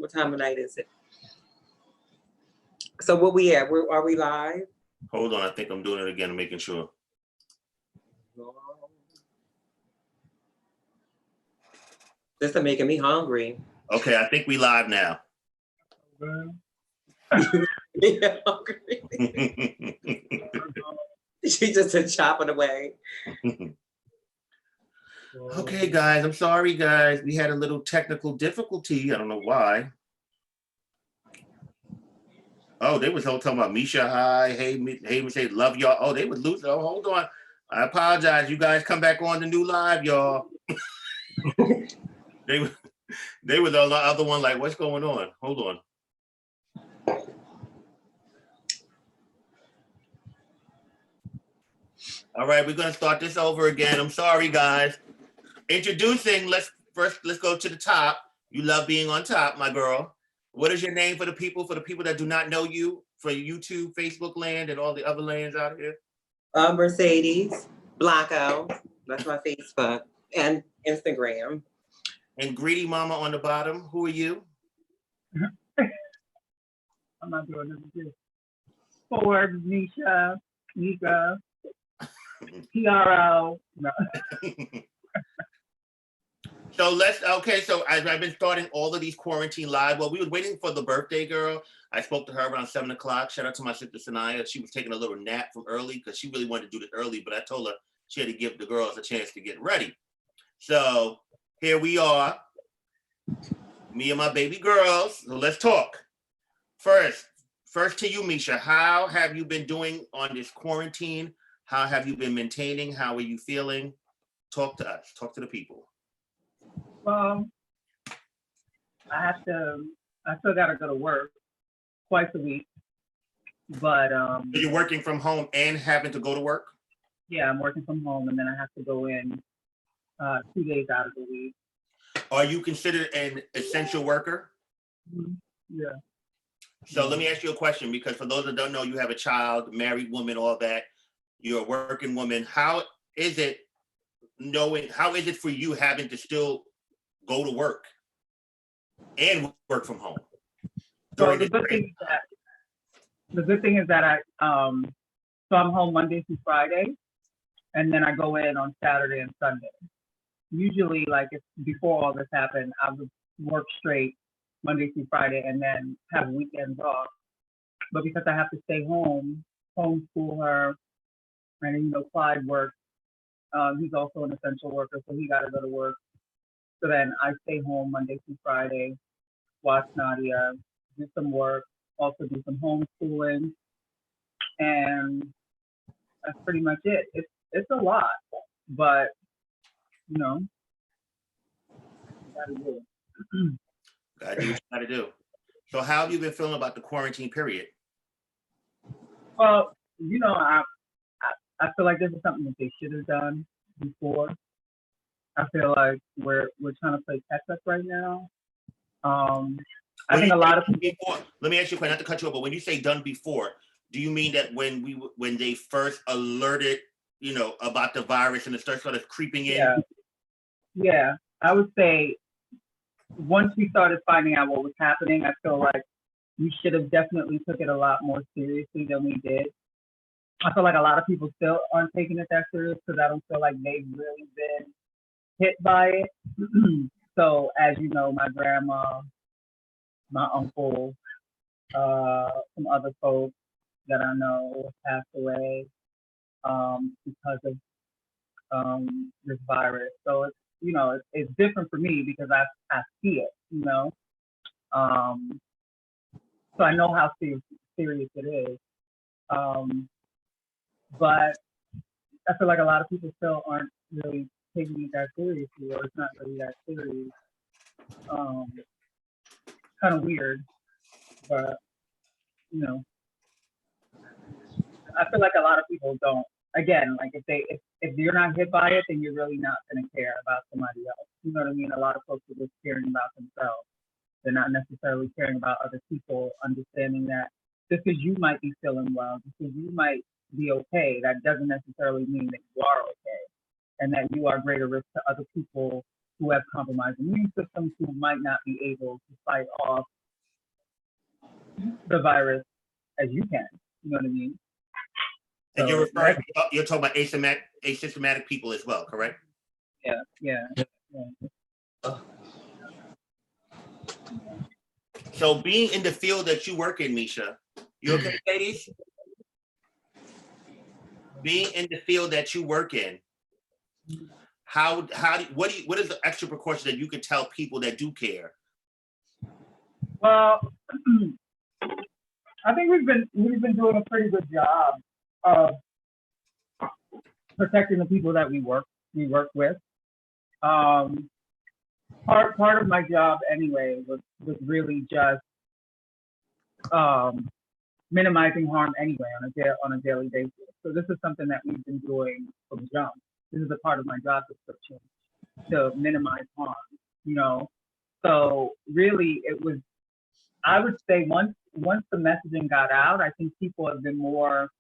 What time of night is it? So what we at? Where are we live? Hold on, I think I'm doing it again, making sure. This is making me hungry. Okay, I think we live now. Yeah, hungry. She just chopping away. Okay, guys, I'm sorry, guys. We had a little technical difficulty. I don't know why. Oh, they was all talking about Misha. Hi, hey, we say love y'all. Oh, they would lose. Oh, hold on. I apologize. You guys come back on the new live, y'all. they were the other one. Like, what's going on? Hold on. All right, we're gonna start this over again. I'm sorry, guys. Introducing. Let's go to the top. You love being on top, my girl. What is your name for the people that do not know you, for YouTube, Facebook land, and all the other lands out here? Mercedes Blanco. That's my Facebook and Instagram. And Greedy Mama on the bottom. Who are you? I'm not doing this. Forbes, Nisha, Meeka, PRO. No. So so I've been starting all of these quarantine live. Well, we were waiting for the birthday girl. I spoke to her around 7 o'clock. Shout out to my sister Sanaya. She was taking a little nap from early because she really wanted to do it early, but I told her she had to give the girls a chance to get ready. So here we are, me and my baby girls. So let's talk. First to you, Misha. How have you been doing on this quarantine? How have you been maintaining? How are you feeling? Talk to us. Talk to the people. Well, I still gotta go to work twice a week, but So you're working from home and having to go to work? yeah, I'm working from home, and then I have to go in 2 days out of the week. Are you considered an essential worker? Yeah. So let me ask you a question, because for those that don't know, you have a child, married woman, all that. You're a working woman. How is it for you having to still go to work and work from home? So the good thing is that I'm home Monday through Friday, and then I go in on Saturday and Sunday. Usually, like before all this happened, I would work straight Monday through Friday and then have weekends off. But because I have to stay home, homeschool her, and Clyde works. He's also an essential worker, so he got to go to work. So then I stay home Monday through Friday, watch Nadia, do some work, also do some homeschooling, and that's pretty much it. It's a lot, but you gotta do it. Gotta do what you gotta do. So how have you been feeling about the quarantine period? Well, I feel like this is something that they should have done before. I feel like we're trying to play catch up right now. I think a lot of people. Let me ask you a question, not to cut you off, but when you say done before, do you mean that when they first alerted, about the virus and it started sort of creeping in? Yeah. I would say once we started finding out what was happening, I feel like we should have definitely took it a lot more seriously than we did. I feel like a lot of people still aren't taking it that serious because I don't feel like they've really been hit by it. So as you know, my grandma, my uncle, some other folks that I know passed away because of this virus. So it's different for me because I see it, so I know how serious it is. But I feel like a lot of people still aren't really taking it that seriously, or it's not really that serious. Kind of weird, but I feel like a lot of people don't. Again, like if you're not hit by it, then you're really not going to care about somebody else. You know what I mean? A lot of folks are just caring about themselves. They're not necessarily caring about other people, understanding that just because you might be feeling well, just because you might be okay, that doesn't necessarily mean that you are okay, and that you are greater risk to other people who have compromised immune systems who might not be able to fight off the virus as you can. You know what I mean? And So you're talking about asymptomatic people as well, correct? Yeah. So being in the field that you work in, Misha, you okay, ladies? Being in the field that you work in, what is the extra precaution that you could tell people that do care? Well, I think we've been doing a pretty good job of protecting the people that we work with. Part of my job anyway was really just minimizing harm anyway on a daily basis. So this is something that we've been doing from jump. This is a part of my job description, to minimize harm, you know. So really it was, I would say once the messaging got out, I think people have been more,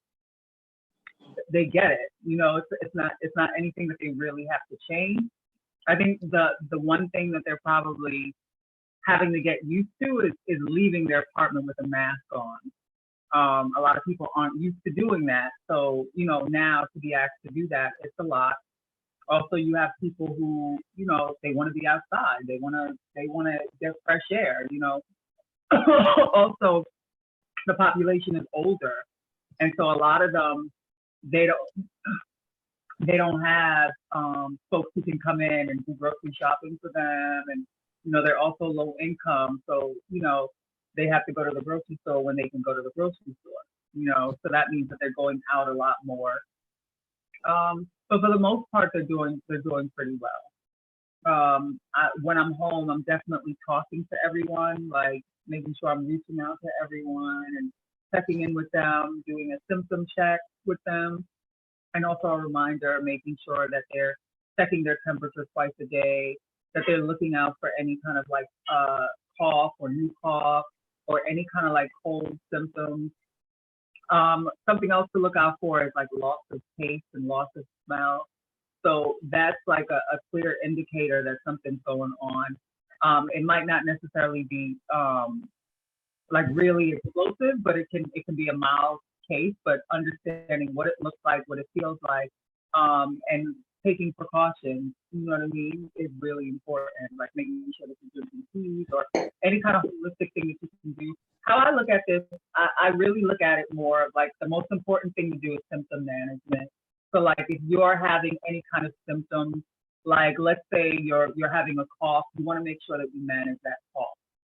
they get it, you know. It's not anything that they really have to change. I think the one thing that they're probably having to get used to is leaving their apartment with a mask on. A lot of people aren't used to doing that. So, you know, now to be asked to do that, it's a lot. Also, you have people who, you know, they want to be outside. They want to get fresh air, you know. Also, the population is older. And so a lot of them, they don't have folks who can come in and do grocery shopping for them. And, you know, they're also low income. So, you know, they have to go to the grocery store when they can go to the grocery store, you know, so that means that they're going out a lot more. But for the most part, they're doing pretty well. When I'm home, I'm definitely talking to everyone, like making sure I'm reaching out to everyone and checking in with them, doing a symptom check with them, and also a reminder, making sure that they're checking their temperature twice a day, that they're looking out for any kind of like cough or new cough or any kind of like cold symptoms. Something else to look out for is like loss of taste and loss of smell. So that's like a clear indicator that something's going on. It might not necessarily be like really explosive, but it can be a mild case, but understanding what it looks like, what it feels like, and taking precautions, you know what I mean, is really important. Like making sure that you're drinking teas or any kind of holistic thing that you can do. How I look at this, I really look at it more of like the most important thing to do is symptom management. So like if you're having any kind of symptoms, like let's say you're having a cough, you want to make sure that you manage that cough.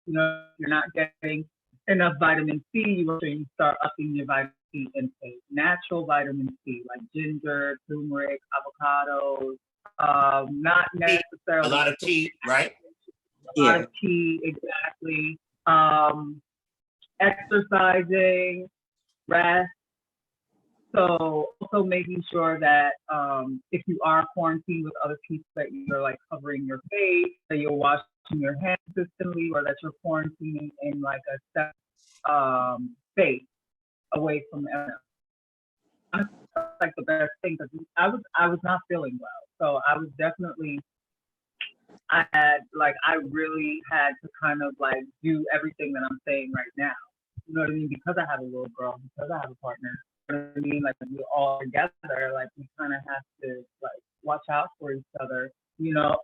You know, if you're not getting enough vitamin C, you want to start upping your vitamin C intake. Natural vitamin C, like ginger, turmeric, avocados, not necessarily. A lot of tea, right? A lot of tea, exactly. Exercising, rest. So also making sure that if you are quarantined with other people, that you're like covering your face, that you're washing your hands consistently, or that you're quarantining in like a set space away from everyone. That's like the best thing, because I was not feeling well, so I was definitely, I really had to kind of like do everything that I'm saying right now. You know what I mean? Because I have a little girl, because I have a partner. You know what I mean? Like we're all together, like we kind of have to like watch out for each other, you know.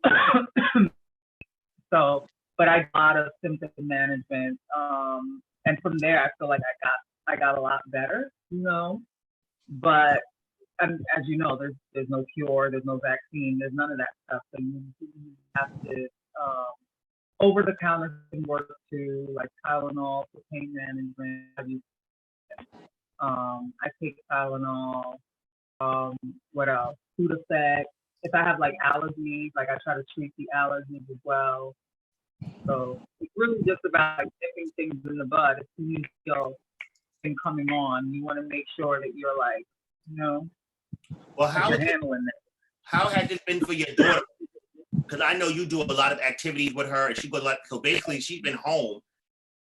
So, but I got a symptom management, and from there I feel like I got a lot better, you know. But as you know, there's no cure, there's no vaccine, there's none of that stuff. So you have to over the counter work too, like Tylenol for pain management. I take Tylenol. What else? Food effect. If I have like allergies, like I try to treat the allergies as well. So it's really just about like nipping things in the bud. As soon as you feel thing coming on, you want to make sure that you're like, you know, well, how handling it. How has it been for your daughter? Because I know you do a lot of activities with her, and she goes like, so basically she's been home.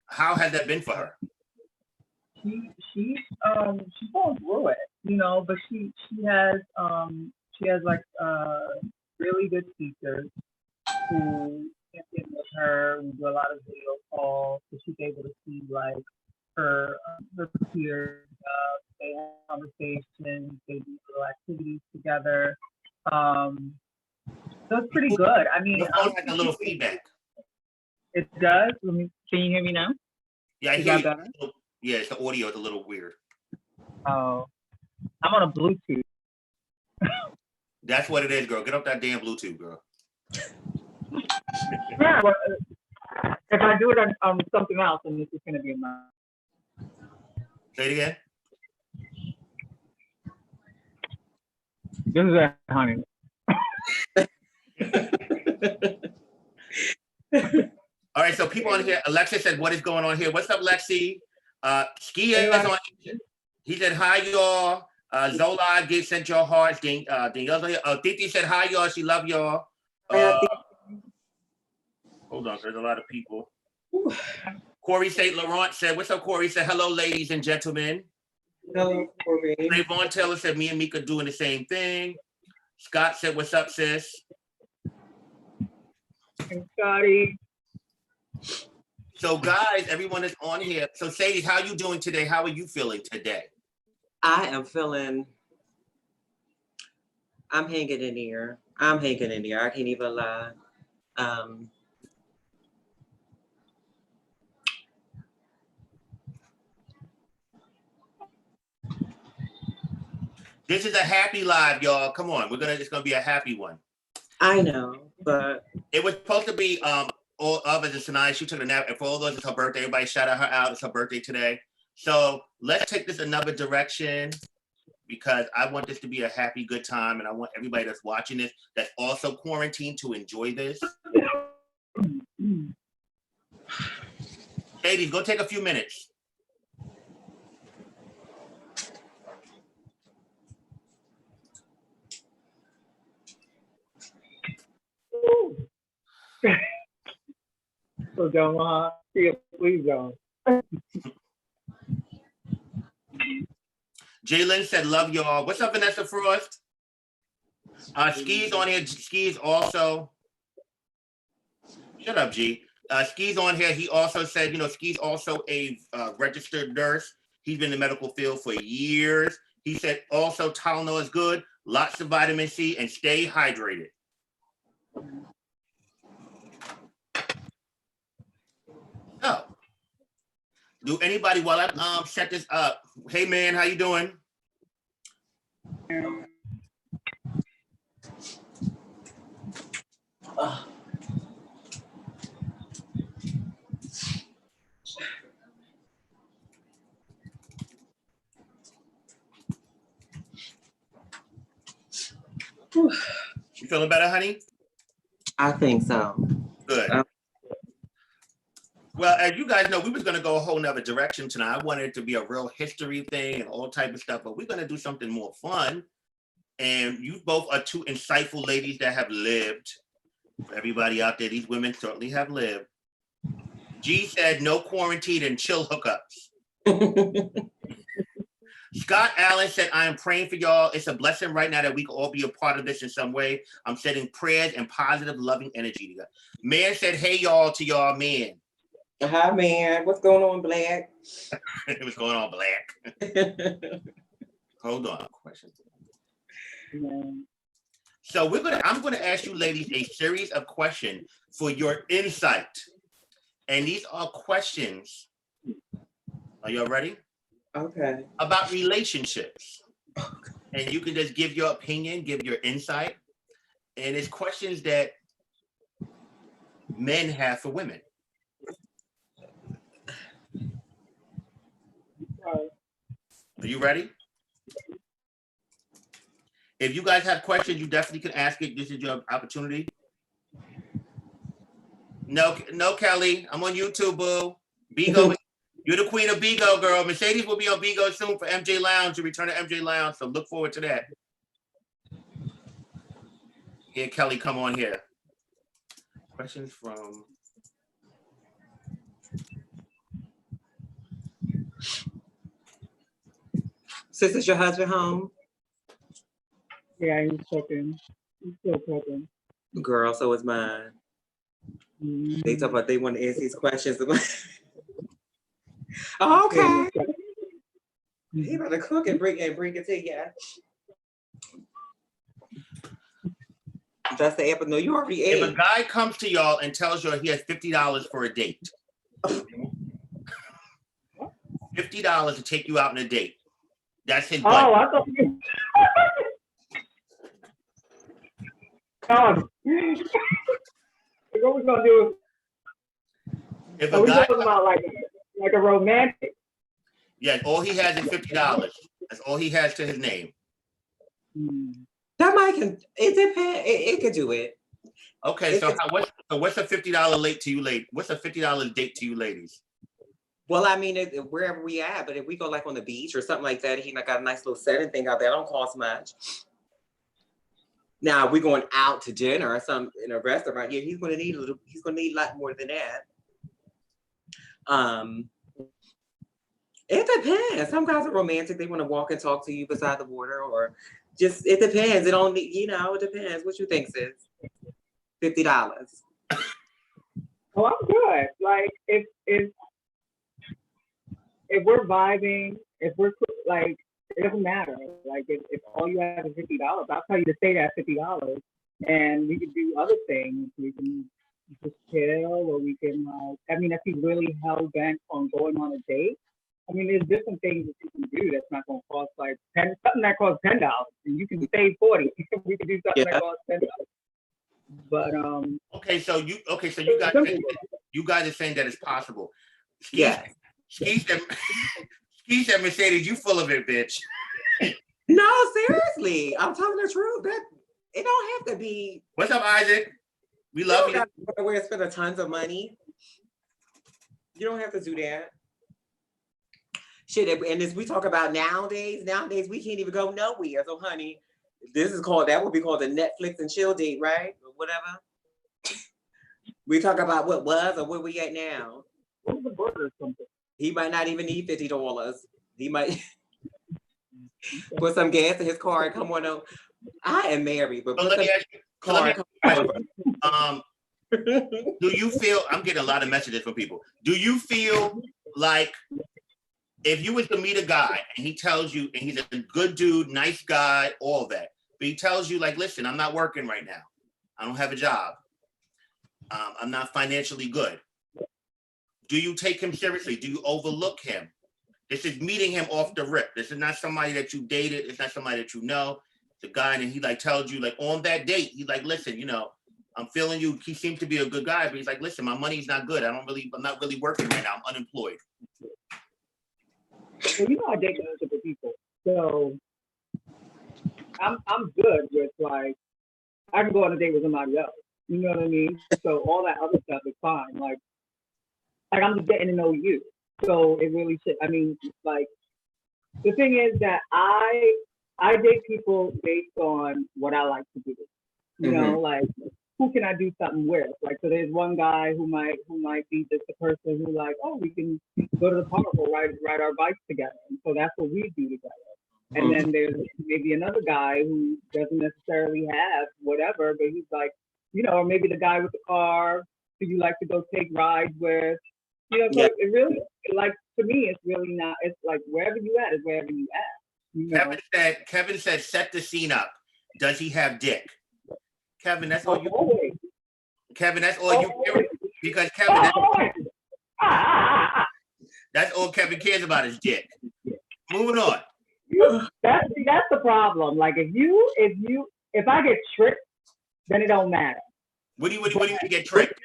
How has that been for her? She's going through it, you know, but she has like really good teachers who check in with her. We do a lot of video calls, so she's able to see like her peers. They have conversations. They do little activities together. So it's pretty good. I mean, Your phone has a little feedback. It does. Can you hear me now? Yeah, I Is hear that you. better? Yeah, it's the audio is a little weird. Oh, I'm on a Bluetooth. That's what it is, girl. Get off that damn Bluetooth, girl. Yeah, well, if I do it on something else, then this is going to be enough. Say it again. This is it, honey. All right, so people on here, Alexa said, what is going on here? What's up, Lexi? Ski is on. He said, hi, y'all. Zola sent your hearts. Titi said, hi, y'all. She love y'all. Hold on, there's a lot of people. Corey St. Laurent said, what's up, Corey? Said, hello, ladies and gentlemen. Hello, Corey. Vaughn Taylor said, me and Meeka doing the same thing. Scott said, what's up, sis? And Scotty. So guys, everyone is on here. So Sadie, how you doing today? How are you feeling today? I am feeling, I'm hanging in here. I can't even lie. This is a happy live, y'all. Come on, it's gonna be a happy one. I know, but it was supposed to be all of us tonight. She took a nap, and for all those, it's her birthday. Everybody shout out her out. It's her birthday today. So let's take this another direction because I want this to be a happy, good time, and I want everybody that's watching this that's also quarantined to enjoy this. Ladies, go take a few minutes. So don't please don't. Jalen said, love y'all. What's up, Vanessa Frost? Ski's on here. Ski's also. Shut up, G. Ski's on here. He also said, Ski's also a registered nurse. He's been in the medical field for years. He said also Tylenol is good, lots of vitamin C, and stay hydrated. So, do anybody, while I set this up, hey man, how you doing? You feeling better, honey? I think so. Good. Well, as you guys know, we was going to go a whole nother direction tonight. I wanted it to be a real history thing and all type of stuff, but we're going to do something more fun. And you both are two insightful ladies that have lived. For everybody out there, these women certainly have lived. G said no quarantine and chill hookups. Scott Allen said, I am praying for y'all. It's a blessing right now that we can all be a part of this in some way. I'm sending prayers and positive, loving energy together. Man said, hey, y'all, to y'all, man. Hi, man. What's going on, Black? What's going on, Black? Hold on. Question. So I'm gonna ask you ladies a series of questions for your insight. And these are questions. Are y'all ready? Okay. About relationships. And you can just give your opinion, give your insight. And it's questions that men have for women. Are you ready? If you guys have questions, you definitely can ask it. This is your opportunity. No, Kelly. I'm on YouTube, boo. Bigo, you're the queen of Bigo, girl. Mercedes will be on Bigo soon for MJ Lounge. You return to MJ Lounge, so look forward to that. Here, Kelly, come on here. Questions from... Sis, is your husband home? Yeah, he's cooking. He's still cooking. Girl, so is mine. They talk about they want to answer these questions. Oh, okay. He about to cook and bring it to you. That's the apple. No, you already ate. If a guy comes to y'all and tells you he has $50 for a date, $50 to take you out on a date. That's his budget. Oh, I thought you. What we gonna do? If Are a we guy, talking about like a romantic? yeah, all he has is $50. That's all he has to his name. That might can. It depends. It could do it. Okay, so what's a $50 late to you, ladies? What's a $50 date to you, ladies? Well, I mean, wherever we at, but if we go like on the beach or something like that, he got a nice little setting thing out there. It don't cost much. Now, if we're going out to dinner or something in a restaurant, yeah, he's gonna need a lot more than that. It depends. Some guys are romantic. They want to walk and talk to you beside the water, or just it depends. It only, it depends. What you think, sis? $50. Oh, I'm good. Like if we're vibing, if we're like, it doesn't matter. Like if all you have is $50, I'll tell you to stay at $50, and we can do other things. We can just chill, or we can. I mean, if he's really hell bent on going on a date, I mean, there's different things that you can do that's not going to cost like something that costs $10, and you can save $40. We can do something that costs $10. But okay, so you guys are saying that it's possible. Ski said, Mercedes, you full of it, bitch. No, seriously, I'm telling the truth. That it don't have to be. What's up, Isaac? We love you. Where to spend tons of money. You don't have to do that. Shit, and as we talk about nowadays we can't even go nowhere. So, honey, that would be called a Netflix and chill date, right? Or whatever. We talk about what was or where we at now. He might not even need $50. He might put some gas in his car and come on over. I am married, but let me ask you, do you feel, I'm getting a lot of messages from people. Do you feel like if you was to meet a guy and he tells you, and he's a good dude, nice guy, all that, but he tells you like, listen, I'm not working right now. I don't have a job. I'm not financially good. Do you take him seriously? Do you overlook him? This is meeting him off the rip. This is not somebody that you dated. It's not somebody that you know. It's a guy, and he like tells you like on that date, he's like, listen, I'm feeling you. He seems to be a good guy, but he's like, listen, my money's not good. I'm not really working right now. I'm unemployed. Well, I date multiple people, so I'm good with like I can go on a date with somebody else. You know what I mean? So all that other stuff is fine. Like I'm just getting to know you. So it really should. I mean, like the thing is that I date people based on what I like to do. You know, like who can I do something with? Like, so there's one guy who might be just the person who like, oh, we can go to the park or ride our bikes together. And so that's what we do together. And then there's maybe another guy who doesn't necessarily have whatever, but he's like, or maybe the guy with the car who you like to go take rides with. So it really, like, to me, it's really not, it's like wherever you at is wherever you at. Kevin said, set the scene up. Does he have dick? Kevin, that's all you. Kevin, that's all you care, because Kevin, that's all Kevin cares about is dick. Moving on. That's the problem. Like if I get tricked, then it don't matter. What do you get tricked?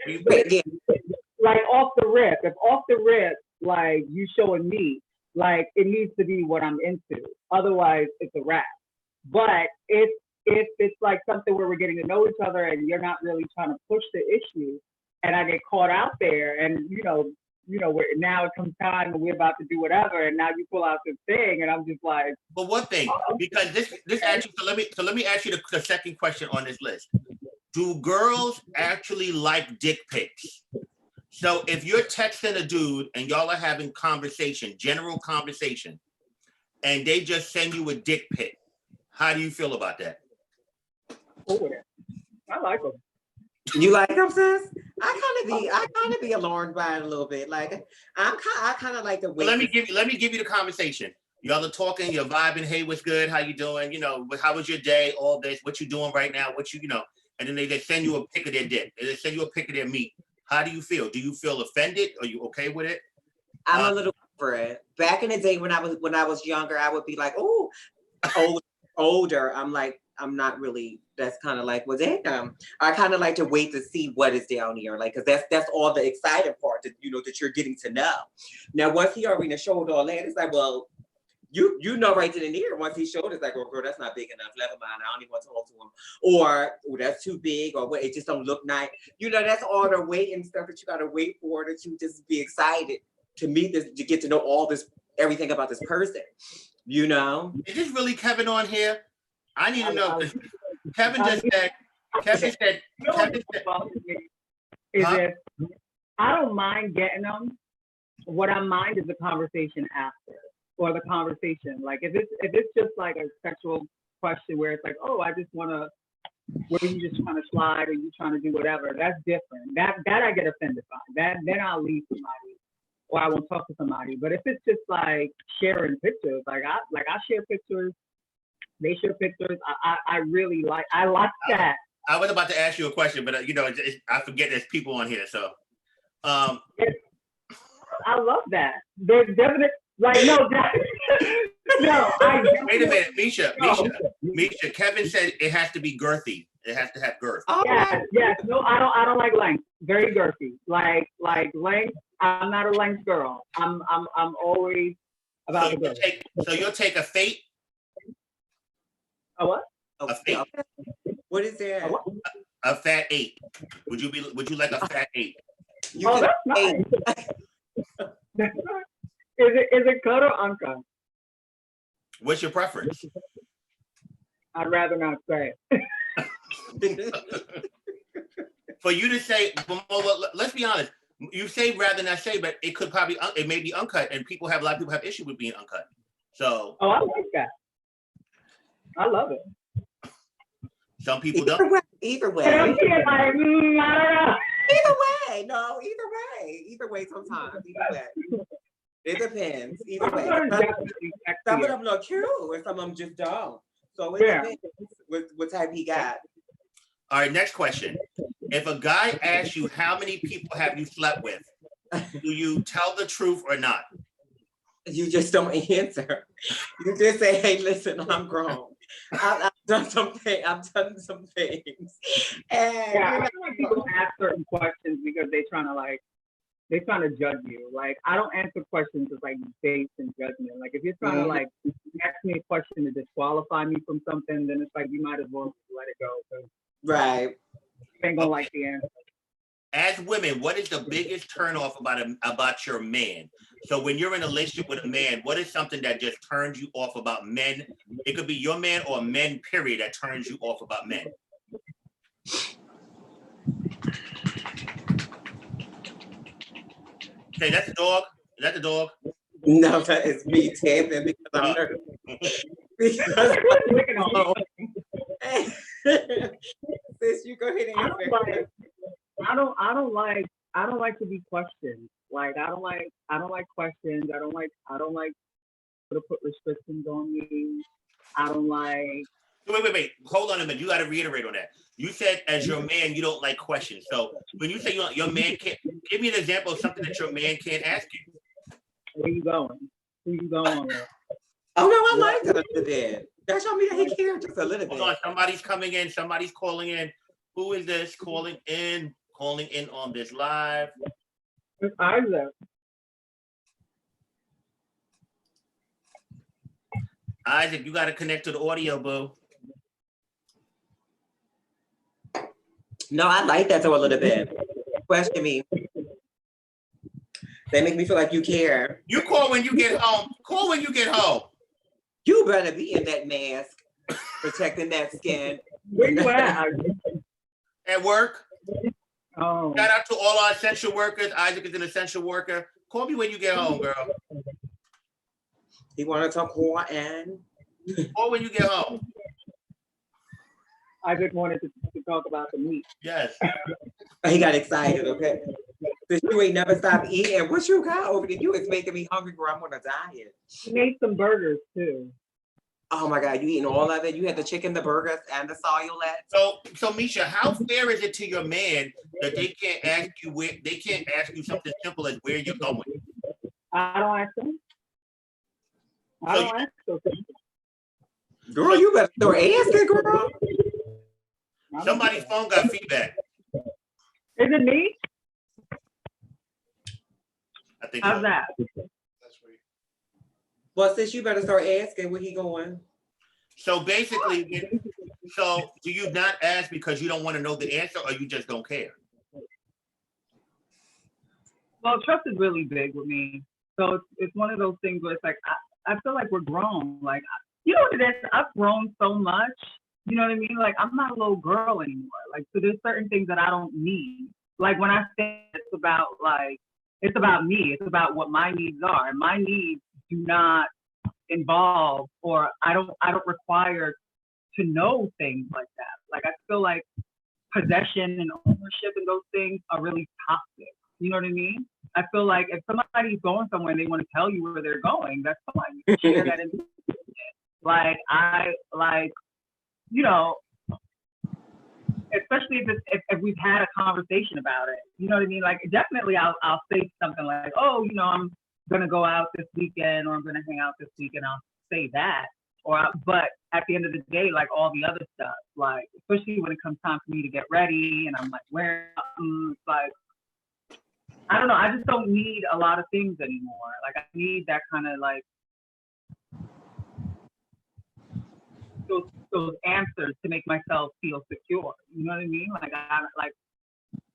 Like off the rip. If off the rip, like you showing me, like it needs to be what I'm into. Otherwise, it's a wrap. But if it's like something where we're getting to know each other and you're not really trying to push the issue, and I get caught out there, and now it comes time and we're about to do whatever, and now you pull out this thing, and I'm just like. But one thing, because this actually, so let me ask you the second question on this list. Do girls actually like dick pics? So if you're texting a dude and y'all are having general conversation, and they just send you a dick pic, how do you feel about that? I like them. You like them, sis? I kind of be alarmed by it a little bit. Like I kind of like the way. Well, let me give you the conversation. Y'all are talking, you're vibing. Hey, what's good? How you doing? You know, how was your day? All this. What you doing right now? What you know? And then they send you a pic of their dick. They send you a pic of their meat. How do you feel? Do you feel offended? Are you okay with it? I'm a little over it. Back in the day when I was younger, I would be like, oh, older. I'm like, I'm not really. That's kind of like, well, damn. I kind of like to wait to see what is down here, like, because that's all the exciting part that that you're getting to know. Now, once he already showed all that, it's like, well, you know right then and there. Once he showed, it's like, oh, girl, that's not big enough. Never mind. I don't even want to talk to him. Or oh, that's too big. Or what? It just don't look nice. That's all the waiting stuff that you got to wait for. That you just be excited to meet this, to get to know all this, everything about this person. Is this really Kevin on here? I need to know. Kevin just said. Kevin said. I don't mind getting them. What I mind is the conversation after, or the conversation. Like if it's just like a sexual question where it's like, oh, I just want to, where you just trying to slide or you trying to do whatever. That's different. That I get offended by. Then I'll leave somebody, or I won't talk to somebody. But if it's just like sharing pictures, like I share pictures, they share pictures. I really like that. I was about to ask you a question, but I forget there's people on here, so. I love that. There's definitely no. Wait a minute, Misha. Kevin said it has to be girthy. It has to have girth. Oh, yes. No, I don't like length. Very girthy. Like length. I'm not a length girl. I'm always about the girth. So you'll take a fate. A what? A fate. What is that? A fat 8. Would you like a fat 8? That's nice. Is it cut or uncut? What's your preference? I'd rather not say. For you to say, well, let's be honest. You say rather not say, but it may be uncut, and a lot of people have issue with being uncut. So. Oh, I like that. I love it. Some people don't. Either way. And I'm here like, I don't know. Either way sometimes. Either way. It depends. Either way. Some of them look cute and some of them just don't. So it depends what type he got. All right, next question. If a guy asks you how many people have you slept with, do you tell the truth or not? You just don't answer. You just say, hey, listen, I'm grown. I've done some things. And I feel like people ask certain questions because they're trying to judge you. Like I don't answer questions with like based in judgment. Like if you're trying to like ask me a question to disqualify me from something, then it's like you might as well let it go. Right. You ain't gonna like the answer. As women, what is the biggest turnoff about your man? So when you're in a relationship with a man, what is something that just turns you off about men? It could be your man or men, period, that turns you off about men. Okay, that's the dog. Is that the dog? No, that is me tapping because I'm nervous. Because sis, you go ahead and answer. I don't like to be questioned. Like I don't like questions. I don't like to put restrictions on me. I don't like. Wait. Hold on a minute. You got to reiterate on that. You said as your man, you don't like questions. So when you say your man can't, give me an example of something that your man can't ask you. Where you going? Who you going with? Oh no, I like that a little bit. That showed me that he cared just a little bit. Hold on, somebody's coming in. Somebody's calling in. Who is this calling in? Calling in on this live. It's Isaac. Isaac, you got to connect to the audio, boo. No, I like that a little bit. Question me. They make me feel like you care. You call when you get home. Call when you get home. You better be in that mask, protecting that skin. Where you at? At work. Oh. Shout out to all our essential workers. Isaac is an essential worker. Call me when you get home, girl. You want to talk Hawaiian? Or when you get home. I just wanted to talk about the meat. Yes. He got excited, okay? Since you ain't never stopped eating, what you got over there? You is making me hungry, girl. I'm on a diet. He made some burgers too. Oh my God, you eating all of it? You had the chicken, the burgers, and the solulets? So Misha, how fair is it to your man that they can't ask you something simple as where you're going? I don't ask them. I So don't ask those things. Girl, you better start asking, girl. Somebody's phone got feedback. Is it me? I think How's so. that? Well, sis, you better start asking where he going. So basically, so do you not ask because you don't want to know the answer, or you just don't care? Well, trust is really big with me. So it's one of those things where it's like, I feel like we're grown. Like, you know what it is? I've grown so much. You know what I mean? Like, I'm not a little girl anymore. Like, so there's certain things that I don't need. Like, when I say it's about me. It's about what my needs are. And my needs do not involve, or I don't require to know things like that. Like, I feel like possession and ownership and those things are really toxic. You know what I mean? I feel like if somebody's going somewhere and they want to tell you where they're going, that's fine. You can share that information. You know, especially if we've had a conversation about it. You know what I mean? Like, definitely I'll say something like, oh, you know, I'm gonna go out this weekend, or I'm gonna hang out this weekend. I'll say that. But at the end of the day, like, all the other stuff, like, especially when it comes time for me to get ready and I'm like wearing something, like, I don't know, I just don't need a lot of things anymore. Like, I need that kind of like those answers to make myself feel secure. You know what I mean? Like,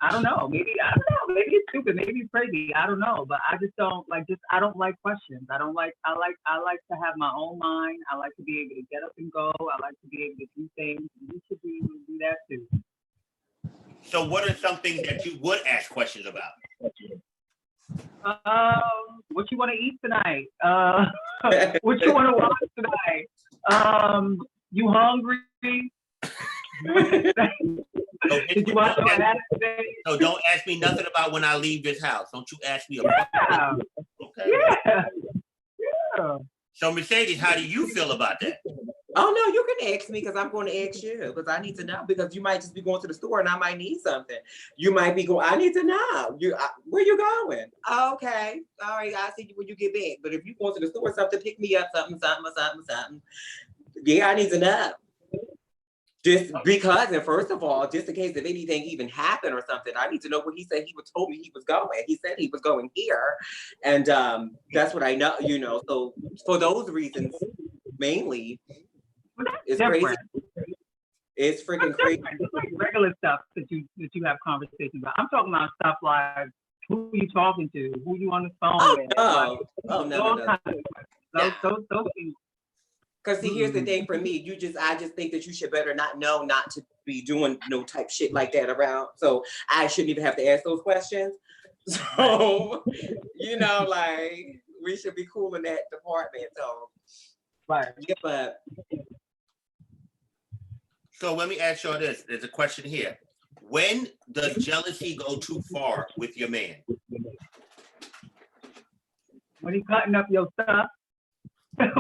I don't know. Maybe it's stupid. Maybe it's crazy. I don't know. But I just don't like. I don't like questions. I like to have my own mind. I like to be able to get up and go. I like to be able to do things. You should be able to do that too. So what are some things that you would ask questions about? What you want to eat tonight? What you want to watch tonight? You hungry? Did you watch my ad today? So don't ask me nothing about when I leave this house. Don't you ask me about Yeah. Okay. Yeah. So Mercedes, how do you feel about that? Oh no, you can ask me because I'm going to ask you because I need to know, because you might just be going to the store and I might need something. You might be going, I need to know. Where you going? Okay. All right, I'll see you when you get back. But if you go to the store or something, pick me up something. Yeah, I need to know. Just because, and first of all, just in case if anything even happened or something, I need to know where he said he told me he was going. He said he was going here. And that's what I know, you know. So for those reasons, mainly, it's crazy. It's freaking crazy. It's like regular stuff that you have conversations about. I'm talking about stuff like who you talking to, who you on the phone with. No. Those things. Because see, here's the thing for me, I just think that you should better not know not to be doing no type shit like that around. So I shouldn't even have to ask those questions. So, you know, like, we should be cool in that department. So, right. Yeah, but. So let me ask y'all this. There's a question here. When does jealousy go too far with your man? When he's cutting up your stuff.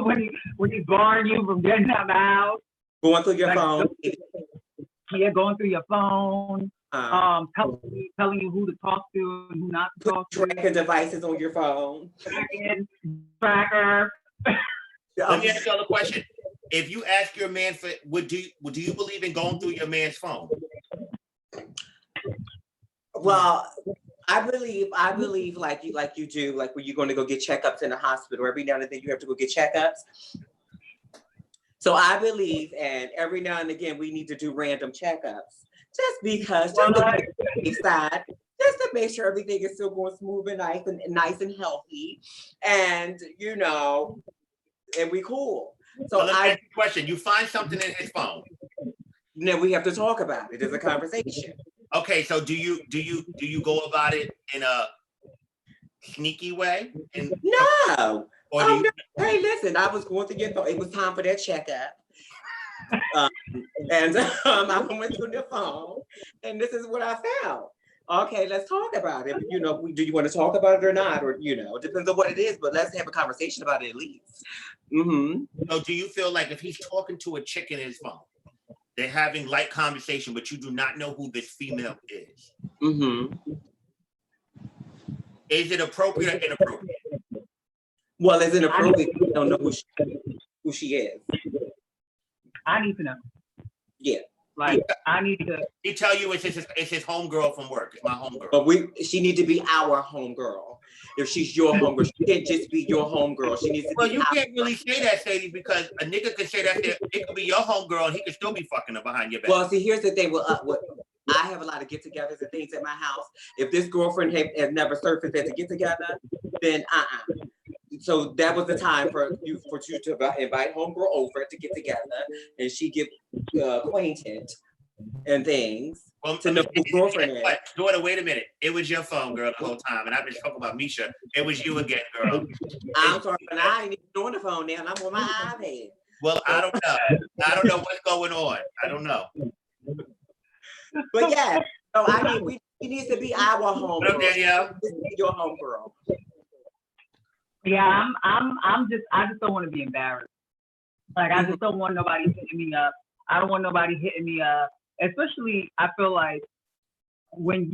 when he's barring you from getting out of the house. Going through your phone. Yeah, going through your phone. Telling you who to talk to and who not to talk to. Tracking devices on your phone. Tracker. Let me ask y'all a question. If you ask your man for, do you believe in going through your man's phone? Well, I believe like you do, like when you're going to go get checkups in the hospital. Every now and then you have to go get checkups. So I believe, and every now and again we need to do random checkups, just because, just to make sure everything is still going smooth and nice and healthy, and you know, and we cool. So let me ask you a question. You find something in his phone. Then we have to talk about it. It's a conversation. Okay, so do you go about it in a sneaky way? No. Or Hey, listen, I was going to get, it was time for that checkup. And I went through the phone, and this is what I found. Okay, let's talk about it. You know, do you want to talk about it or not? Or, you know, it depends on what it is, but let's have a conversation about it at least. Mm-hmm. So do you feel like if he's talking to a chick in his phone, they're having light conversation, but you do not know who this female is? Mm-hmm. Is it appropriate or inappropriate? Well, it's inappropriate. You don't know who she is. I need to know. Yeah. Like, I need to. He tell you it's his homegirl from work. It's my homegirl. But she need to be our homegirl. If she's your homegirl, she can't just be your homegirl. She needs to Well, be. you can't really say that, Sadie, because a nigga can say that it could be your homegirl and he could still be fucking her behind your back. Well, see, here's the thing. I have a lot of get-togethers and things at my house. If this girlfriend has never surfaced as a get-together, then So that was the time for you to invite homegirl over to get together, and she get acquainted and things. Well, to know who girlfriend is. Daughter, wait a minute. It was your phone, girl, the whole time, and I've been talking about Misha. It was you again, girl. I'm sorry, but I ain't even on the phone now, and I'm on my iPad. Well, I don't know. I don't know what's going on. I don't know. But yeah, so I mean, he needs to be our homegirl. Danielle? Your homegirl. Yeah, I just don't want to be embarrassed. Like, I just don't want nobody hitting me up. I don't want nobody hitting me up. Especially, I feel like when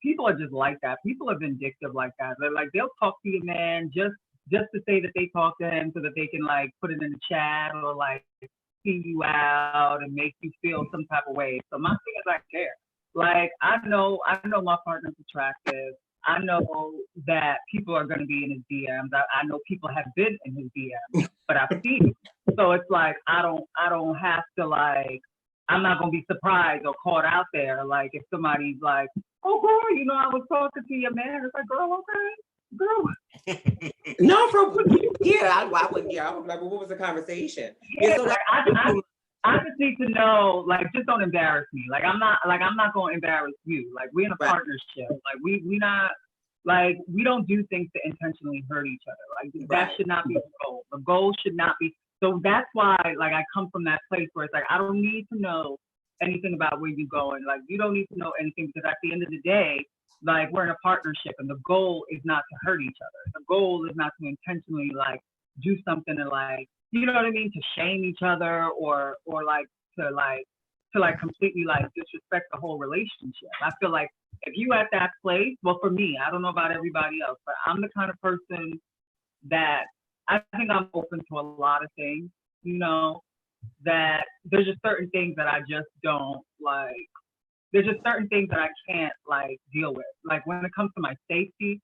people are just like that. People are vindictive like that. They're like, they'll talk to your man just to say that they talked to him so that they can like put it in the chat or like see you out and make you feel some type of way. So my thing is, I care. Like, I know my partner's attractive. I know that people are going to be in his DMs. I know people have been in his DMs, but I've seen it. So it's like, I don't have to like, I'm not going to be surprised or caught out there. Like if somebody's like, oh girl, you know, I was talking to your man. It's like, girl, okay, girl. No, I wouldn't. Yeah, I was like, well, what was the conversation? Yeah, so like, I just need to know, like, just don't embarrass me. Like, I'm not going to embarrass you. Like, we're in a partnership. Like, we not, like, we don't do things to intentionally hurt each other. Like, that should not be the goal. The goal should not be. So that's why, like, I come from that place where it's like, I don't need to know anything about where you're going. Like, you don't need to know anything because at the end of the day, like, we're in a partnership and the goal is not to hurt each other. The goal is not to intentionally, like, do something to, like, you know what I mean, to shame each other or like to completely like disrespect the whole relationship. I feel like if you at that place, well, for me, I don't know about everybody else, but I'm the kind of person that I think I'm open to a lot of things, you know, that there's just certain things that I just don't like. There's just certain things that I can't like deal with. Like when it comes to my safety,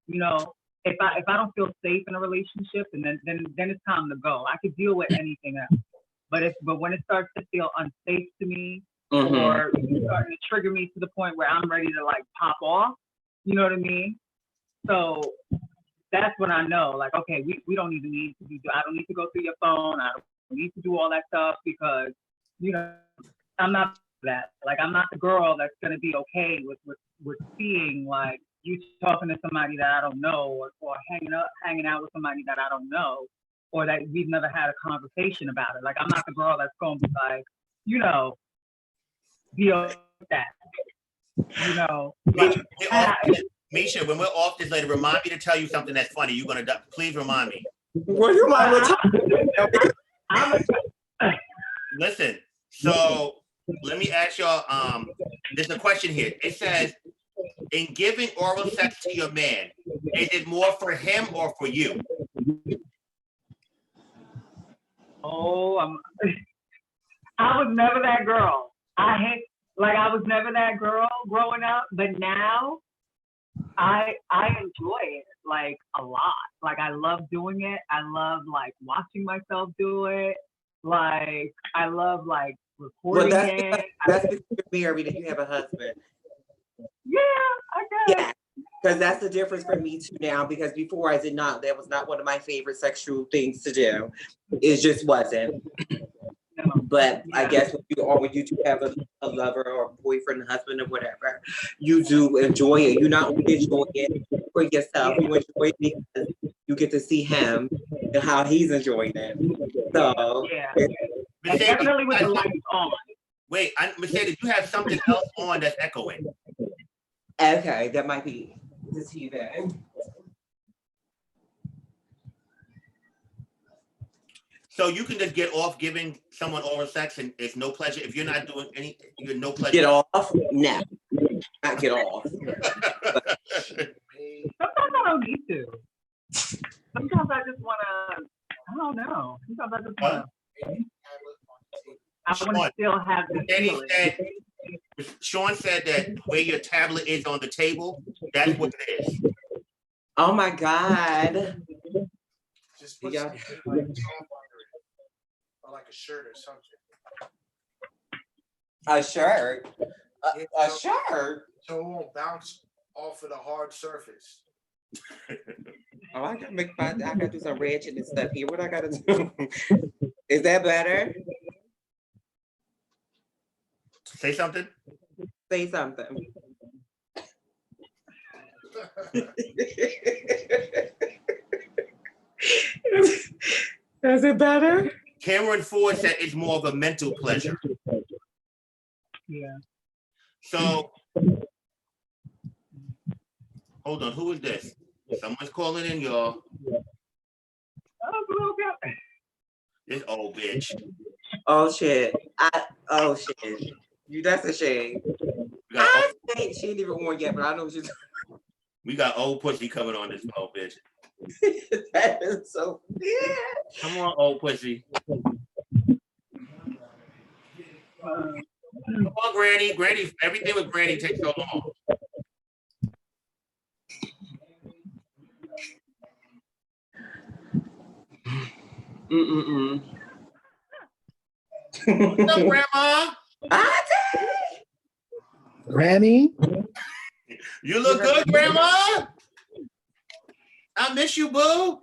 you know, if I don't feel safe in a relationship, and then it's time to go. I could deal with anything else, but when it starts to feel unsafe to me, or it's starting to trigger me to the point where I'm ready to like pop off, you know what I mean? So that's when I know, like, okay, we don't even need to I don't need to go through your phone. I don't need to do all that stuff because, you know, I'm not that. Like, I'm not the girl that's gonna be okay with seeing like you talking to somebody that I don't know, or hanging out with somebody that I don't know, or that we've never had a conversation about it. Like, I'm not the girl that's going to be like, you know, deal with that. You know, Misha, when we're off this later, remind me to tell you something that's funny. You're gonna please remind me. Well, you might well talk. Listen, so let me ask y'all. There's a question here. It says, in giving oral sex to your man, is it more for him or for you? Oh, I was never that girl. I was never that girl growing up, but now I enjoy it like a lot. Like, I love doing it. I love like watching myself do it. Like, I love like recording it. That's because you're married and you have a husband. Yeah, I guess. Yeah, because that's the difference for me too now. Because before that was not one of my favorite sexual things to do. It just wasn't. But I guess when you do have a lover or a boyfriend, husband, or whatever, you do enjoy it. You not only enjoy it for yourself, you enjoy it because you get to see him and how he's enjoying it. So Definitely with the lights on. Wait, Mercedes, you have something else on that's echoing. Okay, that might be the TV. So you can just get off giving someone oral sex and it's no pleasure. If you're not doing any, you're no pleasure. Get off? No, not get off. Sometimes I don't need to. Sometimes I just want to, I don't know. Sometimes I just want to, I want to still have the feeling. Sean said that where your tablet is on the table, that's what it is. Oh my God. Just put something like top under it, or like a shirt or something. A shirt? A shirt? So it won't bounce off of the hard surface. Oh, I gotta do some ratchet and stuff here. What I gotta do? Is that better? Say something. Say something. Is it better? Cameron Ford said it's more of a mental pleasure. Yeah. So, hold on, who is this? Someone's calling in, y'all. This old bitch. Oh shit. Oh shit. That's a shame. I think she ain't even on yet, but I know she's. We got old pussy coming on this old bitch. That is so weird. Come on, old pussy. Come on, Granny. Granny, everything with Granny takes so long. What's up, Grandma? Auntie! Granny? You look good, Grandma. I miss you, boo.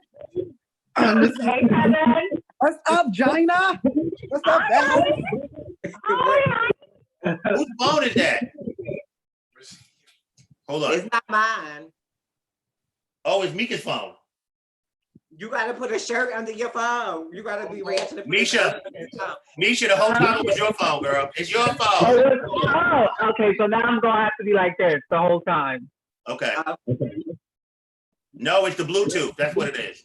Hey, Kevin. What's up, Gina? What's up, Val? Whose phone is that? Hold on. It's not mine. Oh, it's Meeka's phone. You gotta put a shirt under your phone. You gotta be ratchet. Misha. Misha, the whole time it was your phone, girl. It's your phone. Oh, okay. So now I'm gonna have to be like this the whole time. Okay. No, it's the Bluetooth. That's what it is.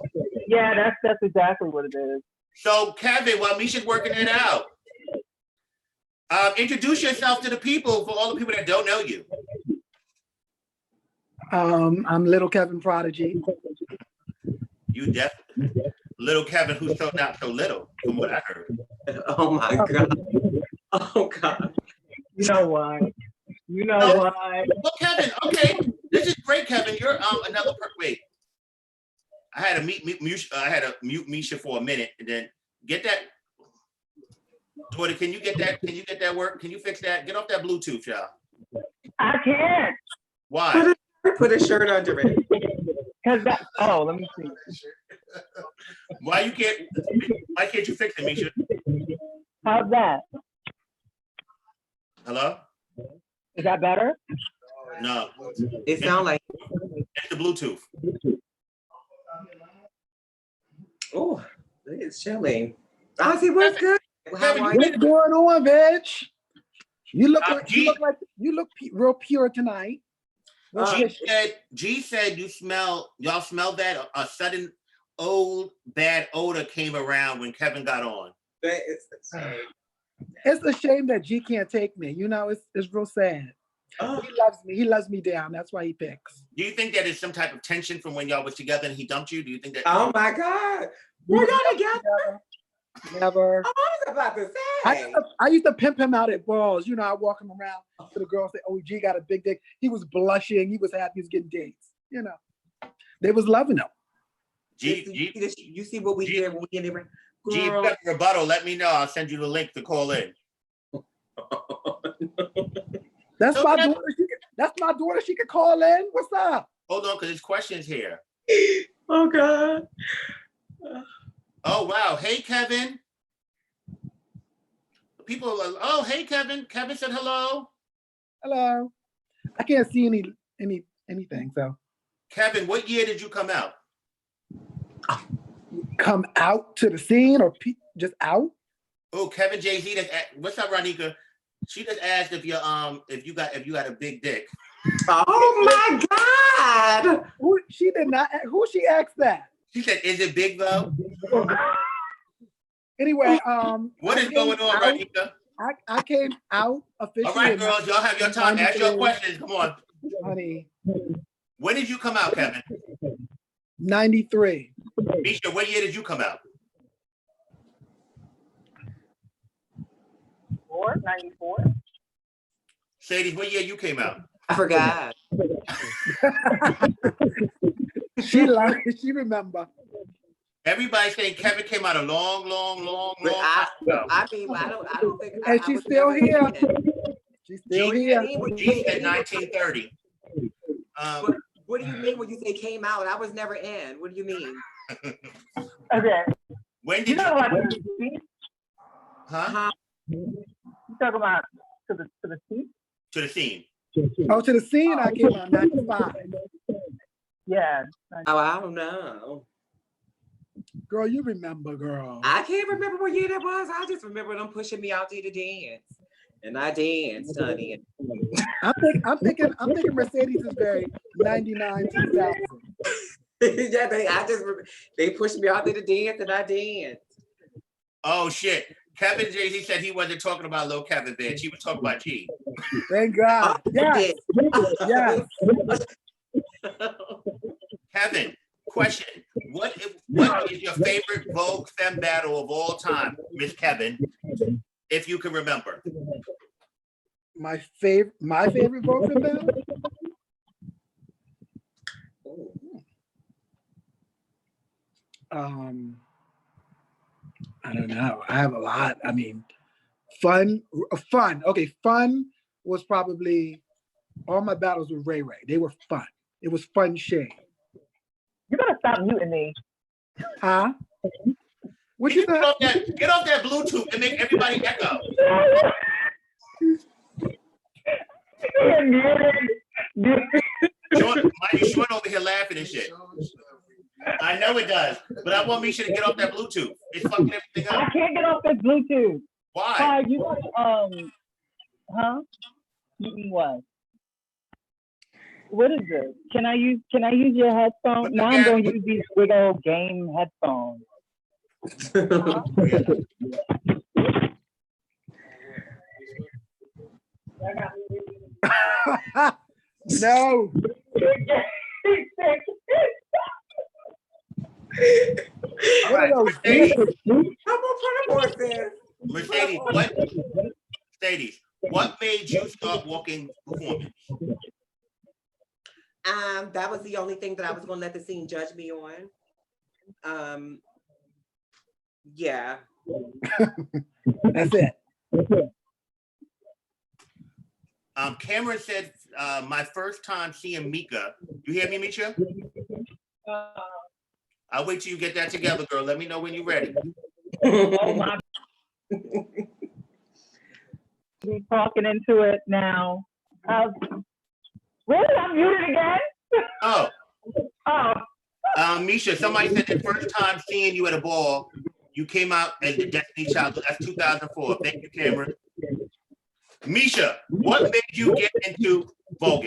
Yeah, that's exactly what it is. So, Kevin, while Misha's working it out, introduce yourself to the people, for all the people that don't know you. I'm Little Kevin Prodigy. You definitely. Little Kevin, who's so not so little, from what I heard. Oh my God. Oh God. You know why? You know why? Well, Kevin, okay. This is great, Kevin. You're another wait. I had to mute Misha for a minute and then get that. Twitter, can you get that? Can you get that work? Can you fix that? Get off that Bluetooth, y'all. I can't. Why? Put a shirt under it. Cause that. Oh, let me see. Why can't you fix it, Misha? How's that? Hello? Is that better? No. It sounds like. It's the Bluetooth. Oh, it's chilly. Auntie, what's good? How are What's you? going on, bitch? You look real pure tonight. G said y'all smell that a sudden old bad odor came around when Kevin got on. It's a shame that G can't take me. You know, it's real sad. He loves me. He loves me down. That's why he picks. Do you think that is some type of tension from when y'all was together and he dumped you? Do you think that? Oh my God. We're y'all together? Never. I was about to say. I used to pimp him out at balls. You know, I walk him around to the girls say, "Oh, G got a big dick." He was blushing. He was happy. He was getting dates. You know, they was loving him. You see what we hear when we get it. G, if you got a rebuttal, let me know. I'll send you the link to call in. That's my daughter. That's my daughter. She can call in. What's up? Hold on, because there's questions here. Oh God. Oh wow. Hey Kevin. People are like, oh hey Kevin. Kevin said hello. Hello. I can't see anything. So Kevin, what year did you come out? Come out to the scene or just out? Oh, Kevin Jay-Z. What's up, Ronika? She just asked if you got a big dick. Oh my God! Who she did not? Who she asked that? She said, "Is it big though?" Anyway, What is going on, Ronika? I came out officially. All right, girls, y'all have your time. Ask your questions. Come on, honey. When did you come out, Kevin? 93. Misha, what year did you come out? 94. Sadie, what year you came out? I forgot. She lied. She remember. Everybody's saying Kevin came out a long But time ago. I mean, I don't think. And I she's was still never here. in. She's still here. G said 1930. What do you mean when you say came out? I was never in. What do you mean? Okay. When did You know what? Huh? You talking about to the scene? To the scene. Oh, to the scene, I came out 95. Yeah. Oh, I don't know. Girl, you remember, girl. I can't remember what year that was. I just remember them pushing me out there to dance. And I danced, honey. I'm thinking Mercedes is very 99, 2000. Yeah, they pushed me out there to dance and I danced. Oh shit. Kevin Jay-Z said he wasn't talking about Lil Kevin, bitch. He was talking about G. Thank God. Yes. Yes. Kevin, question. What is your favorite Vogue femme battle of all time, Miss Kevin, if you can remember? My favorite Vogue battle? I don't know. I have a lot. I mean, fun. Okay, fun was probably all my battles with Ray Ray. They were fun. It was fun shade. You gotta stop muting me. Huh? What you get off that Bluetooth and make everybody echo. Sean over here laughing and shit. I know it does, but I want Misha to get off that Bluetooth. It's fucking everything up. I can't get off this Bluetooth. Why? You huh? What? What is this? Can I use your headphones? Now I'm going to use these big old game headphones. No. All right, Mercedes, what made you start walking performance? That was the only thing that I was going to let the scene judge me on. Yeah. That's it. Cameron said, my first time seeing Meeka. You hear me, Meeka? I'll wait till you get that together, girl. Let me know when you're ready. We're talking into it now. Really? I'm muted again? Oh. Oh. Misha, somebody said the first time seeing you at a ball, you came out as the Destiny Child. That's 2004. Thank you, Cameron. Misha, what made you get into Vogue?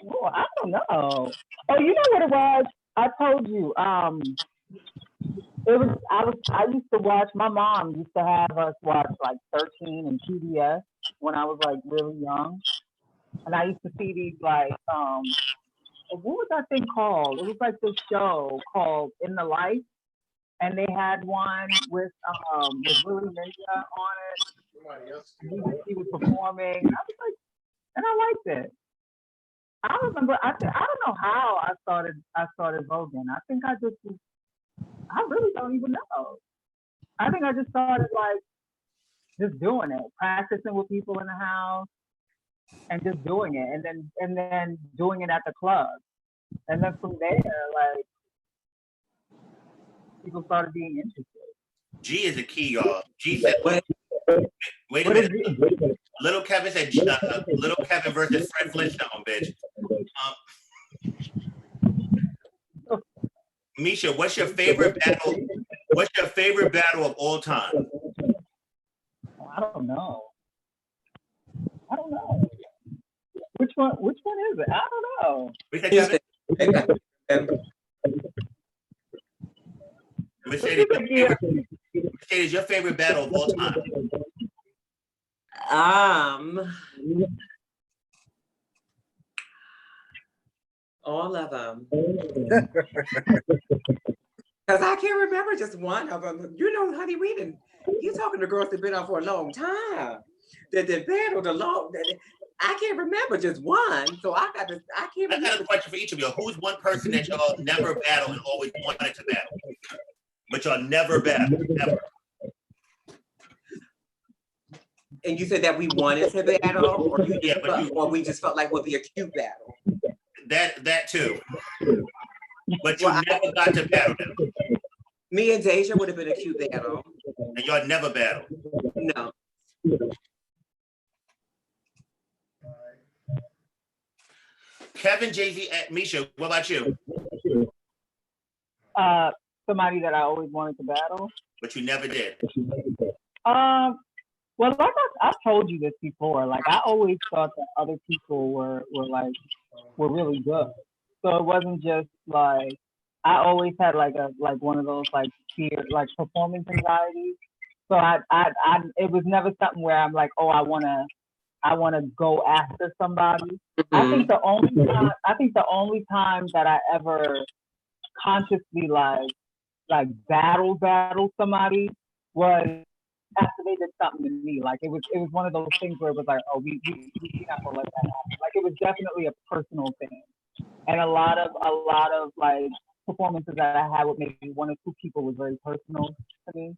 Oh, I don't know. Oh, you know what it was? I told you. I used to watch, my mom used to have us watch like 13 and PBS when I was like really young. And I used to see these like, what was that thing called? It was like this show called In the Life. And they had one with Willie Ninja on it. He was performing. I was like, and I liked it. I remember, I don't know how I started voguing. I think I really don't even know. I think I just started like just doing it, practicing with people in the house and just doing it, and then doing it at the club. And then from there, like people started being interested. G is a key, y'all. G said, wait a minute. Little Kevin said, Little Kevin versus Fred Flintstone, bitch. Misha, what's your favorite battle What's your favorite battle of all time? I don't know. Which one is it? I don't know. Mercedes, your favorite battle of all time? All of them. Because I can't remember just one of them. You know, honey, you talking to girls that been on for a long time. That battled a long. I can't remember just one. So I can't remember. I got a question for each of you. Who's one person that y'all never battle and always wanted to battle? But y'all never battle, ever. And you said that we wanted to battle, or we just felt like it would be a cute battle. That too. But you never got to battle them. Me and Deja would have been a cute battle. And y'all never battled. No. Kevin, Jay-Z, Misha, what about you? Somebody that I always wanted to battle. But you never did. Well, like I've told you this before, like I always thought that other people were really good. So it wasn't just like, I always had like one of those like fear, like performance anxiety. So it was never something where I'm like, oh, I wanna go after somebody. Mm-hmm. I think the only time that I ever consciously like battle somebody was after they did something to me. Like it was one of those things where it was like, oh, we not gonna let that happen. Like it was definitely a personal thing. And a lot of like performances that I had with maybe one or two people was very personal to me.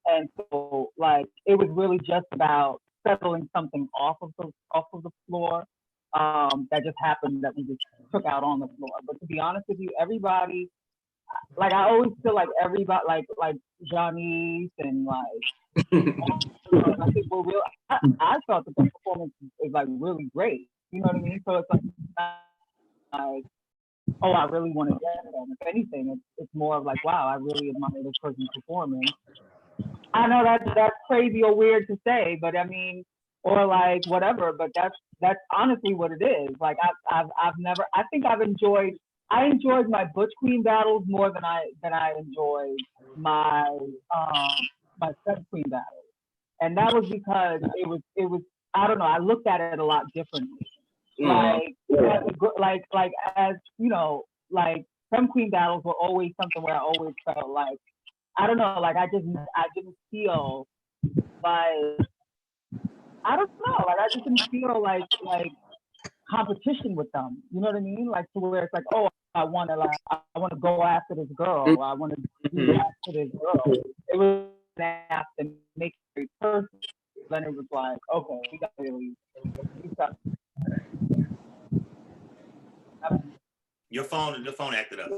And so like it was really just about settling something off of the floor that just happened that we just took out on the floor. But to be honest with you, everybody, like I always feel like everybody, like Johnny's and like I think we're real. I thought the performance is like really great. You know what I mean? So it's like oh, I really want to get them. If anything, it's more of like, wow, I really admire this person performing. I know that's crazy or weird to say, but I mean, or like whatever. But that's honestly what it is. Like I've never. I think I enjoyed my Butch Queen battles more than I enjoyed my my Sex Queen battles, and that was because it was I don't know. I looked at it a lot differently. Like as you know, like some queen battles were always something where I always felt like I don't know, like I didn't feel like I don't know, like I just didn't feel like competition with them. You know what I mean? Like to where it's like, oh, I want to go after this girl. Or I want to do that to this girl. It was have to make it very personal. Then it was like, okay, we got to really do something. Your phone acted up.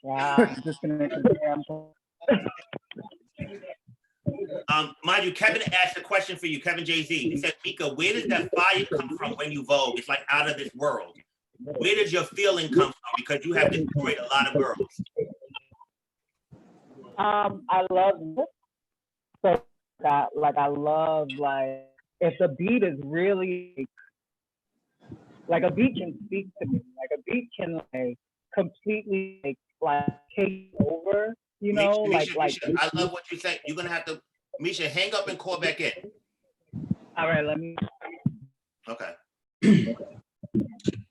Yeah, I'm just gonna mind you, Kevin asked a question for you, Kevin Jay-Z. He said, Meeka, where does that fire come from when you Vogue? It's like out of this world. Where does your feeling come from? Because you have destroyed a lot of girls. I love it. So I love if the beat is really like a beat can speak to me. Like a beat can completely take over, you know, Misha, I love what you say. You're gonna have to, Misha, hang up and call back in. All right, let me. Okay.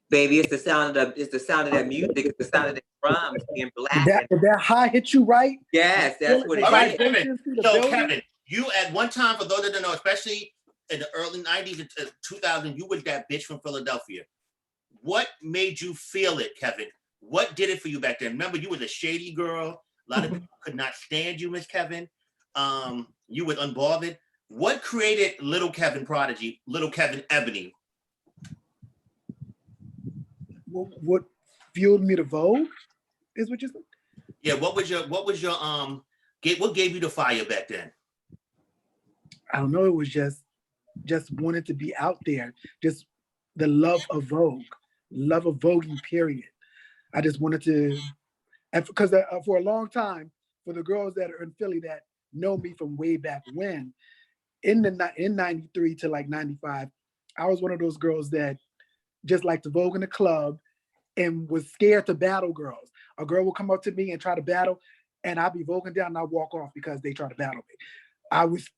Baby, it's the sound of that music. It's the sound of the drums being black. Did that high hit you right? Yes, that's what it is. All right, Kevin. So Kevin, you at one time, for those that don't know, especially in the early 90s and 2000, you was that bitch from Philadelphia. What made you feel it, Kevin? What did it for you back then? Remember, you was a shady girl. A lot of people could not stand you, Miss Kevin. You was unbothered. What created Little Kevin Prodigy, Little Kevin Ebony? What fueled me to Vogue is what you said? Yeah, what gave you the fire back then? I don't know. It was just wanted to be out there. Just the love of Vogue, love of voguing, period. I just wanted to And because for a long time, for the girls that are in Philly that know me from way back when, in 93 to like 95, I was one of those girls that just liked to Vogue in the club and was scared to battle girls. A girl would come up to me and try to battle, and I'd be voguing down and I'd walk off because they tried to battle me. I was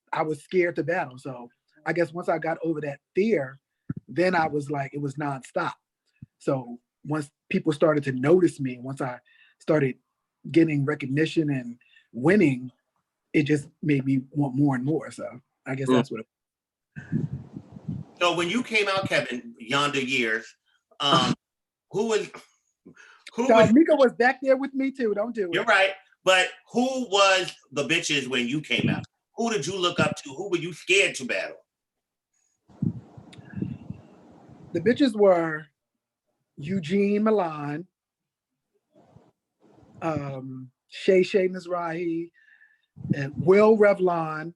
scared to battle. So I guess once I got over that fear, then I was like, it was nonstop. So once people started to notice me, once I started getting recognition and winning, it just made me want more and more. So I guess that's what it was. So when you came out, Kevin, yonder years, who was Meeka was back there with me too. Don't do it. You're right. But who was the bitches when you came out? Who did you look up to? Who were you scared to battle? The bitches were Eugene Milan, Shay Mizrahi, and Will Revlon,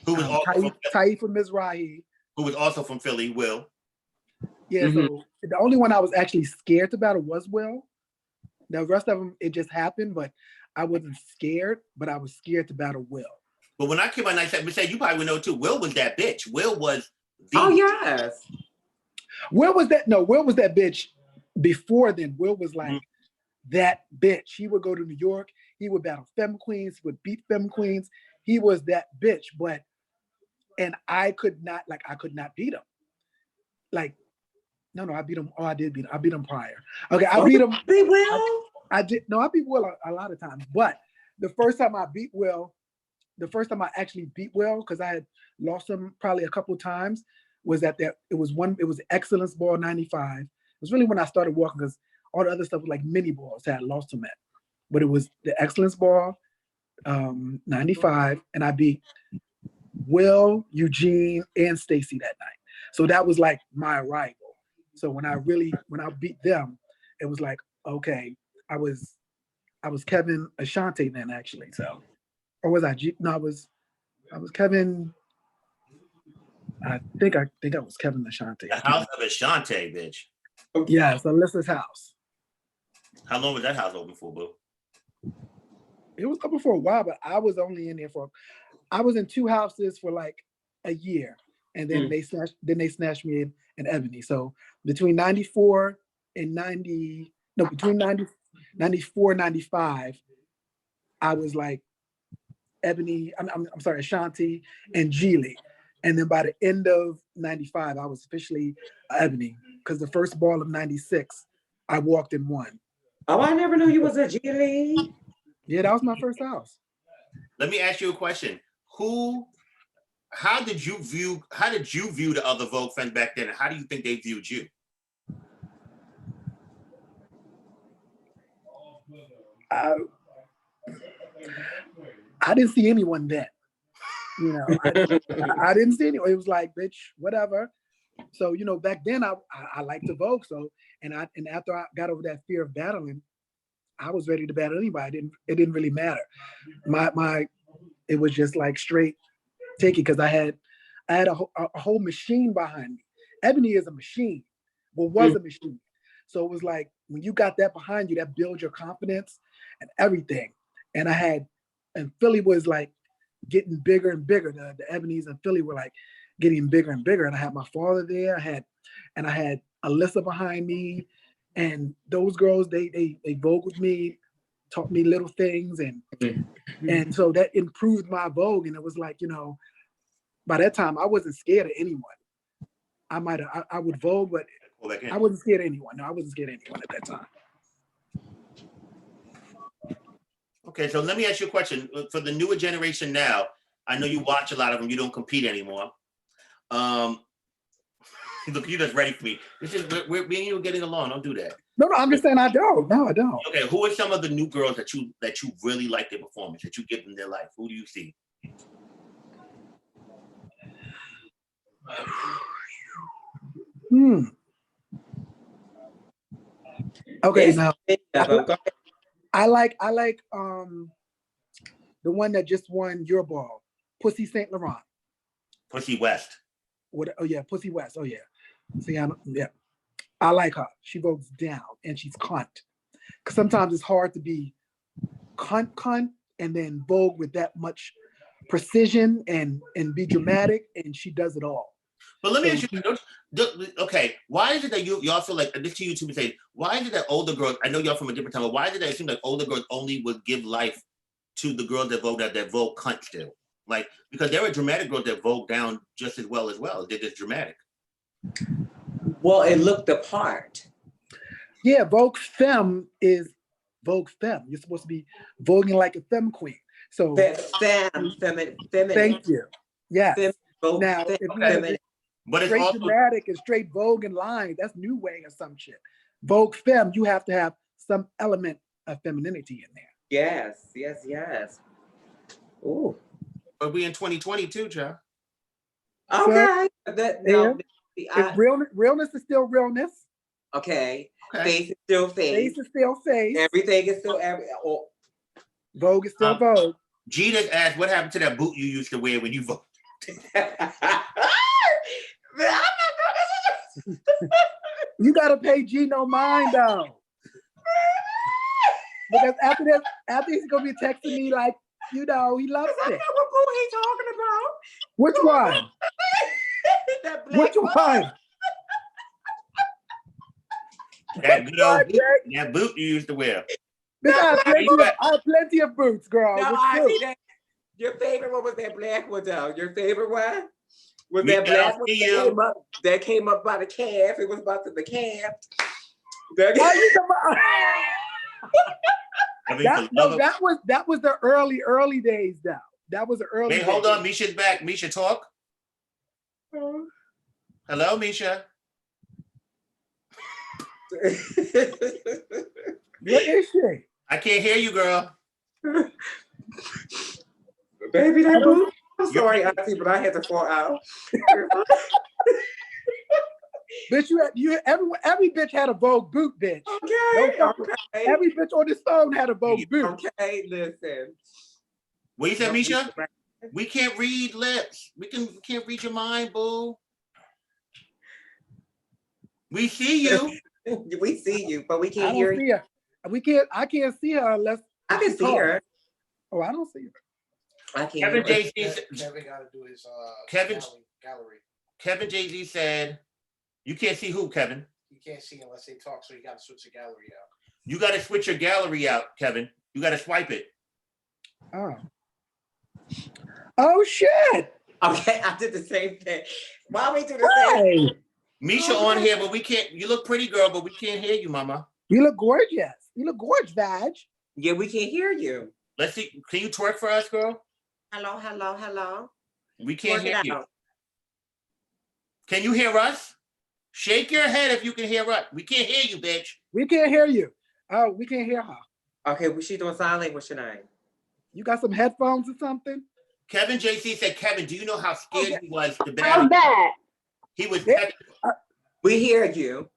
Who was also Taifa Mizrahi. Who was also from Philly, Will. Yeah, so the only one I was actually scared to battle was Will. The rest of them, it just happened, but I wasn't scared, but I was scared to battle Will. But when I came out, I said, you probably would know too, Will was that bitch. Will was the... Oh, yes. Will was that bitch before then. Will was like that bitch. He would go to New York. He would battle femme queens. He would beat femme queens. He was that bitch, and I could not beat him. Like, no, I beat him. Oh, I did beat him. I beat him prior. Okay, I beat him. Beat Will? I did. No, I beat Will a lot of times. But the first time I actually beat Will, because I had lost him probably a couple of times, was it was Excellence Ball 95. It was really when I started walking, because all the other stuff was like mini balls that I lost him at. But it was the Excellence Ball 95, and I beat Will, Eugene, and Stacy that night. So that was like my arrival. So when I beat them, it was like, okay, I was Kevin Ashante then, actually. So, or was I? No, I was Kevin. I think I was Kevin Ashante. The house of Ashante, bitch. Yeah, so Alyssa's house. How long was that house open for, boo? It was open for a while, but I was only in there I was in 2 houses for like a year, and then they snatched me in Ebony. So between 94 and 95, I was like Ebony. I'm sorry, Ashanti and Geely. And then by the end of 95, I was officially Ebony, because the first ball of 96, I walked in one. Oh, I never knew you was a Geely. Yeah, that was my first house. Let me ask you a question. How did you view the other Vogue friends back then, and how do you think they viewed you? I didn't see anyone then. You know, I didn't see anyone. It was like, bitch, whatever. So, you know, back then I liked to Vogue. So, and after I got over that fear of battling, I was ready to battle anybody. It didn't really matter. It was just like straight take it, because I had a whole machine behind me. Ebony is a machine, but was a machine. So it was like, when you got that behind you, that builds your confidence and everything. And Philly was like getting bigger and bigger. The Ebonies in Philly were like getting bigger and bigger. And I had my father there. I had Alyssa behind me. And those girls, they Vogue with me, taught me little things. And so that improved my Vogue. And it was like, you know, by that time, I wasn't scared of anyone. I would Vogue, but I wasn't scared of anyone. No, I wasn't scared of anyone at that time. Okay, so let me ask you a question. For the newer generation now, I know you watch a lot of them, you don't compete anymore. Look, you're just ready for me. This is me and you getting along. Don't do that. No, I'm just saying I don't. No, I don't. Okay, who are some of the new girls that you really like their performance, that you give them their life? Who do you see? Okay, now I like the one that just won your ball, Pussy St. Laurent. Pussy West. Pussy West. Oh yeah. See, I like her. She votes down and she's cunt. because sometimes it's hard to be cunt and then Vogue with that much precision and be dramatic, and she does it all. But let me So ask you, okay, why is it that y'all feel like, this to you two say, why is it that older girls, I know y'all from a different time, but why is it that it seems like older girls only would give life to the girls that vote cunt still? Like, because there are dramatic girls that vote down just as well. They're just dramatic. Well, it looked the part. Yeah, Vogue Femme is Vogue Femme. You're supposed to be voguing like a femme queen. So Feminine. thank you. Yes. Vogue Now, femme, if you feminine. want But it's straight also dramatic and straight Vogue and lines, that's new way or some shit. Vogue Femme, you have to have some element of femininity in there. Yes. Ooh. but we in 2022, child. Okay. If realness is still realness. Okay. Okay. Face is still face. Face is still face. Everything is still Vogue is still Vogue. G just asked, what happened to that boot you used to wear when you voted? You gotta pay G no mind though. Because after he's gonna be texting me like, you know, he loves it. What boot he talking about? Which one? That black Which one? That good old boot, that boot you used to wear. Bitch, I have plenty of boots, girl. No, Which I boot? see that. Your favorite one was that black one, though. Your favorite one was We that gotta black one see that came up by the calf. It was about to the calf. Oh, you talking about- I mean, that was the early days though. That was the early Wait, hold days. on. Misha's back. Misha, talk. Hello, Misha. What is she? I can't hear you, girl. Baby, that boot. I'm sorry, Auntie, but I had to fall out. Bitch, every bitch had a Vogue boot, bitch. Okay. Every bitch on this phone had a Vogue boot. Okay, listen. What you said, Misha? We can't read lips. We can't read your mind, boo. We see you. We see you, but we I can't don't hear see you. her. I can't see her unless I can see her. Oh, I don't see her. I can't. Kevin hear her. Kevin got to do his gallery. Kevin Jay-Z said, you can't see who, Kevin? You can't see unless they talk, so you got to switch the gallery out. You got to switch your gallery out, Kevin. You got to swipe it. Oh shit. Okay, I did the same thing. Why we do the same thing? Misha on here, but we can't. You look pretty, girl, but we can't hear you, mama. You look gorgeous. You look gorgeous, Vag. Yeah, we can't hear you. Let's see. Can you twerk for us, girl? Hello. We can't Work it hear you. out. Can you hear us? Shake your head if you can hear us. We can't hear you, bitch. We can't hear you. Oh, we can't hear her. Okay, well, she doing sign language tonight. You got some headphones or something? Kevin JC said, Kevin, do you know how scared he was to How's that? He was. We hear you.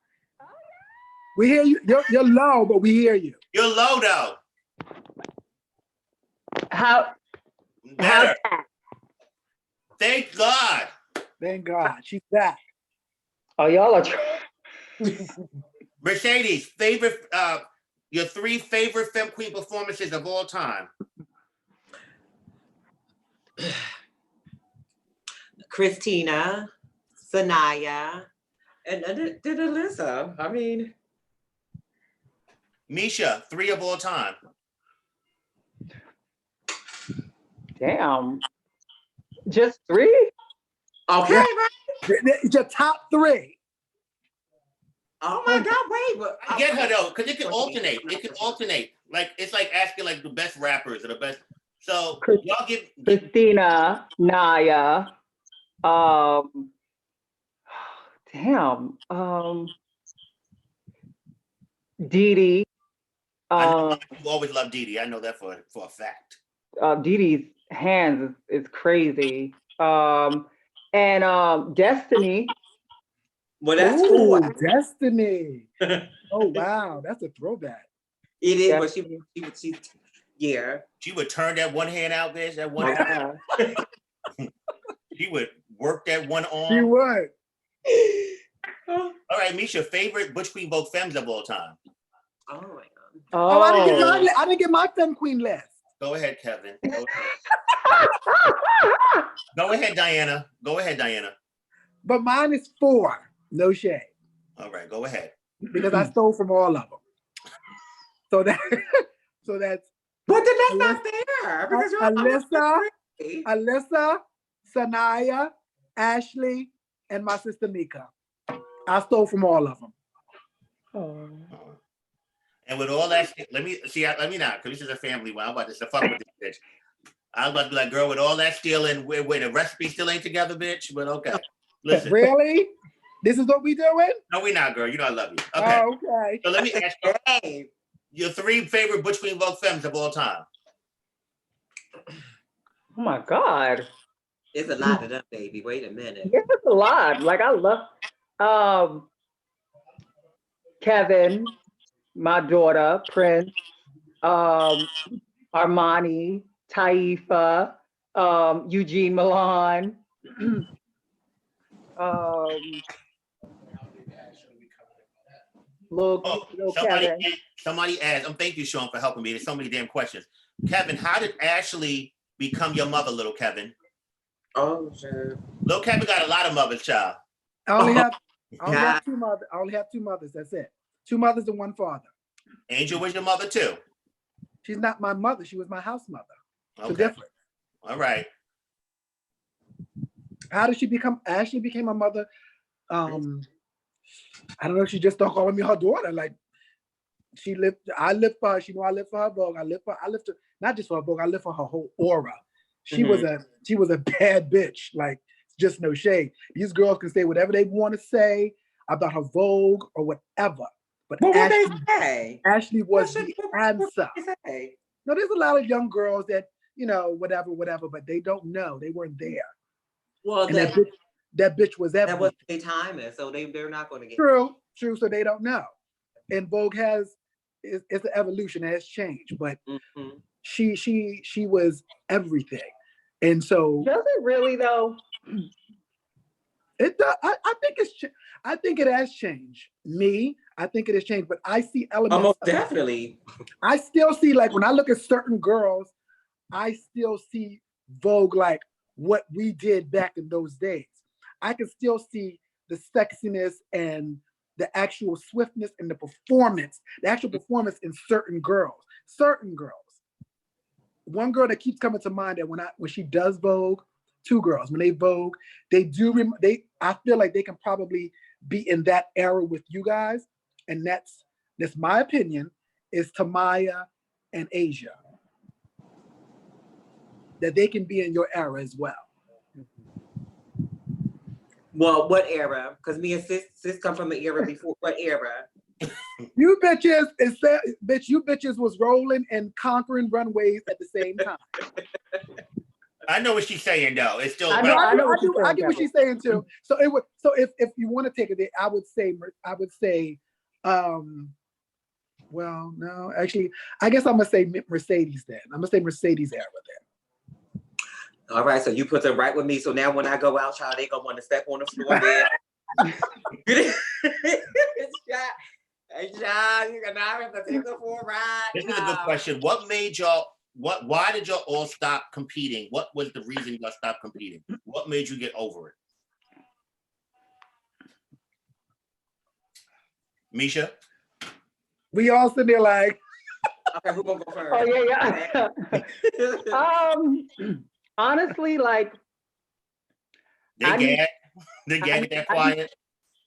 We hear you. You're low, but we hear you. You're low though. How's Better. that? Thank God. Thank God. She's back. Oh, y'all are. Mercedes, your 3 favorite femme queen performances of all time. Christina, Sanaya, and did Alyssa. I mean, Misha, 3 of all time. Damn. Just 3? okay, Yeah. right? It's your top 3. Oh my God, wait. But I get her though, because it can alternate. It can alternate. Like it's like asking like the best rappers or the best. So y'all give Christina, Naya, damn, Dee Dee. I know you always love Dee Dee. I know that for a fact. Dee Dee's hands is crazy. And Destiny. well, that's Ooh, cool. Destiny. Oh wow, that's a throwback. It is, Destiny. but she, yeah. She would turn that one hand out, bitch. That one hand. She would work that one arm. She would. All right, Misha, favorite Butch Queen Vogue femmes of all time. Oh my God. Oh, I didn't get my femme queen list. Go ahead, Kevin. Go ahead. Go ahead, Diana. Go ahead, Diana. But mine is 4. No shade. All right, go ahead. Because I stole from all of them. So that's But then that's not fair. Because you're Alyssa, Sanaya, Ashley, and my sister Meeka. I stole from all of them. Oh. And with all that, let me not, because this is a family one. I'm about to fuck with this bitch. I was about to be like, girl, with all that stealing, wait, the recipe still ain't together, bitch. But okay, listen. Really? This is what we doing? No, we not, girl. You know I love you. Okay. Oh, okay. So let me ask you your 3 favorite Butch Queen Vogue femmes of all time. Oh my God. It's a lot of them, baby. Wait a minute. Yeah, it's a lot. Like I love Kevin, my daughter, Prince, Armani, Taifa, Eugene Milan. Somebody asked, thank you, Sean, for helping me. There's so many damn questions. Kevin, how did Ashley become your mother, little Kevin? Oh, shit. Little Kevin got a lot of mothers, child. I only have 2 mothers. I only have 2 mothers. That's it. 2 mothers and 1 father. Angel was your mother too. She's not my mother. She was my house mother. Okay. So different. All right. How did she become? Ashley became a mother. I don't know. She just don't call me her daughter. Like I live for her. She know I live for her Vogue. I live for not just for her Vogue. I live for her whole aura. She was a bad bitch. Like, just no shade. These girls can say whatever they want to say about her Vogue or whatever. But what would they say? Ashley was the answer. No, there's a lot of young girls that, whatever, but they don't know. They weren't there. Well, and that bitch was everything. That was their timing, so they're not going to get True, so they don't know. And Vogue it's an evolution, it has changed, but she was everything. And so does it really though? It does. I think it has changed. I think it has changed, but I see elements. Almost definitely. I still see, like, when I look at certain girls, I still see Vogue like what we did back in those days. I can still see the sexiness and the actual swiftness and the actual performance in certain girls. One girl that keeps coming to mind that when she does Vogue, 2 girls, when they Vogue, I feel like they can probably be in that era with you guys. And that's my opinion, is Tamaya and Asia. That they can be in your era as well. Well, what era? Because me and sis come from an era before. What era? You bitches was rolling and conquering runways at the same time. I know what she's saying though. It's still. I get what she's saying too. So if you want to take it, I would say, well, no, actually, I guess I'm gonna say Mercedes then. I'm gonna say Mercedes era then. All right, so you put them right with me. So now when I go out, child, they gonna want to step on the floor there. You're gonna have to take them for a ride. This is a good question. What made y'all? Why did y'all all stop competing? What was the reason y'all stopped competing? What made you get over it? Misha? We all sitting there like. Okay, who gonna go first? Oh yeah. Honestly, like they get that quiet.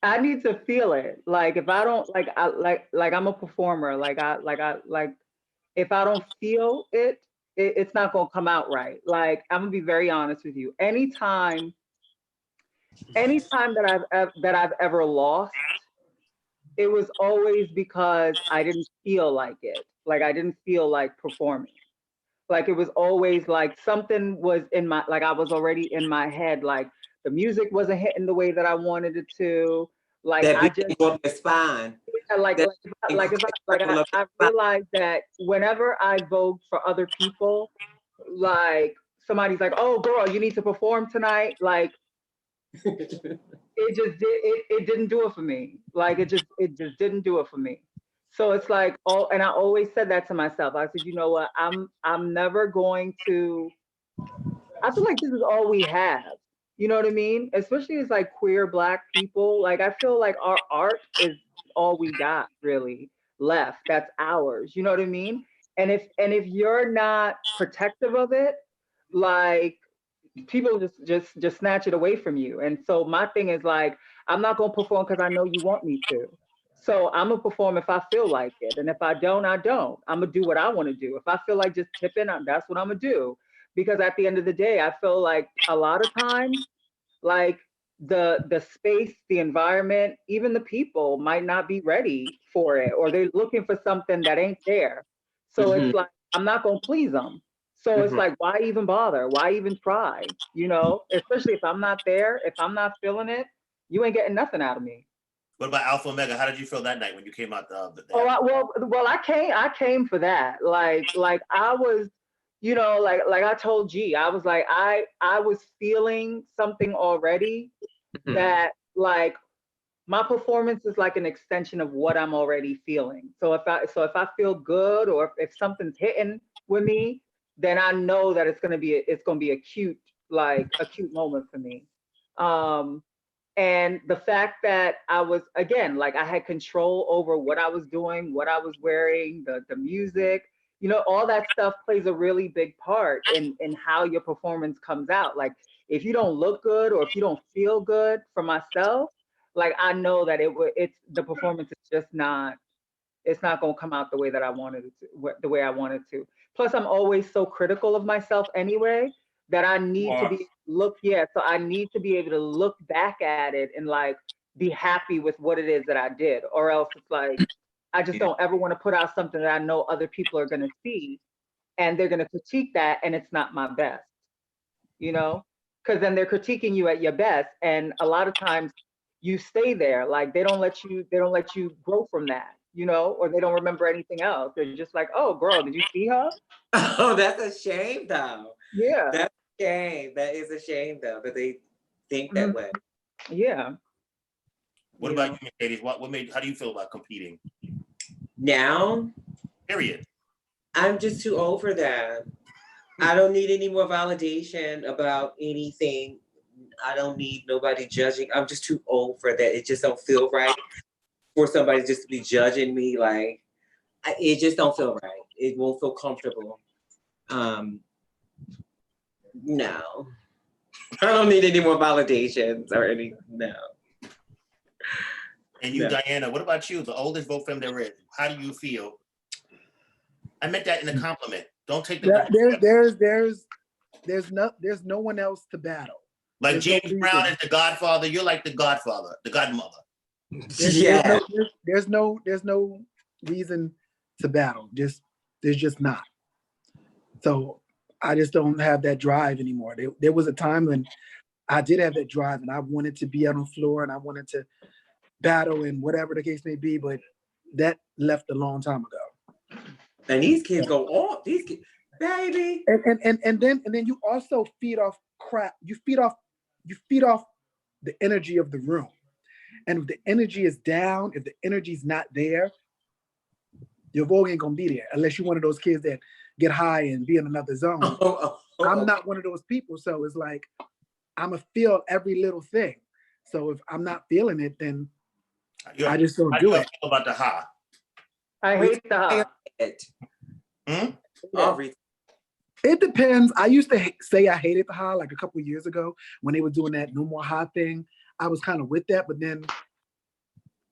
I need to feel it. Like if I don't like I'm a performer. Like if I don't feel it, it's not gonna come out right. Like I'm gonna be very honest with you. Anytime that I've ever lost, it was always because I didn't feel like it. Like I didn't feel like performing. Like it was always like something was I was already in my head. Like the music wasn't hitting the way that I wanted it to. Like that I just on your spine. I realized that whenever I vogued for other people, like somebody's like, "Oh, girl, you need to perform tonight." Like it didn't do it for me. Like it just didn't do it for me. So it's like, oh, and I always said that to myself. I said, you know what, I'm never going to, I feel like this is all we have. You know what I mean? Especially as like queer Black people. Like I feel like our art is all we got really left. That's ours. You know what I mean? And if you're not protective of it, like people just snatch it away from you. And so my thing is like, I'm not gonna perform because I know you want me to. So I'm gonna perform if I feel like it. And if I don't, I don't. I'm gonna do what I want to do. If I feel like just tipping, that's what I'm gonna do. Because at the end of the day, I feel like a lot of times, like the space, the environment, even the people might not be ready for it, or they're looking for something that ain't there. So it's like, I'm not gonna please them. So it's like, why even bother? Why even try? You know, especially if I'm not there, if I'm not feeling it, you ain't getting nothing out of me. What about Alpha Omega? How did you feel that night when you came out Well, I came for that. Like I was, you know, like I told G, I was like, I was feeling something already that like my performance is like an extension of what I'm already feeling. So if I feel good, or if something's hitting with me, then I know that it's gonna be a cute moment for me. And the fact that I was, again, like I had control over what I was doing, what I was wearing, the music, you know, all that stuff plays a really big part in how your performance comes out. Like if you don't look good, or if you don't feel good for myself, like I know that the performance is just not, it's not going to come out the way that I wanted it to, the way I wanted to. Plus I'm always so critical of myself anyway, that I need to be so I need to be able to look back at it and like be happy with what it is that I did, or else it's like I just don't ever want to put out something that I know other people are going to see and they're going to critique that, and it's not my best, you know, because then they're critiquing you at your best, and a lot of times you stay there, like they don't let you grow from that, you know, or they don't remember anything else. They're just like, oh girl, did you see her? Oh, that's a shame though. Yeah. That's a shame. That is a shame though, that they think that way. Yeah. What about you, Mercedes? How do you feel about competing? Now? Period. I'm just too old for that. I don't need any more validation about anything. I don't need nobody judging. I'm just too old for that. It just don't feel right for somebody just to be judging me. Like, it just don't feel right. It won't feel comfortable. No. I don't need any more validations or any, no. And you, Diana, what about you? The oldest Vogue femme there is. How do you feel? I meant that in a compliment. Don't take the there's no one else to battle. Like There's James no Brown reason. is the Godfather. You're like the Godfather, the Godmother. There's no reason to battle. There's just not. So I just don't have that drive anymore. There was a time when I did have that drive, and I wanted to be out on the floor, and I wanted to battle, and whatever the case may be. But that left a long time ago. And these kids go off. These kids, baby. And then you also feed off crap. You feed off the energy of the room. And if the energy is down, if the energy's not there, your Vogue ain't gonna be there unless you're one of those kids that get high and be in another zone. I'm not one of those people, so it's like I'm gonna feel every little thing. So if I'm not feeling it, then I just don't do it. Feel about the ha? I hate the ha. It depends. I used to say I hated the ha like a couple of years ago when they were doing that no more ha thing. I was kind of with that, but then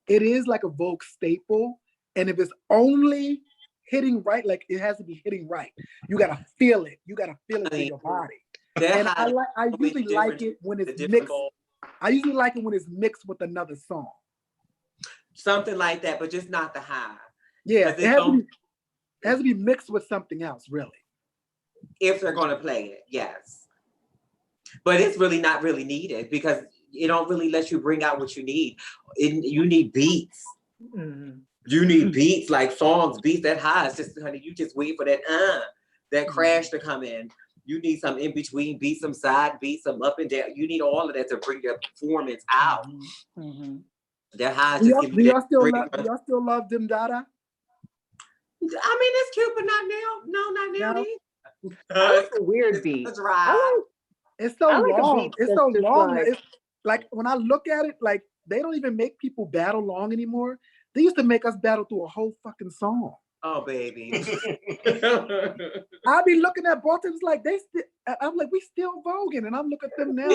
it is like a Vogue staple. And if it's only hitting right, like it has to be hitting right. You gotta feel it. You gotta feel it in your body. And I usually like it when it's mixed. I usually like it when it's mixed with another song. Something like that, but just not the high. Yeah, it has to be mixed with something else, really. If they're gonna play it, yes. But it's really not really needed because it don't really let you bring out what you need. You need beats. Mm-hmm. You need beats, like songs, beats that high. It's just, honey, you just wait for that crash to come in. You need some in between beats, some side beats, some up and down. You need all of that to bring your performance out. Mm-hmm. That high Do y'all still love Dim Dada? it's cute, but not now. No, not now. No. I like a weird beat. It's dry. It's so I like a long. beat It's that's so just long. like- It's like when I look at it, like they don't even make people battle long anymore. They used to make us battle through a whole fucking song. Oh, baby. I be looking at bartenders like they still. I'm like, we still voguing, and I'm looking at them now.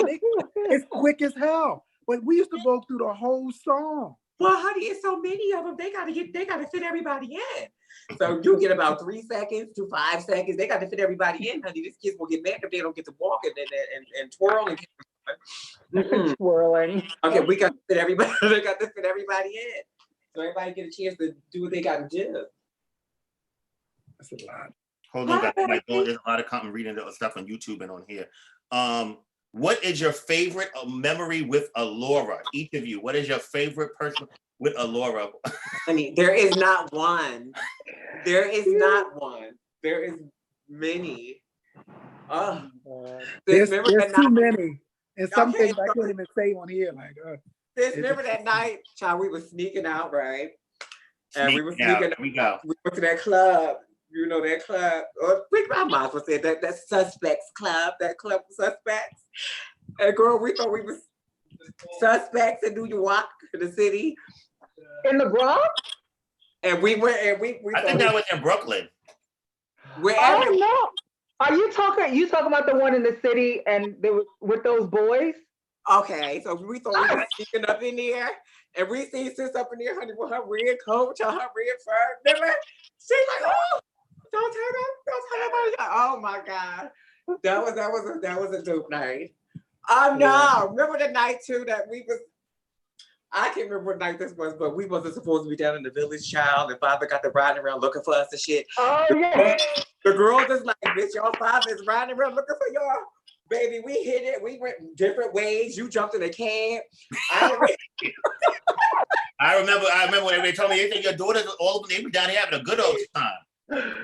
It's quick as hell. But we used to vogue through the whole song. Well, honey, it's so many of them. They gotta fit everybody in. So you get about 3 seconds to 5 seconds. They got to fit everybody in, honey. These kids will get mad if they don't get to walk and twirl and Swirling. Okay, we got to fit everybody. They got to fit everybody in, so everybody get a chance to do what they got to do. That's a lot. Hold on, guys. There's a lot of content reading stuff on YouTube and on here. What is your favorite memory with Allura? Each of you, what is your favorite person with Allura? Honey, there is not one. There is not one. There is many. There's too many. And some Okay, things I can't even say on here. Like, remember that night, child, we were sneaking out, right? And we were sneaking out. We go. We went to that club. You know that club. Or I might as well say that Suspects Club. That club Suspects. And girl, we thought we was suspects in New York, the city. In the Bronx? And we went and we I think that was in Brooklyn. Wherever. Oh no. Are you talking about the one in the city and they were with those boys? Okay, so we thought we were sneaking up in there, and we see sis up in there, honey, with her red coat, her red fur. Remember? She's like, oh, don't tell nobody. Oh my God, that was a dope night. Oh no, remember the night too that we was. I can't remember what night this was, but we wasn't supposed to be down in the village, child. And father got to riding around looking for us and shit. Oh yeah. The girls is like, bitch, your father is riding around looking for y'all. Baby, we hit it. We went different ways. You jumped in a cab. I remember when they told me, they think your daughters all of them, they were down here having a good old time.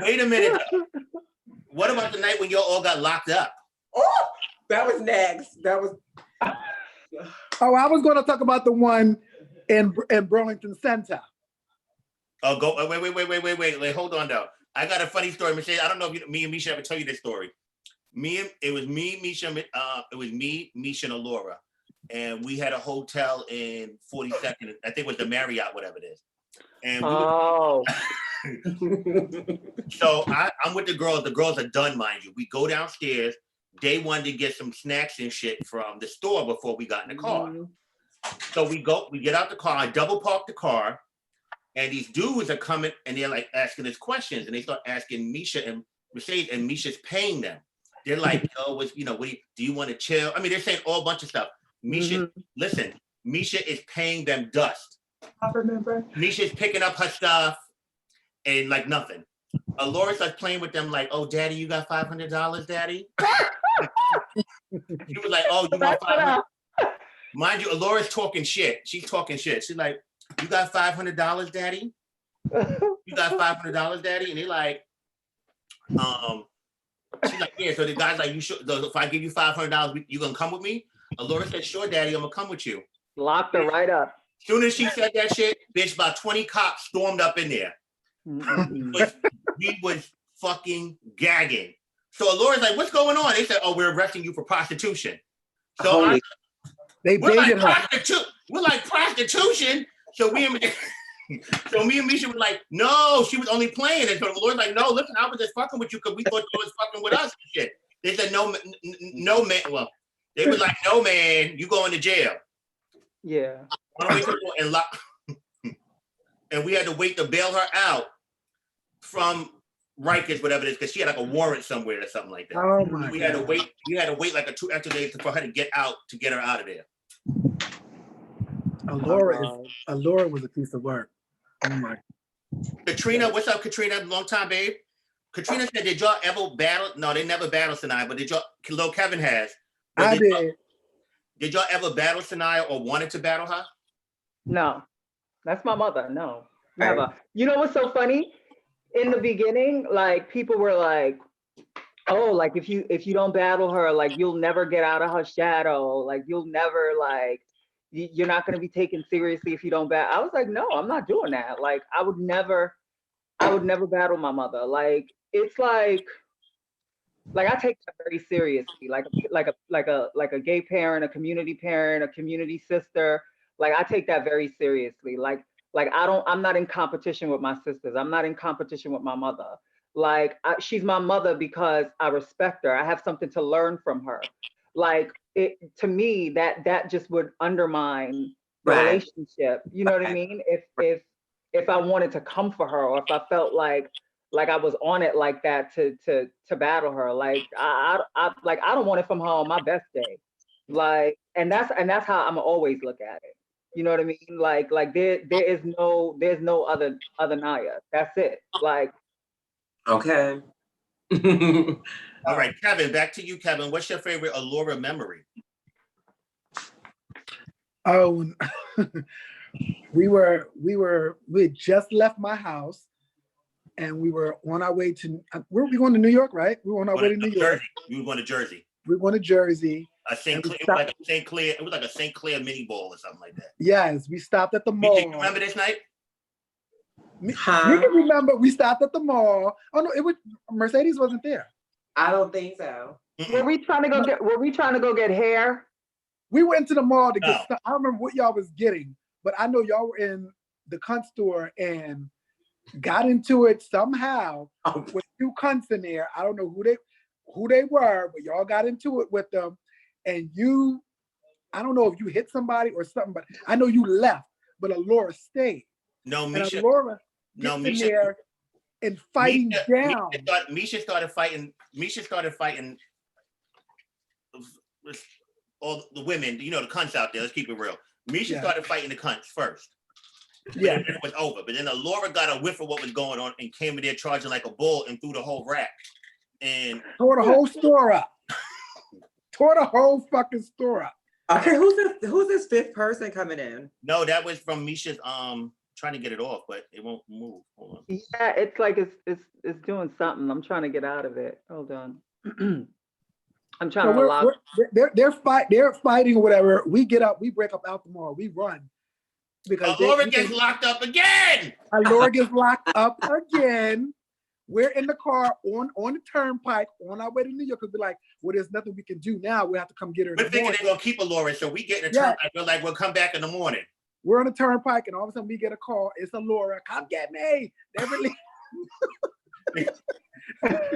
Wait a minute. What about the night when y'all all got locked up? Oh, that was next. That was. oh, I was going to talk about the one in Burlington Center. Oh, go wait. Hold on though. I got a funny story, Michelle. I don't know if me and Misha ever tell you this story. It was me, Misha, and Allura. And we had a hotel in 42nd. I think it was the Marriott, whatever it is. And so I'm with the girls. The girls are done, mind you. We go downstairs. They wanted to get some snacks and shit from the store before we got in the car. So we get out the car. I double park the car. And these dudes are coming and they're like asking us questions. And they start asking Misha and Mercedes, and Misha's paying them. They're like, do you want to chill? I mean, they're saying all bunch of stuff. Misha, listen, Misha is paying them dust. I remember. Misha's picking up her stuff and like nothing. Allura starts playing with them like, oh, daddy, you got $500, daddy? She was like, oh, you want $500? Mind you, Allura's talking shit. She's talking shit. She's like, you got $500, daddy? You got $500, daddy? And they're like, she's like, yeah. So the guy's like, you should. If I give you $500, you gonna come with me? Allura said, sure, daddy, I'm gonna come with you. Locked her right up. Soon as she said that shit, bitch, about 20 cops stormed up in there. We was fucking gagging. So Allura's like, what's going on? They said, oh, we're arresting you for prostitution. So we're like prostitution. So me and Misha were like, no, she was only playing. And so the Lord's like, no, listen, I was just fucking with you because we thought you was fucking with us and shit. They said, no, man. Well, they were like, no, man, you going to jail. Yeah. And we had to wait to bail her out from Rikers, whatever it is, because she had like a warrant somewhere or something like that. Oh my God. We had to wait like 2 extra days for her to get her out of there. Allura was a piece of work. Oh my. Katrina, what's up, Katrina? Long time, babe. Katrina said, did y'all ever battle? No, they never battled Sanaya, but Lil Kevin has. I did. Did y'all ever battle Sanaya or wanted to battle her? No, that's my mother. No, never. You know what's so funny? In the beginning, like people were like, oh, like if you don't battle her, like you'll never get out of her shadow. Like you'll never you're not going to be taken seriously if you don't battle. I was like, no, I'm not doing that. Like I I would never battle my mother. Like, it's like I take that very seriously. Like a gay parent, a community sister. Like, I take that very seriously. Like I'm not in competition with my sisters. I'm not in competition with my mother. Like, she's my mother because I respect her. I have something to learn from her. Like, to me, that just would undermine the relationship. You know what I mean? If I wanted to come for her, or if I felt like I was on it like that to battle her. Like, I don't want it from her on my best day. Like, and that's how I'm always look at it. You know what I mean? Like there's no other Naya. That's it. Like, Okay. All right, Kevin, back to you, Kevin. What's your favorite Allura memory? Oh, we had just left my house, and we were on our way to. Where were we going to New York? Right? We were on our way to New York. Jersey. We were going to Jersey. We were going to Jersey. It was like a St. Clair. It was like a St. Clair mini bowl or something like that. Yes, we stopped at the mall. Do you remember this night? You can remember we stopped at the mall. Oh no, it was Mercedes wasn't there. I don't think so. Were we trying to go get hair? We went to the mall to get stuff. I don't remember what y'all was getting, but I know y'all were in the cunt store and got into it somehow with two cunts in there. I don't know who they were, but y'all got into it with them. And I don't know if you hit somebody or something, but I know you left, but Allura stayed. No, and Misha. Allura gets in there and fighting down. Misha started fighting all the women, the cunts out there. Let's keep it real. Misha started fighting the cunts first. Yeah. It was over. But then Allura got a whiff of what was going on and came in there charging like a bull and threw the whole rack. And tore the whole store up. Tore the whole fucking store up. Okay, who's this fifth person coming in? No, that was from Misha's trying to get it off, but it won't move. Hold on. Yeah, it's like it's doing something. I'm trying to get out of it. Hold on. I'm trying to lock. They're fighting or whatever. We get up, we break up out the mall, we run. Because Allura gets locked up again. Allura gets locked up again. We're in the car on the turnpike on our way to New York because we're like, well, there's nothing we can do now. We have to come get her. We're thinking they're gonna keep Allura, so we get in the turnpike. We're like, we'll come back in the morning. We're on the turnpike, and all of a sudden we get a call. It's Allura. Come get me.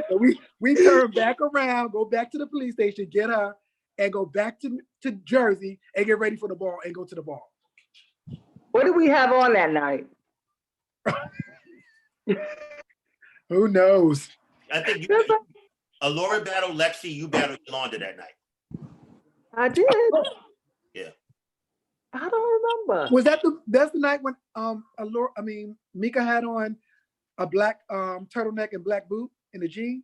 So we turn back around, go back to the police station, get her, and go back to Jersey and get ready for the ball and go to the ball. What did we have on that night? Who knows? I think Allura battled Lexi, you battled Yolanda that night. I did. Yeah. I don't remember. Was that's the night when Meeka had on a black turtleneck and black boot in the jean?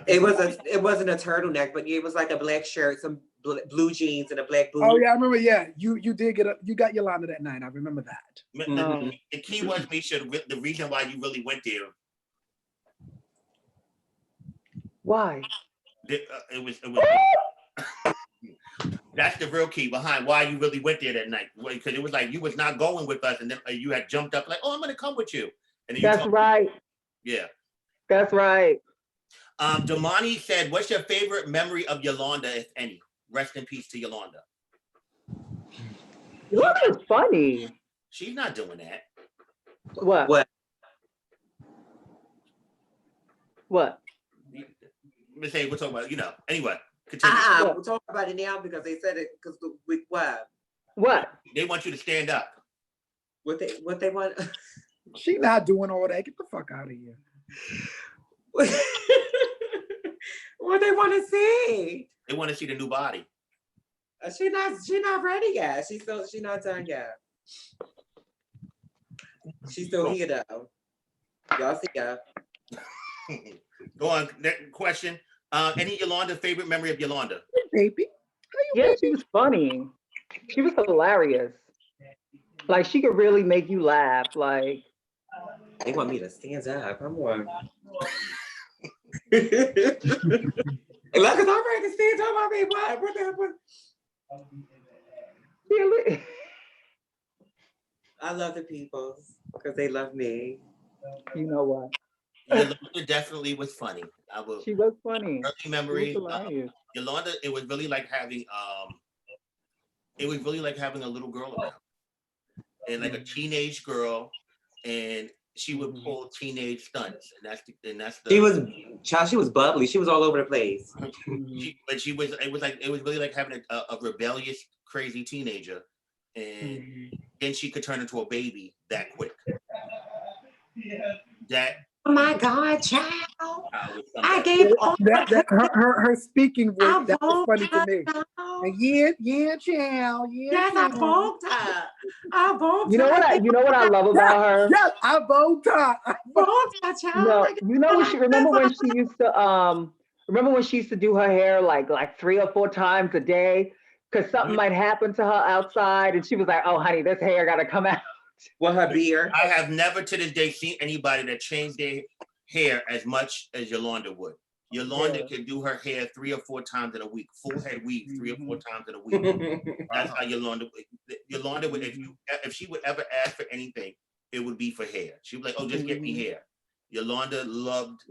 It wasn't a turtleneck, but it was like a black shirt, some blue jeans and a black boot. Oh yeah, I remember. Yeah, you did you got Yolanda that night. I remember that. The key was, Misha, the reason why you really went there. Why? It was that's the real key behind why you really went there that night. Because it was like you was not going with us, and then you had jumped up like, "Oh, I'm going to come with you." And then that's right. Yeah, that's right. Damani said, "What's your favorite memory of Yolanda, if any?" Rest in peace to Yolanda. Yolanda's funny. She's not doing that. What? Let's say we'll talk about, anyway, continue. We'll talk about it now because they said it because what? What? They want you to stand up. What they want? She not doing all that. Get the fuck out of here. What they want to see? They want to see the new body. She not ready yet. She not done yet. She's still here though. Y'all see her. Go on. Next question. Any Yolanda favorite memory of Yolanda? Baby. Yeah, she was funny. She was hilarious. Like, she could really make you laugh. Like, they want me to stand up. Come on. Look, I'm ready to stand up. I mean, what the hell? really? I love the people because they love me. You know what? Yolanda definitely was funny. I will. She was funny. Early She memory. was hilarious. Yolanda, it was really like having a little girl around, and like a teenage girl, and she would pull teenage stunts, and that's the. She was bubbly. She was all over the place. It was really like having a rebellious, crazy teenager, and then she could turn into a baby that quick. Oh my God, child! I gave all her speaking voice. That was funny to me. Yeah, child. Yes, I vogued her. I vogued You know what I love about her? Yes, I vogued her. No, you know what remember when she used to do her hair like 3 or 4 times a day because something might happen to her outside, and she was like, "Oh, honey, this hair got to come out." With her beard. I have never to this day seen anybody that changed their hair as much as Yolanda would. Yolanda can do her hair 3 or 4 times in a week, full head weave 3 or 4 times in a week. That's how Yolanda would, if she would ever ask for anything, it would be for hair. She'd be like, "Oh, just get me hair." Yolanda loved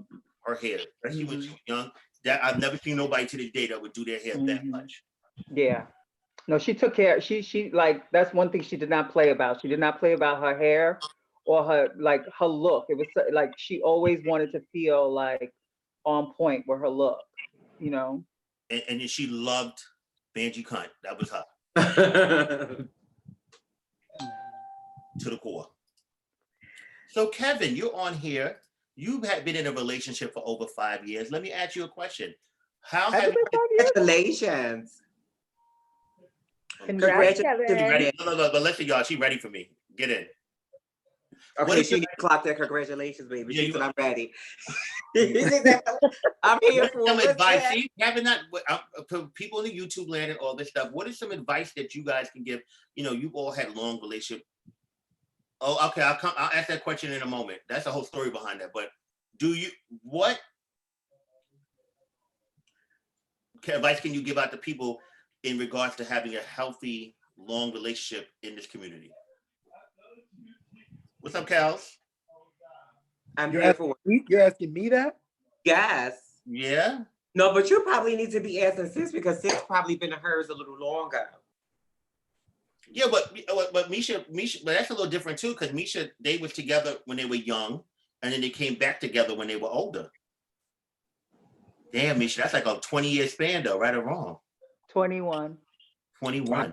her hair, especially when she was young. That I've never seen nobody to this day that would do their hair that much. Yeah. No, she took care. She like, that's one thing she did not play about. She did not play about her hair or her look. It was like she always wanted to feel like on point with her look, you know. And she loved Banji Cunt. That was her. To the core. So Kevin, you're on here. You've been in a relationship for over 5 years. Let me ask you a question. How have you? Congratulations. Congratulations. But listen, y'all, she ready for me. Get in. Okay, she clocked that. Congratulations, baby. Yeah, She said, "I'm ready." I'm here for some advice. See, having that for people in the YouTube land and all this stuff. What is some advice that you guys can give? You know, you've all had long relationship. Oh, okay. I'll ask that question in a moment. That's a whole story behind that. But what advice can you give out to people in regards to having a healthy, long relationship in this community? What's up, Kels? You're asking me that? Yes. Yeah. No, but you probably need to be asking Sis because Sis probably been to hers a little longer. Yeah, but Misha, but that's a little different too, because Misha, they were together when they were young, and then they came back together when they were older. Damn, Misha, that's like a 20-year span though, right or wrong? 21. 21.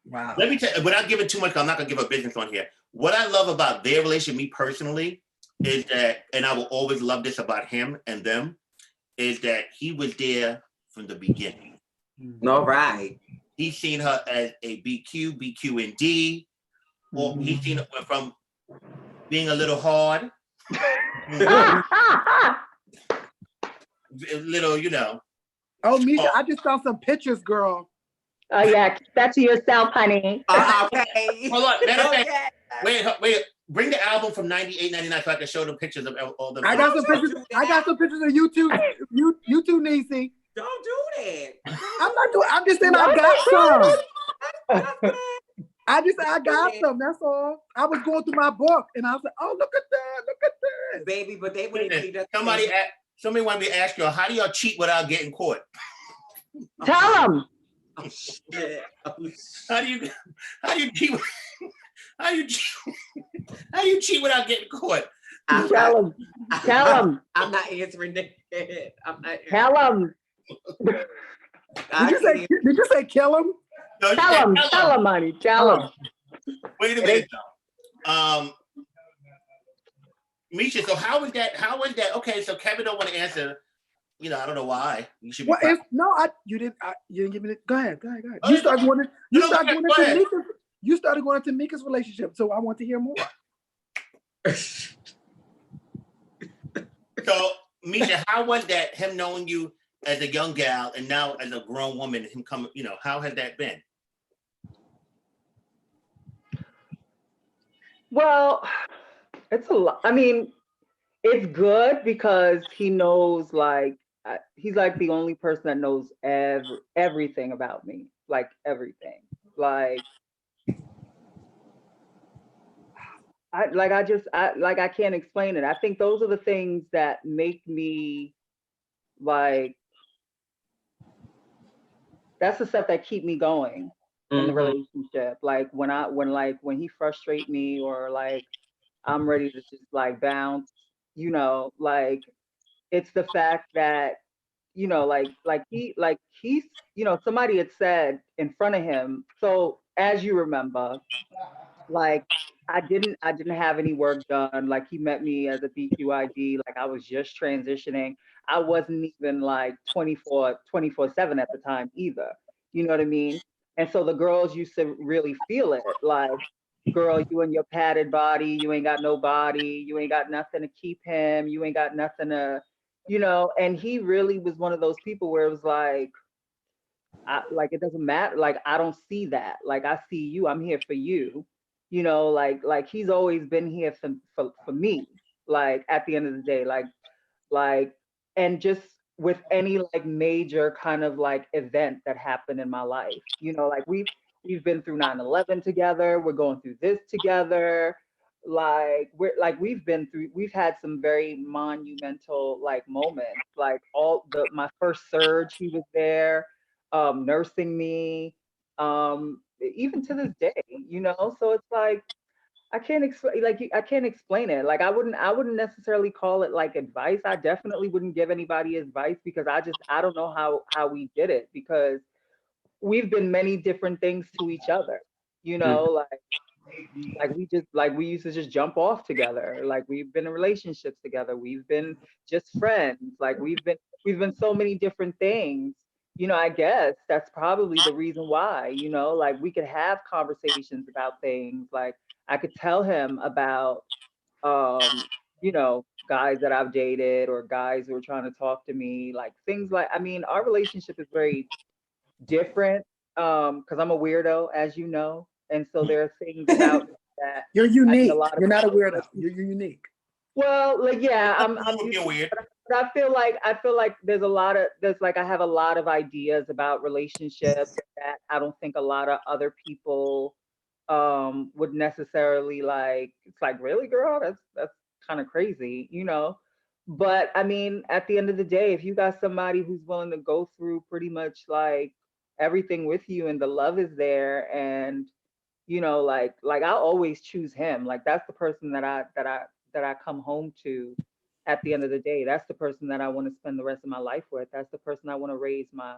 Wow. Let me tell you, without giving too much, I'm not gonna give a business on here. What I love about their relationship, me personally, is that, and I will always love this about him and them, is that he was there from the beginning. All right. He's seen her as a BQ and D, or he's seen it from being a little hard, a little, you know. Oh, Misha, I just saw some pictures, girl. Oh yeah, keep that to yourself, honey. Okay. Hold on, wait. Bring the album from 98, 99 so I can show them pictures of all the. I got some pictures. I got some pictures of YouTube, Niecy. Don't do that. I'm not doing. I'm just saying I got some. I got some. That's all. I was going through my book and I was like, "Oh, look at that! Look at this, baby." But they wouldn't see that. Somebody wanted me to ask you, how do y'all cheat without getting caught? Tell them. Oh, shit. How do you cheat? How do you cheat without getting caught? Tell them. I'm not answering that. Tell them. Did you say kill him? No, tell them, honey. Tell them. Wait a minute. Misha, so how was that? Okay, so Kevin don't want to answer. You know, I don't know why. You should be. You didn't give me. Go ahead. You started going into. You started going into Meeka's relationship, so I want to hear more. So, Misha, how was that? Him knowing you as a young gal and now as a grown woman, him coming. You know, how has that been? Well, it's a lot. I mean, it's good because he knows, like, he's like the only person that knows everything about me, like everything. Like, I can't explain it. I think those are the things that make me like, that's the stuff that keep me going in the relationship. Like when he frustrate me, or like I'm ready to just like bounce, you know, like it's the fact that, you know, he's, you know, somebody had said in front of him. So as you remember, like I didn't have any work done. Like he met me as a PQID, like I was just transitioning. I wasn't even like 24/7 at the time either. You know what I mean? And so the girls used to really feel it. Like, girl, you and your padded body, you ain't got no body, you ain't got nothing to keep him, you ain't got nothing to, you know. And he really was one of those people where it was like, like it doesn't matter. Like I don't see that. Like I see you. I'm here for you. You know, like he's always been here for me. Like at the end of the day, like, and just with any like major kind of like event that happened in my life. You know, like we've been through 9/11 together. We're going through this together. Like we've had some very monumental like moments. Like my first surge, he was there, nursing me, even to this day, you know. So it's like I can't explain it. Like I wouldn't necessarily call it like advice. I definitely wouldn't give anybody advice, because I don't know how we did it, because we've been many different things to each other, you know. We used to just jump off together. Like we've been in relationships together. We've been just friends. Like we've been so many different things. You know, I guess that's probably the reason why, you know, like we could have conversations about things. Like I could tell him about, you know, guys that I've dated, or guys who are trying to talk to me, like things like, I mean, our relationship is very different, because I'm a weirdo, as you know. And so there are things about that. You're unique. A lot of You're not a people, weirdo. You're unique. well, like, yeah, I'm You're weird. but I feel like I have a lot of ideas about relationships that I don't think a lot of other people would necessarily like. It's like, really, girl, that's kind of crazy, you know. But I mean, at the end of the day, if you got somebody who's willing to go through pretty much like everything with you, and the love is there, and you know, like I'll always choose him. Like that's the person that I come home to at the end of the day. That's the person that I want to spend the rest of my life with. That's the person I want to raise my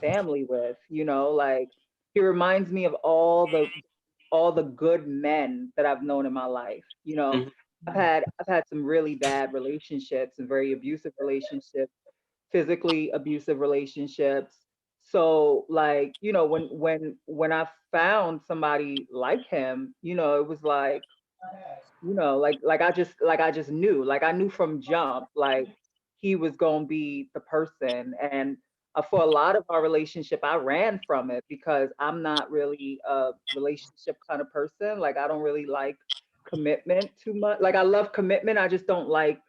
family with, you know. Like he reminds me of all the good men that I've known in my life. You know, I've had some really bad relationships and very abusive relationships, physically abusive relationships. So like, you know, when I found somebody like him, you know, it was like, you know, like I just knew, like I knew from jump, like he was gonna be the person. And for a lot of our relationship, I ran from it, because I'm not really a relationship kind of person. Like I don't really like commitment too much. Like I love commitment, I just don't like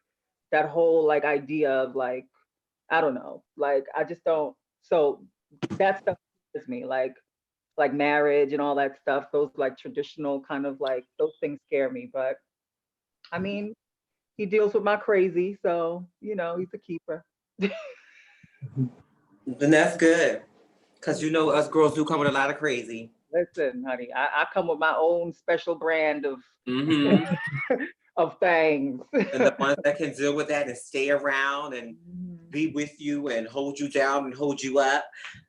that whole like idea of like, I don't know, like I just don't. So that stuff is me, like marriage and all that stuff. Those like traditional kind of like, those things scare me. But I mean, he deals with my crazy, so you know, he's a keeper. Then that's good. Cause you know us girls do come with a lot of crazy. Listen, honey, I come with my own special brand of of things. And the ones that can deal with that and stay around and be with you and hold you down and hold you up,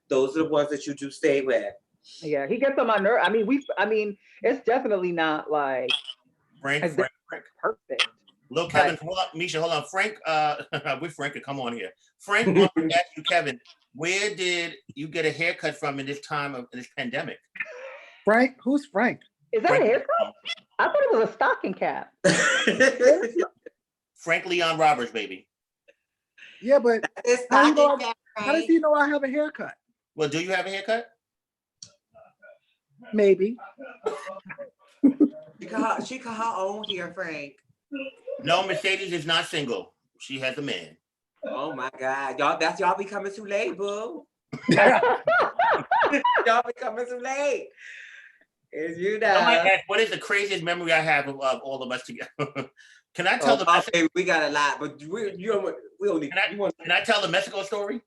those are the ones that you do stay with. Yeah, he gets on my nerve. I mean, it's definitely not like Frank. perfect. Look, Kevin, hold on, Misha, hold on. Frank, with Frank, come on here. Frank wants to ask you, Kevin, where did you get a haircut from in this time of this pandemic? Frank? Who's Frank? Is that a haircut? I thought it was a stocking cap. Frank Leon Roberts, baby. Yeah, but how does he know I have a haircut? Well, do you have a haircut? Maybe. She cut her own hair, Frank. No, Mercedes is not single. She has a man. Oh my God. Y'all be coming too late, boo. Y'all be coming too late. As you Somebody know. asked, what is the craziest memory I have of all of us together? Can I tell the Okay, we got a lot, but we don't need. Can I tell the Mexico story?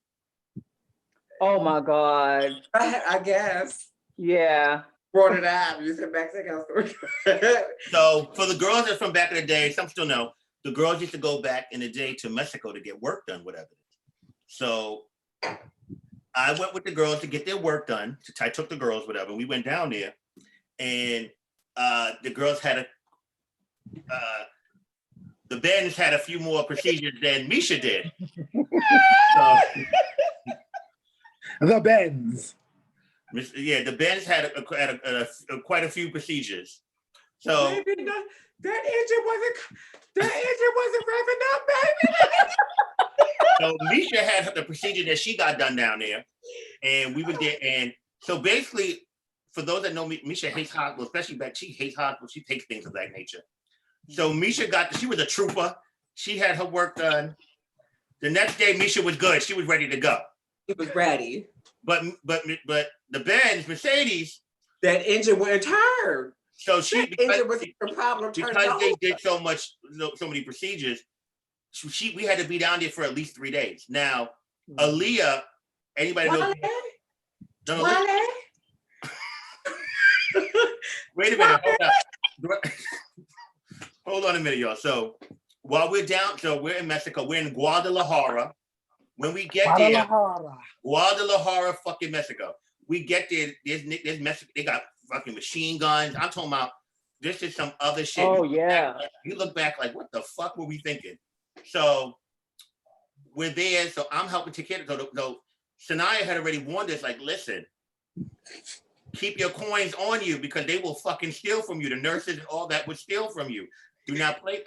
Oh my God. I guess. Yeah. Brought it up. You said Mexico story. So for the girls that are from back in the day, some still know, the girls used to go back in the day to Mexico to get work done, whatever. So I went with the girls to get their work done. I took the girls, whatever. We went down there, and the girls had the Benz had a few more procedures than Misha did. So, The Benz. yeah, the Benz had quite a few procedures. So Baby, that engine wasn't revving up, baby. So Misha had the procedure that she got done down there, and we were there. And so basically, for those that know me, Misha hates hospital, especially back. She hates hospital. She takes things of that nature. So Misha she was a trooper. She had her work done. The next day, Misha was good. She was ready to go. He was ready. But the Benz, Mercedes, that engine went tired. So engine was a problem. Because they did so many procedures, we had to be down there for at least 3 days. Now, Aaliyah, anybody know? Wait a minute, hold up. Hold on a minute, y'all. So while we're down, so we're in Mexico, we're in Guadalajara. When we get there, Guadalajara, fucking Mexico. We get there, there's Mexico, they got fucking machine guns. I'm talking about, this is some other shit. Oh, yeah. You look back like, what the fuck were we thinking? So we're there, so I'm helping take care of it. So Sanaya had already warned us, like, listen, keep your coins on you because they will fucking steal from you. The nurses and all that would steal from you. Do not play.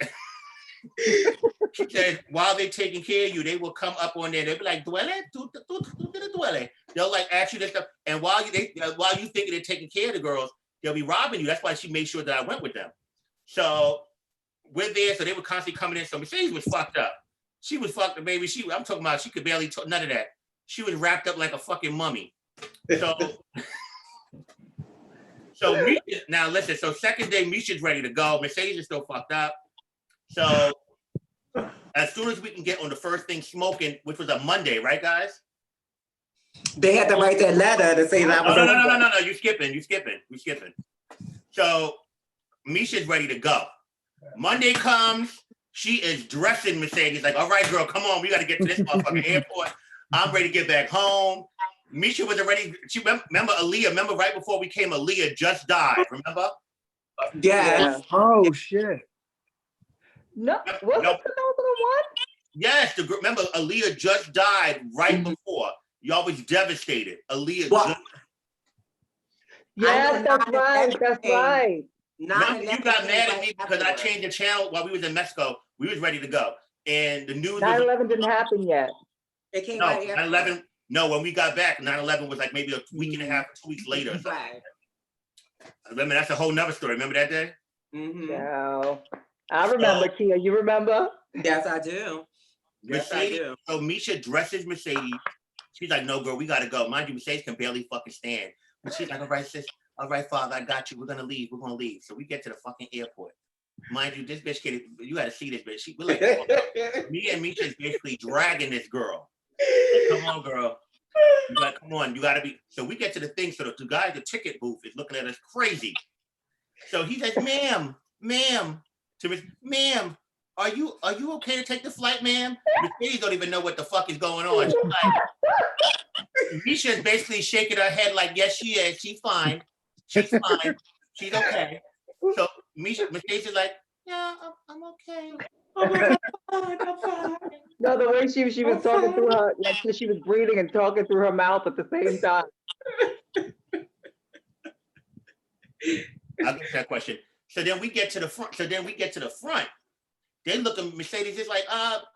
She said, while they're taking care of you, they will come up on there. They'll be like, duele? Duele? They'll like ask you this stuff. And while you thinking they're taking care of the girls, they'll be robbing you. That's why she made sure that I went with them. So we're there. So they were constantly coming in. So Mercedes was fucked up. She was fucked up, baby. I'm talking about, she could barely talk, none of that. She was wrapped up like a fucking mummy. So Misha, now listen, so second day, Misha's ready to go. Mercedes is still fucked up. So as soon as we can get on the first thing smoking, which was a Monday, right, guys? They had to write that letter to say that was No, you're skipping. So Misha's ready to go. Monday comes, she is dressing Mercedes, like, all right, girl, come on, we got to get to this motherfucking airport. I'm ready to get back home. Misha was already, remember Aaliyah, remember right before we came, Aaliyah just died, remember? Yeah. Oh, shit. No, was it the one? Yes, remember Aaliyah just died right before. Y'all was devastated. Aaliyah Yes, that's right. That's right. You got mad at me because I changed the channel while we was in Mexico. We was ready to go. And the news 9/11 didn't happen yet. It came right after. 9/11, no, when we got back, 9/11 was like maybe a week and a half, 2 weeks later. Right. Remember, that's a whole nother story. Remember that day? Mm-hmm. Yeah. I remember, Kia. You remember? Yes, I do. Yes, I do. So Misha dresses Mercedes. She's like, no, girl, we got to go. Mind you, Mercedes can barely fucking stand. But she's like, all right, sis. All right, father, I got you. We're going to leave. We're going to leave. So we get to the fucking airport. Mind you, this bitch, you got to see this bitch. We're like, me and Misha is basically dragging this girl. Like, come on, girl. Come on, you got to be. So we get to the thing. So the guy at the ticket booth is looking at us crazy. So he's like, ma'am, to me, ma'am, are you okay to take the flight, ma'am? Mercedes don't even know what the fuck is going on. She's like, Misha's basically shaking her head like, yes, she is. She's fine. She's fine. She's okay. So Mercedes is like, yeah, I'm okay. I'm fine. No, the way she was talking through her, like she was breathing and talking through her mouth at the same time. I'll get to that question. So then we get to the front. They look at Mercedes, is like,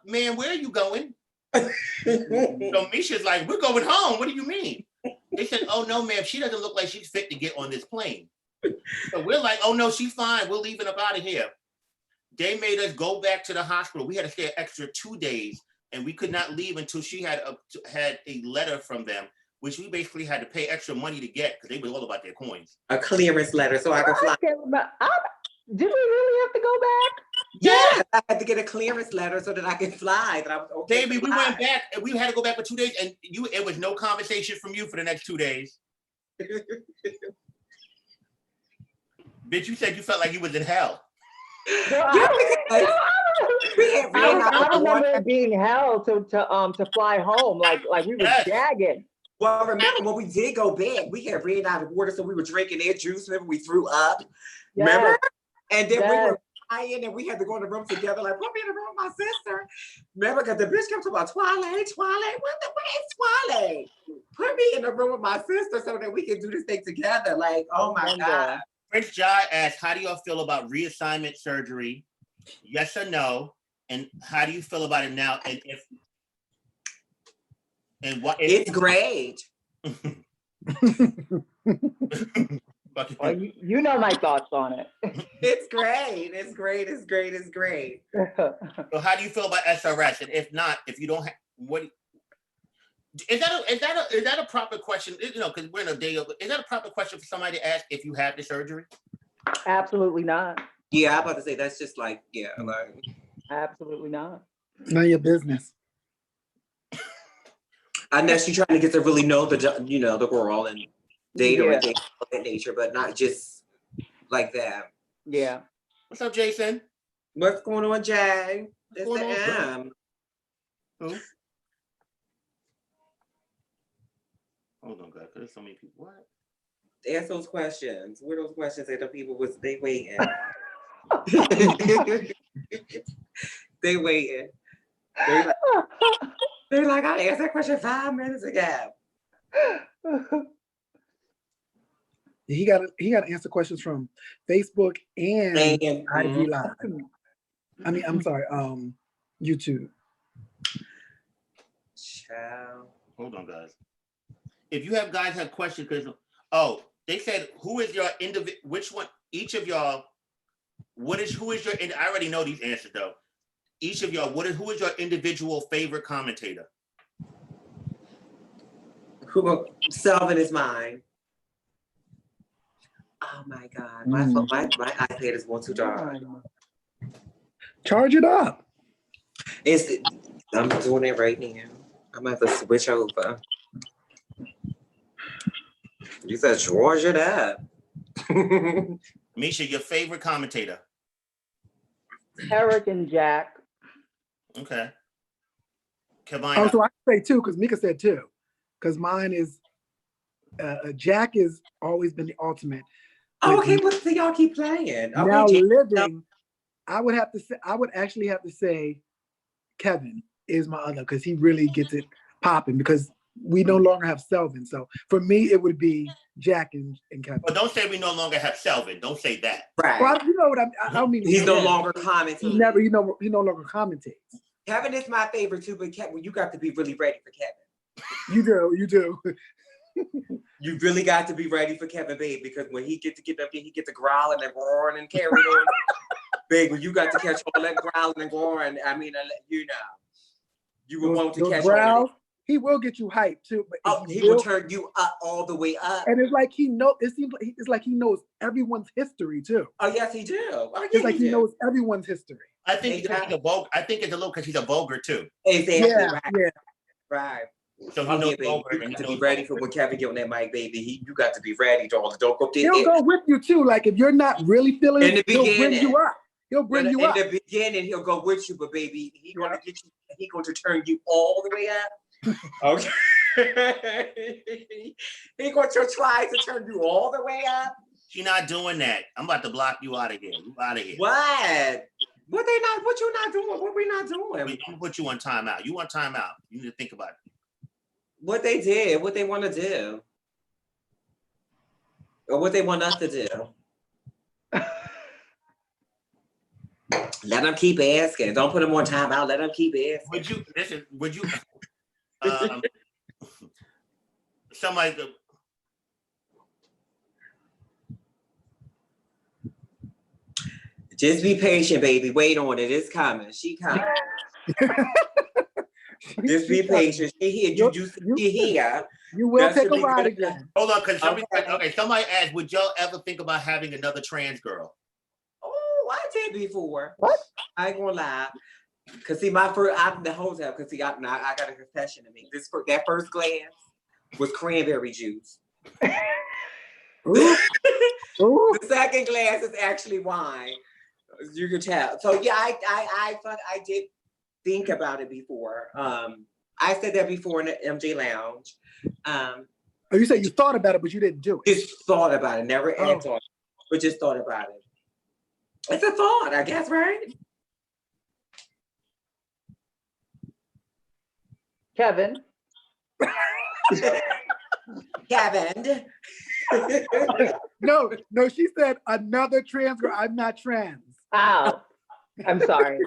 man, where are you going? So Misha's like, we're going home. What do you mean? They said, oh no, ma'am, she doesn't look like she's fit to get on this plane. So we're like, oh no, she's fine. We're leaving up out of here. They made us go back to the hospital. We had to stay an extra 2 days, and we could not leave until she had a letter from them which we basically had to pay extra money to get because they were all about their coins. A clearance letter so I could fly. Did we really have to go back? Yeah, I had to get a clearance letter so that I could fly. That I was okay. Baby, we went back and we had to go back for 2 days, and it was no conversation from you for the next 2 days. Bitch, you said you felt like you was in hell. Well, I remember it being hell to fly home, like we were gagging. Well, remember when we did go back, we had ran out of water, so we were drinking their juice. Remember, we threw up. Yes. Remember? And then we were crying, and we had to go in the room together. Like, put me in the room with my sister. Remember, because the bitch kept talking about Twilight. Where's Twilight? Put me in the room with my sister so that we can do this thing together. Like, oh my God. Prince Jai asked, how do y'all feel about reassignment surgery? Yes or no? And how do you feel about it now? And what? It's great. Well, you know my thoughts on it. It's great. It's great. It's great. It's great. So how do you feel about SRS? And if not, if you don't have, what is that a proper question? You know, because we're in a day of, is that a proper question for somebody to ask if you have the surgery? Absolutely not. Yeah, I'm about to say that's just like, yeah, like absolutely not. None of your business. Unless you're trying to get to really know the girl and date her and things of that nature, but not just like that. Yeah. What's up, Jason? What's going on, Jay? It's going the on, M. Who? Hold on, guys. There's so many people. What? Ask those questions. Where those questions that the people was they waiting? They waiting. They're like, I asked that question 5 minutes ago. He got to answer questions from Facebook and IG Live. I mean, I'm sorry, YouTube. Ciao. Hold on, guys. If you guys have questions, because they said who is your which one? Each of y'all. Who is your? I already know these answers though. Each of y'all, who is your individual favorite commentator? Selvin is mine. Oh my God, my iPad is going too dark. Charge it up. I'm doing it right now. I'm gonna have to switch over. You said charge it up. Misha, your favorite commentator? Eric and Jack. Okay. Kavina. Oh, so I can say 2 because Meeka said 2. Because mine is Jack has always been the ultimate. Oh, okay, what do y'all keep playing? Okay, now living, I would actually have to say Kevin is my other because he really gets it popping because we no longer have Selvin. So for me, it would be Jack and Kevin. But don't say we no longer have Selvin. Don't say that. Right. Well, you know what I don't mean. He's no longer commenting. He no longer commentates. Kevin is my favorite too, but Kevin, you got to be really ready for Kevin. You do. You really got to be ready for Kevin, babe, because when he get up there, he gets to growling and roaring and carrying on. Babe, when you got to catch all that growling and roaring, I mean, you will want to catch growls, he will get you hyped too. But he will turn you up all the way up. And it's like it's like he knows everyone's history too. Oh yes, he do. Oh, yeah, it's like he knows everyone's history. I think he's a Vogue. I think it's a little because he's a vulgar too. Exactly. Yeah. Right. So he knows baby, you got to be ready for when Kevin get on that mic, baby. You got to be ready, darling. Don't go there. He'll go with you too. Like if you're not really feeling in the it, he'll beginning, bring you up. He'll bring you up. In the beginning, he'll go with you, but baby, he's gonna get you. He's going to turn you all the way up. Okay. He's going to try to turn you all the way up. She's not doing that. I'm about to block you out of here. You out of here. What? What you not doing? What we not doing? I'm put you on timeout. You want timeout. You need to think about it. What they did, what they want to do. Or what they want us to do. Let them keep asking. Don't put them on timeout. Let them keep asking. Would you somebody just be patient, baby. Wait on it. It's coming. She coming. Just be patient. She here. She here. You will That take should a be ride good. again. Hold on, because somebody, Okay. somebody asked, would y'all ever think about having another trans girl? Oh, I did before. What? I ain't gonna lie. Cause see, my first, I'm the hotel. Cause see, I got a confession to make. That first glass was cranberry juice. Ooh, ooh. The second glass is actually wine. You can tell. So yeah, I thought I did think about it before. I said that before in the MJ Lounge. Oh, you said you thought about it, but you didn't do it. Just thought about it, never acted on it, but just thought about it. It's a thought, I guess, right? Kevin. Kevin. No, she said another trans girl. I'm not trans. Ow. I'm sorry.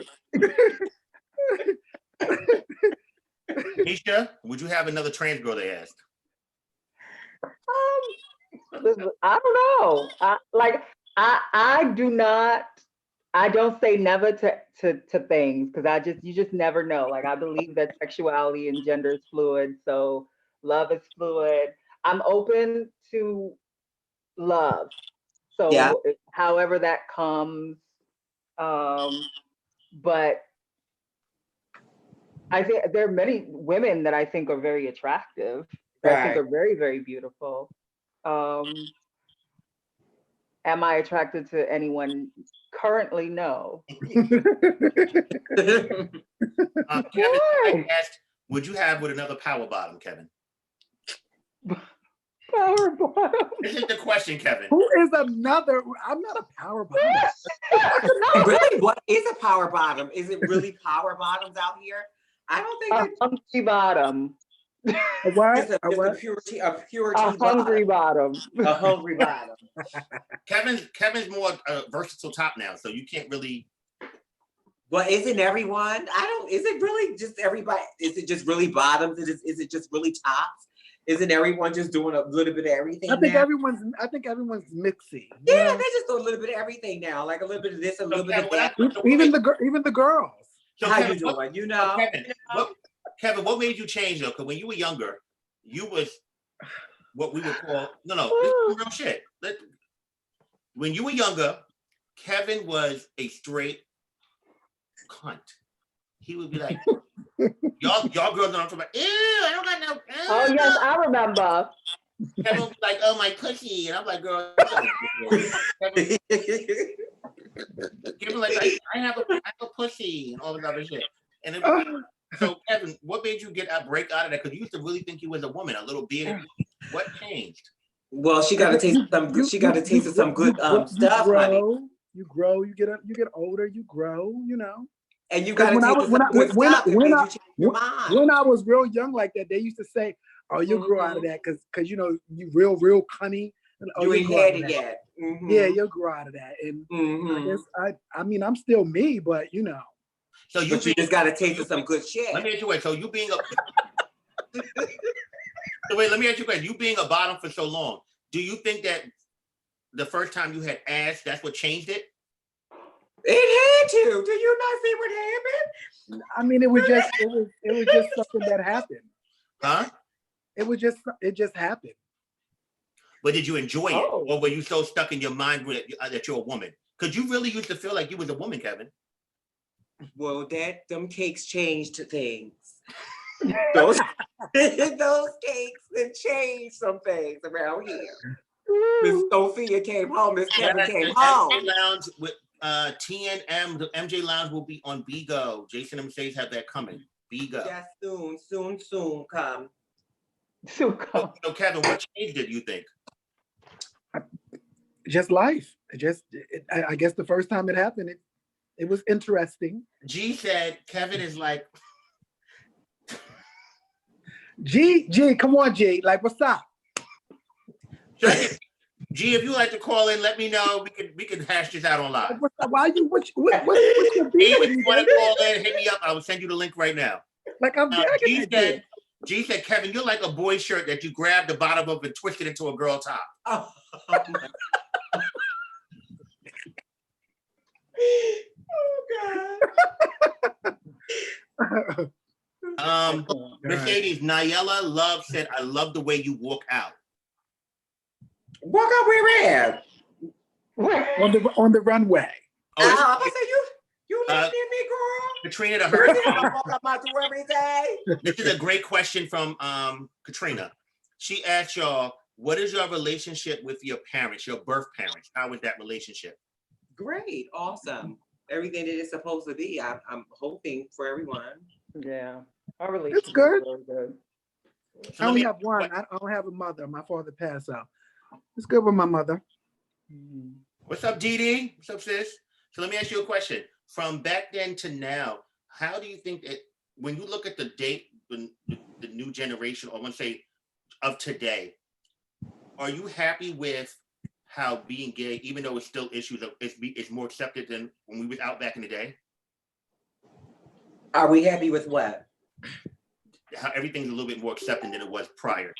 Nisha, would you have another trans girl, they asked? I don't know. I do not. I don't say never to things because you just never know. Like I believe that sexuality and gender is fluid, so love is fluid. I'm open to love, so Yeah. however that comes. But I think there are many women that I think are very attractive. That I think Right. are very, very beautiful. Am I attracted to anyone currently? No. Kevin asked, would you have with another power bottom, Kevin? Power bottom. This is the question, Kevin. Who is another? I'm not a power bottom. Really, what is a power bottom? Is it really power bottoms out here? I don't think A hungry bottom. A what? it's a purity A hungry bottom. A hungry bottom. Kevin's more versatile top now, so you can't really. Well, isn't everyone? Is it really just everybody? Is it just really bottoms? Is it just really tops? Isn't everyone just doing a little bit of everything? I think now? everyone's mixing. Yeah, they just do a little bit of everything now, like a little bit of this, a little bit of that. Even the girls. So How Kevin, you doing? You know, Kevin, what made you change though? Because when you were younger, you was what we would call this is real shit. When you were younger, Kevin was a straight cunt. He would be like, y'all girls don't talk about, ew, I don't got no. Oh yes, I remember. Kevin would be like, oh my pussy, and I'm like, girl, Kevin like, I have a pussy and all this other shit. And it was, so Kevin, what made you break out of that? Because you used to really think you was a woman, a little bearded. What changed? Well, she got to taste some. She got to taste some good stuff, honey. You grow. You get older. You grow. You know. And you got to taste some good stuff. When I was real young like that, they used to say, "Oh, you'll grow out of that because you know you real cunny." And, you ain't had it yet. Yeah, you'll grow out of that. And I guess I mean I'm still me, but you know. So you just got to taste some good shit. Let me ask you wait. So you being a wait. Let me ask you a question. You being a bottom for so long, do you think that the first time you had ass, that's what changed it? It had to. Do you not see what happened? I mean, it was just something that happened. Huh? It just happened. But did you enjoy it, or were you so stuck in your mind that you're a woman? Because you really used to feel like you was a woman, Kevin. Well, them cakes changed things. Those cakes have changed some things around here. Miss Sophia came home. Miss Kevin came home. MJ Lounge with TNM. The MJ Lounge will be on Bigo. Jason and Mercedes have that coming. Bigo. Yes, soon come. Soon come. So Kevin, what changed it? You think? Just life. I guess the first time it happened, it was interesting. G said Kevin is like. G, come on, G. Like, what's up? G, if you like to call in, let me know. We can hash this out on live. Like, what's up? Why you? What's your beef with If me? you want to call in, hit me up. I will send you the link right now. Like I'm G said, Kevin, you're like a boy shirt that you grab the bottom of and twist it into a girl top. Oh God. Mercedes, Nayela Love said, I love the way you walk out. Walk out where at? On the runway. I'm gonna say you listening to me, girl? Katrina, to You her. see how I walk out my door every day? This is a great question from Katrina. She asked y'all, what is your relationship with your parents, your birth parents? How is that relationship? Great, awesome. Everything that it's supposed to be. I'm hoping for everyone. Yeah, our relationship It's good. is really good. I only have one. I don't have a mother. My father passed out. It's good with my mother. What's up, Dee? What's up, sis? So let me ask you a question. From back then to now, how do you think that when you look at the new generation, or I want to say of today, are you happy with how being gay, even though it's still issues, it's more accepted than when we was out back in the day? Are we happy with what? How everything's a little bit more accepted than it was prior.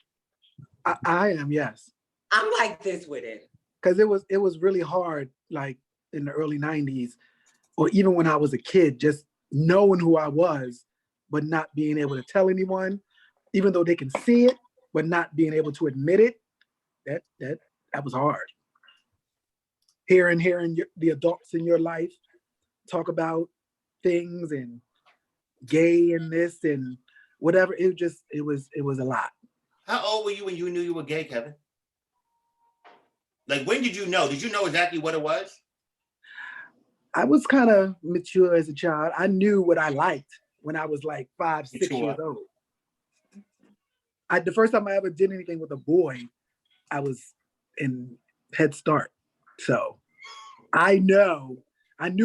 I am, yes. I'm like this with it. Because it was really hard, like in the early 90s, or even when I was a kid, just knowing who I was, but not being able to tell anyone, even though they can see it, but not being able to admit it. That was hard. Hearing the adults in your life talk about things and gay and this and whatever, it was a lot. How old were you when you knew you were gay, Kevin? Like, when did you know? Did you know exactly what it was? I was kind of mature as a child. I knew what I liked when I was like 5, 6 years old. The first time I ever did anything with a boy, I was in Head Start. So I knew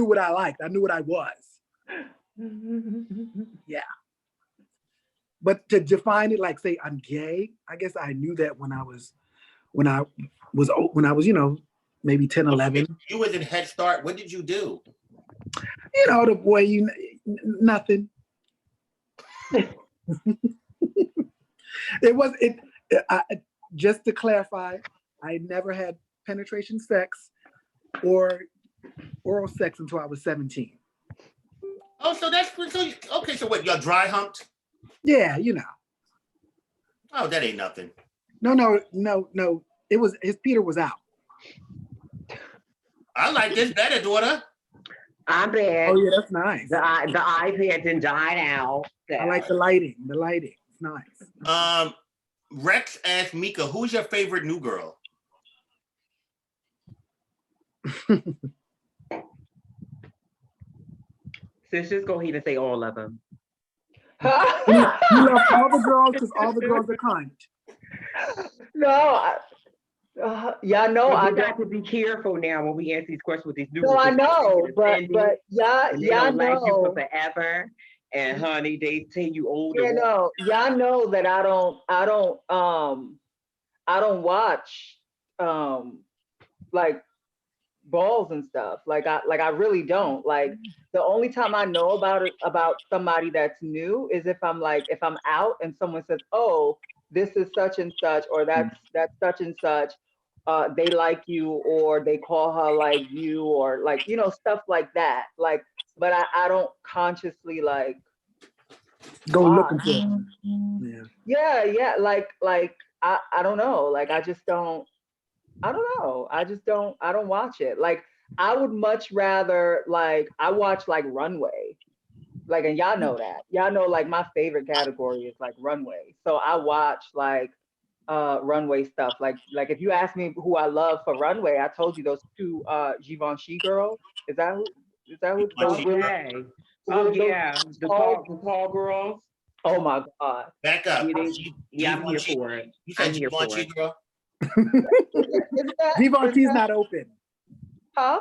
what I liked. I knew what I was. Yeah. But to define it, like say I'm gay, I guess I knew that when I was, maybe 10, 11. You was in Head Start. What did you do? The boy, nothing. Just to clarify, I never had penetration sex or oral sex until I was 17. Oh, so okay. So what? Y'all dry humped? Yeah, Oh, that ain't nothing. No. It was his Peter was out. I like this better, daughter. I'm bad. Oh yeah, that's nice. The iPad done died out. I like the lighting. The lighting. It's nice. Rex asked Meeka, who's your favorite new girl? Sis, just go ahead and say all of them. You love all the girls because all the girls are kind. No, y'all know I I got to be careful now when we ask these questions with these new. No, I know, but y'all like you know for forever. And honey, they tell you older. Y'all know that I don't watch like balls and stuff. Like I really don't. Like the only time I know about somebody that's new is if I'm out and someone says, "Oh, this is such and such," or that's such and such. They like you, or they call her like you, or like stuff like that. Like, but I don't consciously like go looking for it. Yeah. Like I don't know. Like I just don't. I don't know. I don't watch it. Like I would much rather I watch like Runway. Like, and y'all know that. Y'all know like my favorite category is like Runway. So I watch like Runway stuff. Like if you ask me who I love for Runway, I told you those two Givenchy girls. Is that who? Okay. Oh yeah, the tall girls. Oh my God. Back up. Yeah, I'm here for it. You said Givenchy girl? Givenchy's not open. Huh?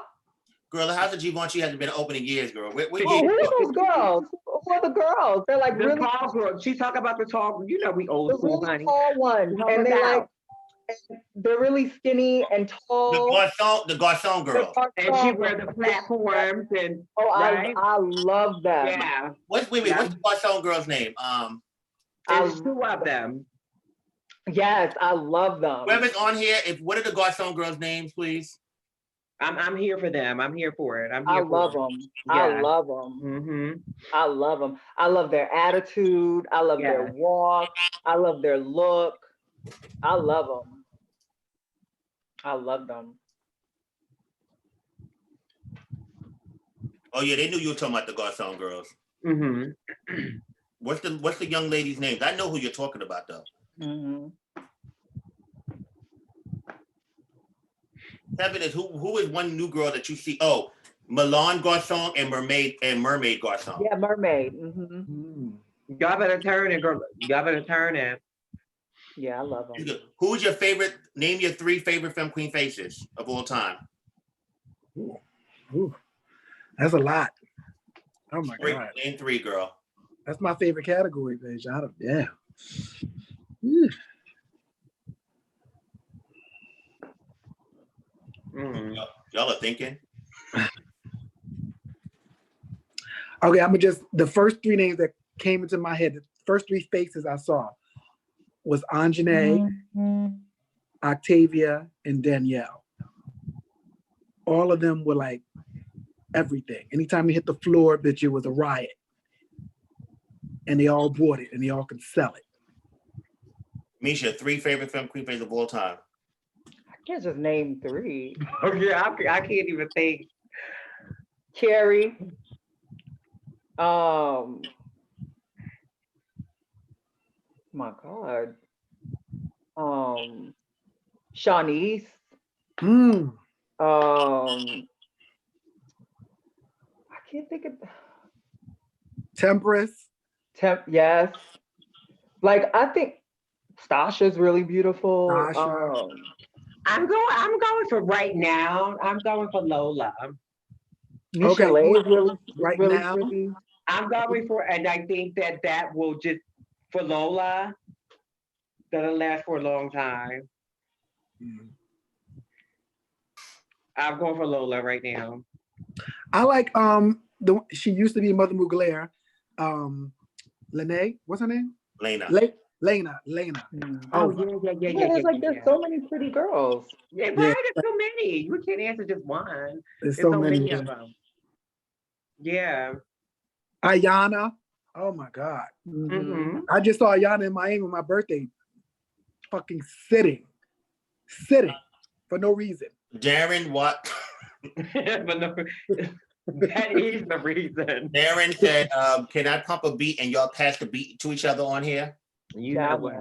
Girl, the house of Givenchy hasn't been open in years, girl. Who are those girls? Who are the girls? They're like the really tall girls. She talk about the tall. We old school, really honey. Tall ones, and they're really skinny and tall. The garçon girl. And she wear the platforms and right? I love them. Yeah. What's the garçon girl's name? There's two of them. Yes, I love them. Whoever's on here, what are the garçon girls' names, please? I'm here for them. I'm here for it. I'm I here for love it. them. Yeah. I love them. Mm-hmm. I love them. I love their attitude. I love their walk. I love their look. I love them. I love them. Oh yeah, they knew you were talking about the Garcon girls. Mm-hmm. What's the young lady's name? I know who you're talking about though. Mm-hmm. Kevin, is who is one new girl that you see? Oh, Milan Garcon and Mermaid Garcon. Yeah, Mermaid. Mm-hmm. Y'all better turn it, girl. Y'all better turn it. Yeah, I love them. Who's your favorite? Name your 3 favorite femme queen faces of all time. Ooh. That's a lot. Oh my God. Name 3, girl. That's my favorite category, bitch. Yeah. Y'all are thinking. Okay, the first 3 names that came into my head, the first 3 faces I saw was Anjanae, Octavia, and Danielle. All of them were like everything. Anytime you hit the floor, bitch, it was a riot. And they all bought it and they all can sell it. Misha, 3 favorite femme queen faces of all time. I can't just name 3. Okay, I can't even think. Carrie. My God. Shawnee's. I can't think of Temperance. Yes. Like I think Stasha's really beautiful. Stasha. I'm going for right now. I'm going for Lola. Okay, Michelet is really, right really now. pretty. I'm going for, and I think that will just, for Lola, that'll last for a long time. I'm going for Lola right now. I like she used to be Mother Mugler. Lene, what's her name? Lena. Lena. Oh, Yeah, there's so many pretty girls. Yeah, right, there's so many. You can't answer just one. There's so many of them. Yeah. Ayana. Oh my God. Mm-hmm. I just saw Ayana in Miami on my birthday. Fucking sitting for no reason. Darren, what? But no, that is the reason. Darren said, can I pump a beat and y'all pass the beat to each other on here? You know what?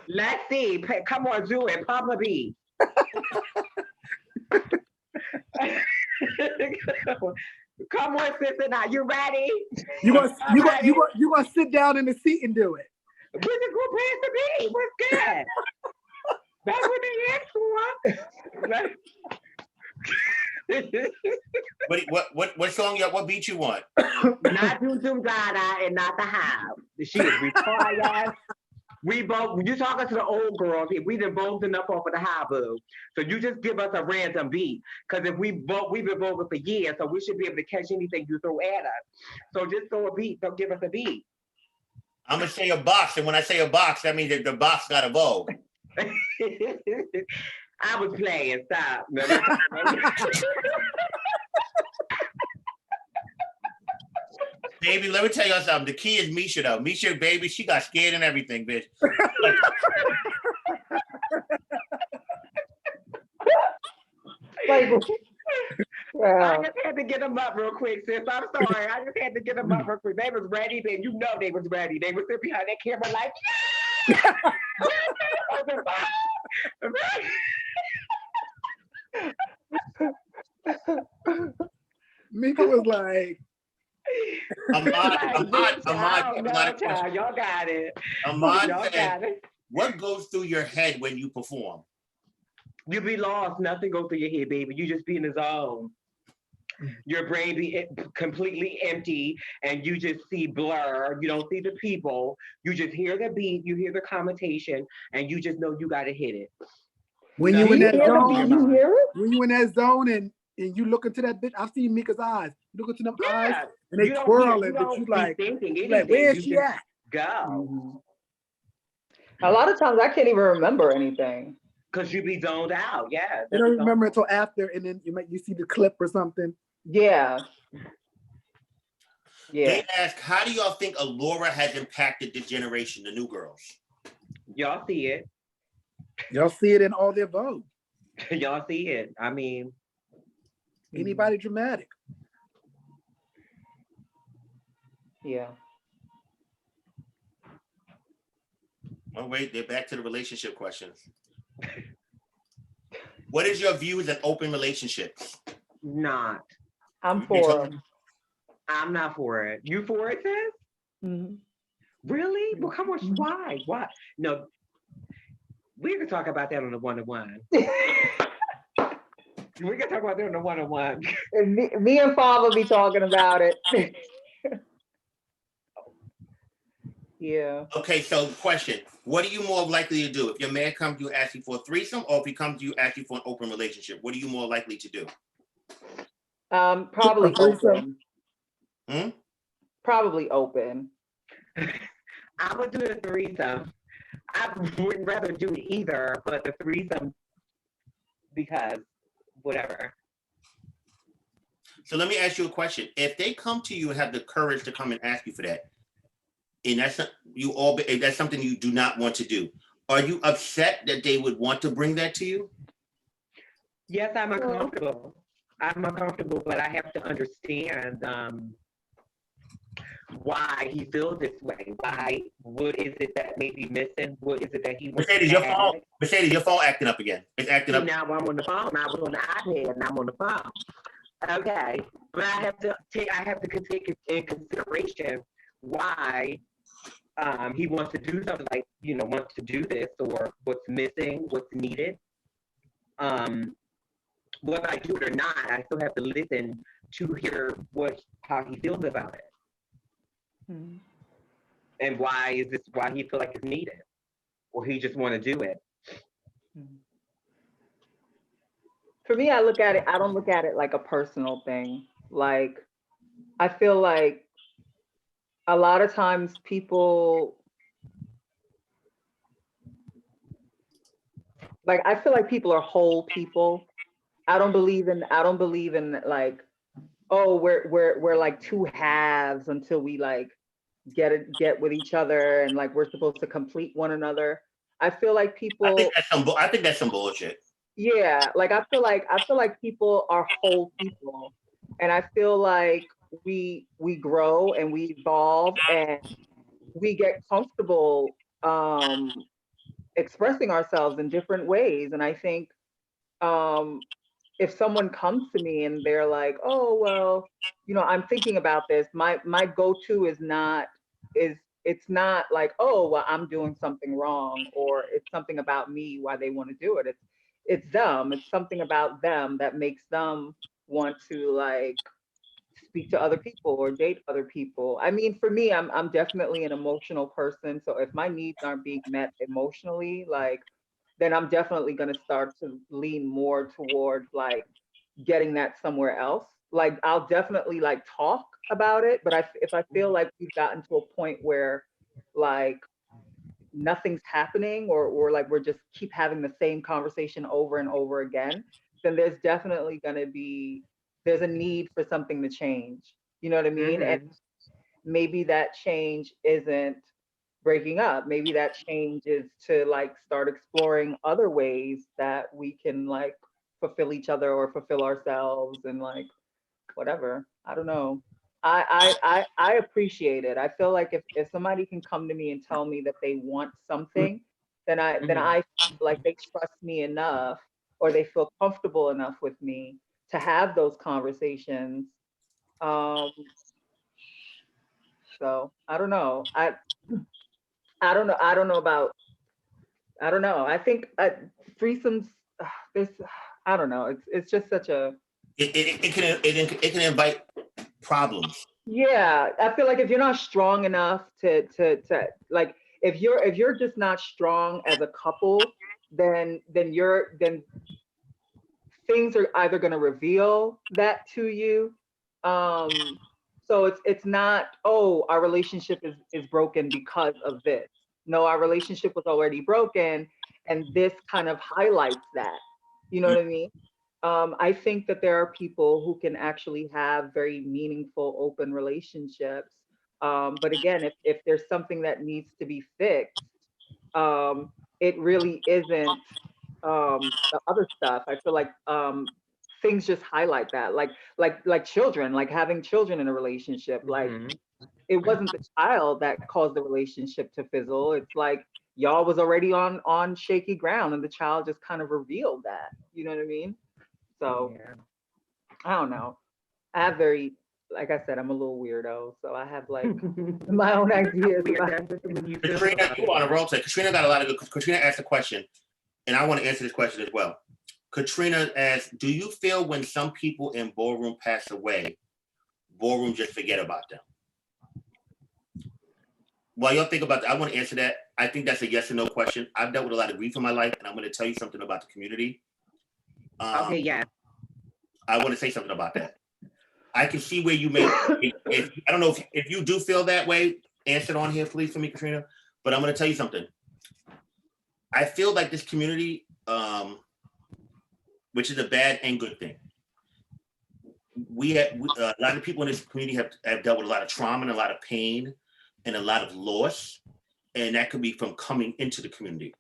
Let's see. Come on, do it. Pump a beat. Come on, sister. Now you ready? You gonna sit down in the seat and do it. We just go past the beat. What's good? That's what they asked for. What song? What beat you want? Not Doom Doom Dada and not the Hive. She is retired. We both. You talking to the old girls? We done both enough off of the Hive, boo. So you just give us a random beat, because if we've been voting for years, so we should be able to catch anything you throw at us. So just throw a beat. Don't give us a beat. I'm gonna say a box, and when I say a box, that means that the box got a Vogue. I was playing. Stop. Baby, let me tell y'all something. The key is Misha, though. Misha, baby, she got scared and everything, bitch. Like, I just had to get them up real quick, sis. I'm sorry. I just had to get them up real quick. They was ready, then you know they was ready. They was sitting behind that camera like, Meeka was like, y'all got it. Ahmad Y'all said, got it. what goes through your head when you perform? You be lost. Nothing goes through your head, baby. You just be in the zone. Your brain be completely empty, and you just see blur. You don't see the people. You just hear the beat. You hear the commentation, and you just know you got to hit it. When you in that zone, you hear it? when you in that zone and you look into that bitch, I've seen Mika's eyes. You look into them eyes and they twirling, but you like, where is she at? Go. A lot of times I can't even remember anything. Cause you be zoned out, yeah. You don't remember until after, and then you see the clip or something. Yeah. Yeah. They ask, how do y'all think Allura has impacted the generation, the new girls? Y'all see it. Y'all see it in all their Vogue. Y'all see it. I mean, Anybody dramatic. Yeah. Oh wait, they're back to the relationship questions. What is your views on open relationships? not. I'm for I'm not for it. You for it, sis? Mhm. Really? Well, come on. Why? Why? No. We can talk about that on the one-on-one. We can talk about that on the one-on-one. And me and Father be talking about it. Yeah. Okay, so question. What are you more likely to do? If your man comes to you asking for a threesome, or if he comes to you asking for an open relationship, what are you more likely to do? Probably open. Hmm? Probably open. I would do the threesome. I wouldn't rather do either, but the threesome, because whatever. So let me ask you a question. If they come to you and have the courage to come and ask you for that, and that's if that's something you do not want to do, are you upset that they would want to bring that to you? Yes, I'm uncomfortable. I'm uncomfortable, but I have to understand why he feels this way. Why? What is it that may be missing? What is it that he wants Mercedes, to your phone. Mercedes, your phone acting up again. It's acting up. Now I'm on the phone. I was on the iPad and I'm on the phone. Okay, but I have to take in consideration why he wants to do something like, wants to do this, or what's missing, what's needed. Whether I do it or not, I still have to listen to hear how he feels about it. Mhm. And why he feel like it's needed, or he just want to do it. For me, I don't look at it like a personal thing. Like, I feel like a lot of times people, like, I feel like people are whole people. I don't believe in like, oh, we're like two halves until we like get with each other, and like we're supposed to complete one another. I feel like people. I think that's some bullshit. Yeah, like I feel like people are whole people, and I feel like we grow and we evolve and we get comfortable expressing ourselves in different ways. And I think if someone comes to me and they're like, oh, well, I'm thinking about this, my go-to is not it's not like, oh, well, I'm doing something wrong, or it's something about me why they want to do it. It's them. It's something about them that makes them want to like speak to other people or date other people. I mean, for me, I'm definitely an emotional person. So if my needs aren't being met emotionally, like, then I'm definitely going to start to lean more toward like getting that somewhere else. Like, I'll definitely like talk about it, but if I feel like we've gotten to a point where like nothing's happening, or like we're just keep having the same conversation over and over again, then there's definitely going to be there's a need for something to change. You know what I mean? Mhm. And maybe that change isn't breaking up. Maybe that change is to like start exploring other ways that we can like fulfill each other or fulfill ourselves, and like whatever. I don't know. I appreciate it. I feel like if somebody can come to me and tell me that they want something, then I feel like they trust me enough, or they feel comfortable enough with me to have those conversations. So I don't know. I don't know. I don't know about. I don't know. I think threesomes. This. I don't know. It's just such a. It can invite problems. Yeah, I feel like if you're not strong enough to like, if you're just not strong as a couple, then things are either going to reveal that to you. So it's not, oh, our relationship is broken because of this. No, our relationship was already broken. And this kind of highlights that. You know what I mean? I think that there are people who can actually have very meaningful, open relationships. But again, if there's something that needs to be fixed, it really isn't the other stuff. I feel like things just highlight that, like children, like having children in a relationship. Like it wasn't the child that caused the relationship to fizzle. It's like y'all was already on shaky ground, and the child just kind of revealed that. You know what I mean? So I don't know. I have like I said, I'm a little weirdo, so I have like my own ideas. Katrina, you on a roll today. Katrina got a lot of good. Katrina asked a question, and I want to answer this question as well. Katrina asked, do you feel when some people in Ballroom pass away, Ballroom just forget about them? While y'all think about that, I want to answer that. I think that's a yes or no question. I've dealt with a lot of grief in my life, and I'm going to tell you something about the community. Okay, yeah. I want to say something about that. I can see where you may, I don't know if you do feel that way, answer it on here, please, for me, Katrina. But I'm going to tell you something. I feel like this community, which is a bad and good thing. A lot of people in this community have dealt with a lot of trauma and a lot of pain and a lot of loss. And that could be from coming into the community.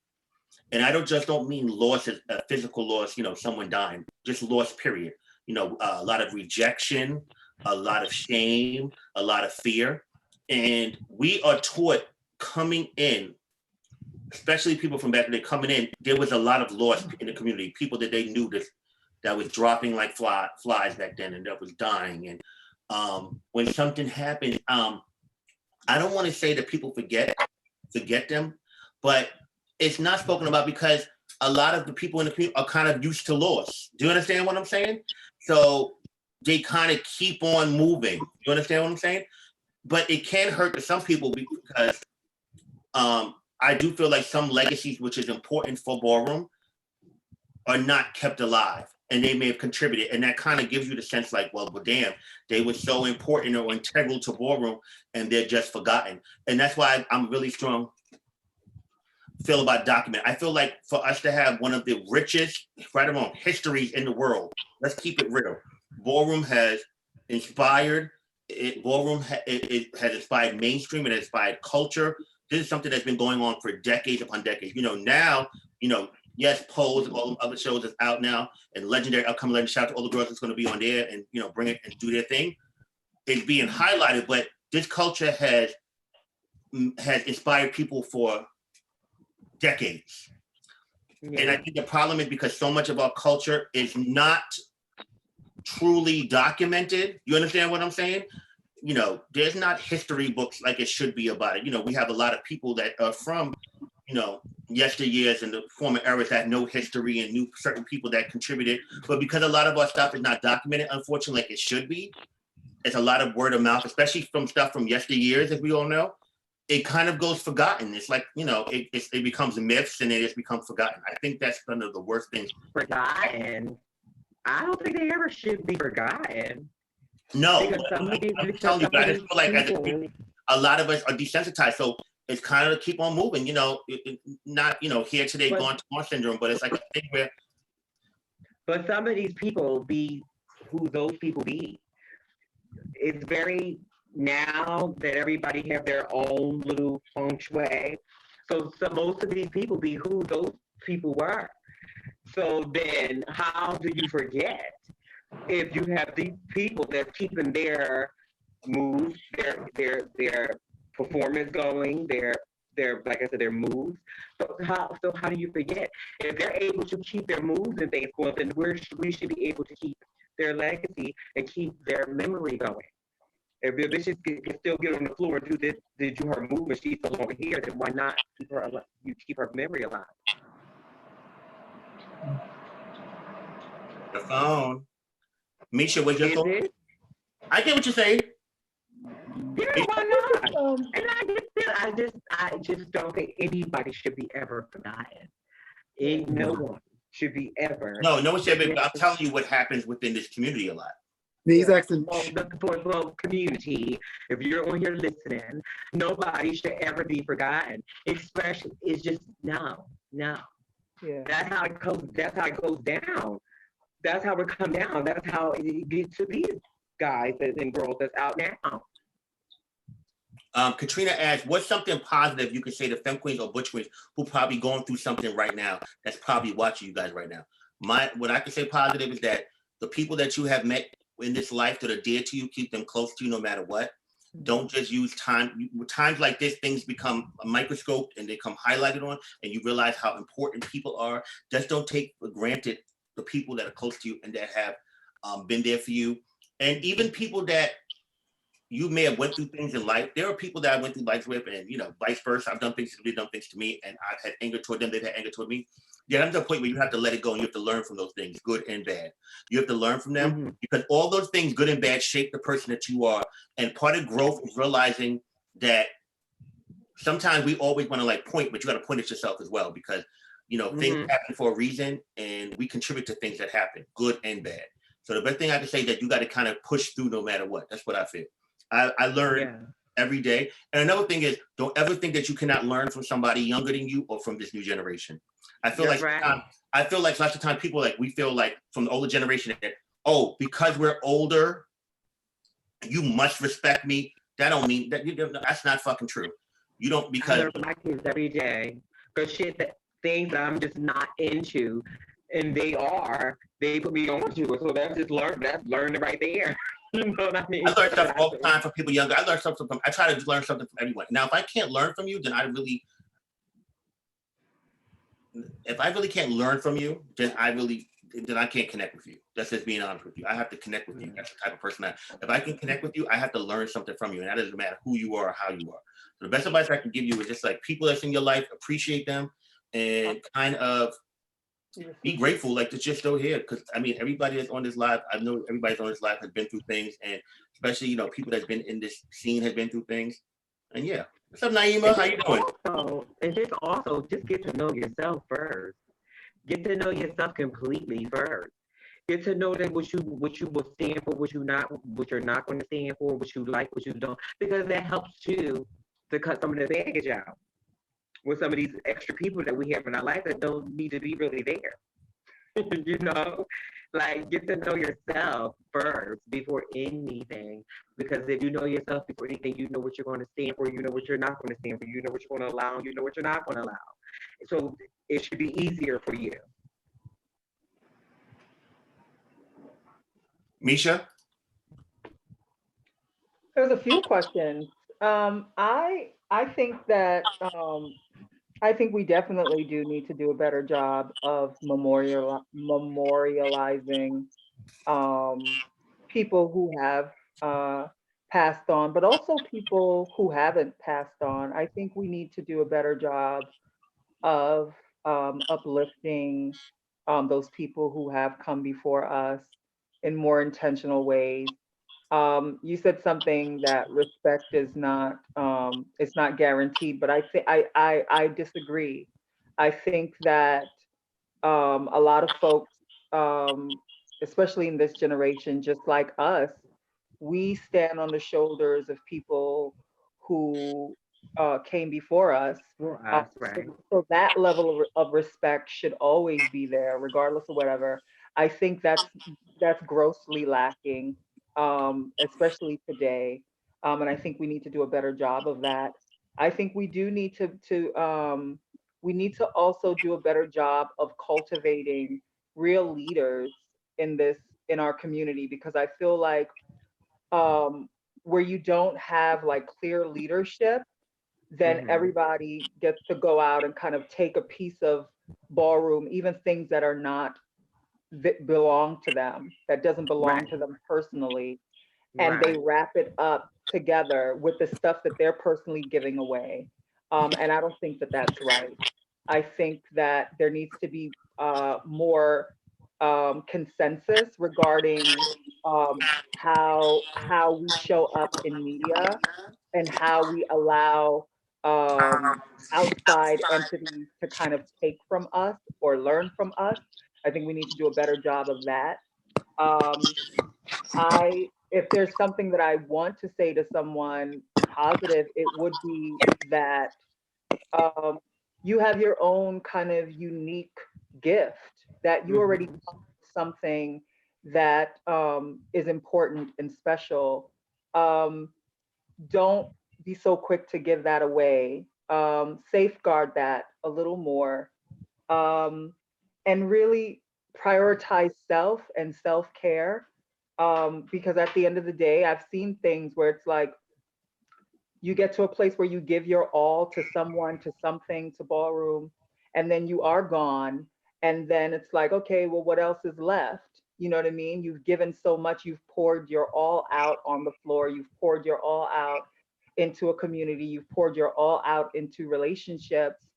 And I don't mean loss as a physical loss, someone dying, just loss, period. A lot of rejection, a lot of shame, a lot of fear. And we are taught coming in, especially people from back then coming in, there was a lot of loss in the community, people that they knew that was dropping like flies back then and that was dying. And when something happened, I don't want to say that people forget them, but it's not spoken about because a lot of the people in the community are kind of used to loss. Do you understand what I'm saying? So they kind of keep on moving. You understand what I'm saying? But it can hurt to some people because I do feel like some legacies, which is important for Ballroom, are not kept alive, and they may have contributed. And that kind of gives you the sense like, well, damn, they were so important or integral to Ballroom, and they're just forgotten. And that's why I'm really strong feel about document. I feel like for us to have one of the richest, right or wrong, histories in the world, let's keep it real. Ballroom has inspired, Ballroom has inspired mainstream, it has inspired culture. This is something that's been going on for decades upon decades. Now, yes, Pose and all the other shows is out now, and Legendary, Upcoming Legend, shout out to all the girls that's going to be on there and, bring it and do their thing. It's being highlighted, but this culture has inspired people for decades. Yeah. And I think the problem is because so much of our culture is not truly documented. You understand what I'm saying? There's not history books like it should be about it. We have a lot of people that are from, yesteryears and the former eras that know history and knew certain people that contributed. But because a lot of our stuff is not documented, unfortunately, like it should be, it's a lot of word of mouth, especially from stuff from yesteryears, as we all know. It kind of goes forgotten. It's like, it becomes myths and it just becomes forgotten. I think that's one of the worst things. Forgotten? I don't think they ever should be forgotten. No, I'm telling you, but I just feel like as a lot of us are desensitized. So it's kind of keep on moving, not, here today, gone tomorrow syndrome, but it's like a thing where. But some of these people be who those people be. It's very, now that everybody have their own little feng shui, so most of these people be who those people were. So then how do you forget if you have these people that's keeping their moves, their performance going, their like I said, their moves. So how do you forget? If they're able to keep their moves and things going, then we should be able to keep their legacy and keep their memory going. If your bitch can still get on the floor and do her move and she's no longer here, then why not keep her alive? You keep her memory alive. The phone. Misha, what's your thought? I get what you're saying. Yeah, why not? And I just don't think anybody should be ever forgotten. No one should be ever. No one should be. I'm telling you what happens within this community a lot. He's asking. For community, if you're on here listening, nobody should ever be forgotten. Especially, it's just no. Yeah. That's how it goes. That's how it goes down. That's how it come down. That's how it gets to these guys and girls that's out now. Katrina asked, what's something positive you can say to femme queens or butch queens who probably going through something right now that's probably watching you guys right now? What I can say positive is that the people that you have met in this life that are dear to you, keep them close to you no matter what. Don't just use time. Times like this, things become a microscope and they come highlighted on, and you realize how important people are. Just don't take for granted the people that are close to you and that have been there for you. And even people that you may have went through things in life. There are people that I went through life with, and vice versa. I've done things, they've done things to me, and I've had anger toward them. They've had anger toward me. Yeah, I'm to a point where you have to let it go, and you have to learn from those things, good and bad. You have to learn from them because all those things, good and bad, shape the person that you are. And part of growth is realizing that sometimes we always want to point, but you got to point at yourself as well because things happen for a reason, and we contribute to things that happen, good and bad. So the best thing I can say is that you got to kind of push through no matter what. That's what I feel. I learn every day. And another thing is, don't ever think that you cannot learn from somebody younger than you or from this new generation. I feel lots of time people we feel like from the older generation that, because we're older, you must respect me. That don't mean that that's not fucking true. You don't because I learn from my kids every day. Because things that I'm just not into, and they put me on to it. So that's learning right there. You know what I mean? I learn stuff all the time from people younger. I try to learn something from everyone. Now, if I can't learn from you, then if I really can't learn from you, then I can't connect with you. That's just being honest with you. I have to connect with you. That's the type of person if I can connect with you, I have to learn something from you. And that doesn't matter who you are or how you are. So the best advice I can give you is just people that's in your life, appreciate them and kind of be grateful that you're still here. Because everybody that's on this live, I know everybody's on this live has been through things, and especially people that's been in this scene has been through things. And yeah, what's up, Naima? How you doing? And just get to know yourself first. Get to know yourself completely first. Get to know that what you will stand for, what you're not going to stand for, what you like, what you don't, because that helps too to cut some of the baggage out with some of these extra people that we have in our life that don't need to be really there. Get to know yourself first before anything. Because if you know yourself before anything, you know what you're going to stand for, you know what you're not going to stand for, you know what you're going to allow, you know what you're not going to allow. So it should be easier for you. Misha? There's a few questions. I think we definitely do need to do a better job of memorializing people who have passed on, but also people who haven't passed on. I think we need to do a better job of uplifting those people who have come before us in more intentional ways. You said something that respect is not it's not guaranteed, but I disagree. I think that a lot of folks, especially in this generation, just like us, we stand on the shoulders of people who came before us. Right. So that level of respect should always be there, regardless of whatever. I think that's grossly lacking, especially today. And I think we need to do a better job of that. I think we do need we need to also do a better job of cultivating real leaders in our community, because I feel like where you don't have clear leadership, then everybody gets to go out and kind of take a piece of ballroom, even things that are not that belong to them, that doesn't belong to them personally, and they wrap it up together with the stuff that they're personally giving away. And I don't think that that's right. I think that there needs to be more consensus regarding how we show up in media and how we allow outside entities to kind of take from us or learn from us. I think we need to do a better job of that. if there's something that I want to say to someone positive, it would be that you have your own kind of unique gift, that you already know something that is important and special. Don't be so quick to give that away. Safeguard that a little more, and really prioritize self and self-care. Because at the end of the day, I've seen things where it's like you get to a place where you give your all to someone, to something, to Ballroom, and then you are gone. And then it's like, okay, well, what else is left? You know what I mean? You've given so much, you've poured your all out on the floor, you've poured your all out into a community, you've poured your all out into relationships.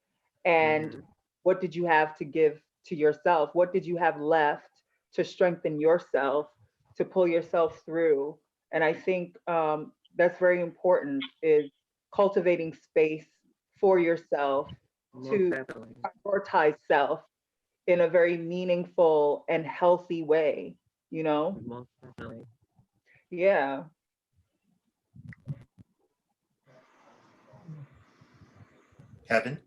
And what did you have to give to yourself? What did you have left to strengthen yourself, to pull yourself through? And I think that's very important, is cultivating space for yourself to prioritize self in a very meaningful and healthy way, you know? Yeah. Kevin?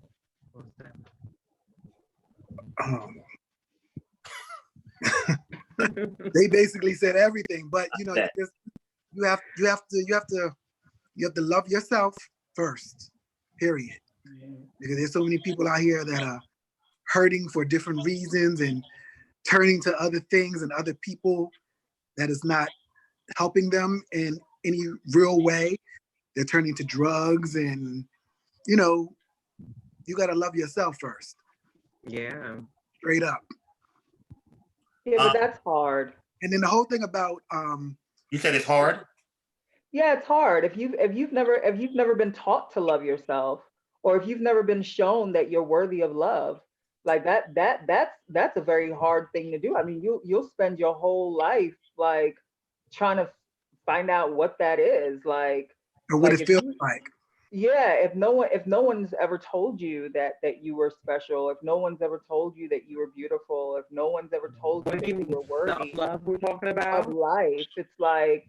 They basically said everything, but you know, you have to love yourself first, period. Because there's so many people out here that are hurting for different reasons and turning to other things and other people that is not helping them in any real way. They're turning to drugs, and you know, you got to love yourself first. Yeah. Straight up. Yeah, but that's hard. And then the whole thing about you said it's hard? Yeah, it's hard. If you've never been taught to love yourself, or if you've never been shown that you're worthy of love, like that's a very hard thing to do. I mean, you'll spend your whole life like trying to find out what that is, like, or what it feels like. Yeah, if no one's ever told you that you were special, if no one's ever told you that you were beautiful, if no one's ever told you that you were worthy Self-love we're talking about of life, it's like,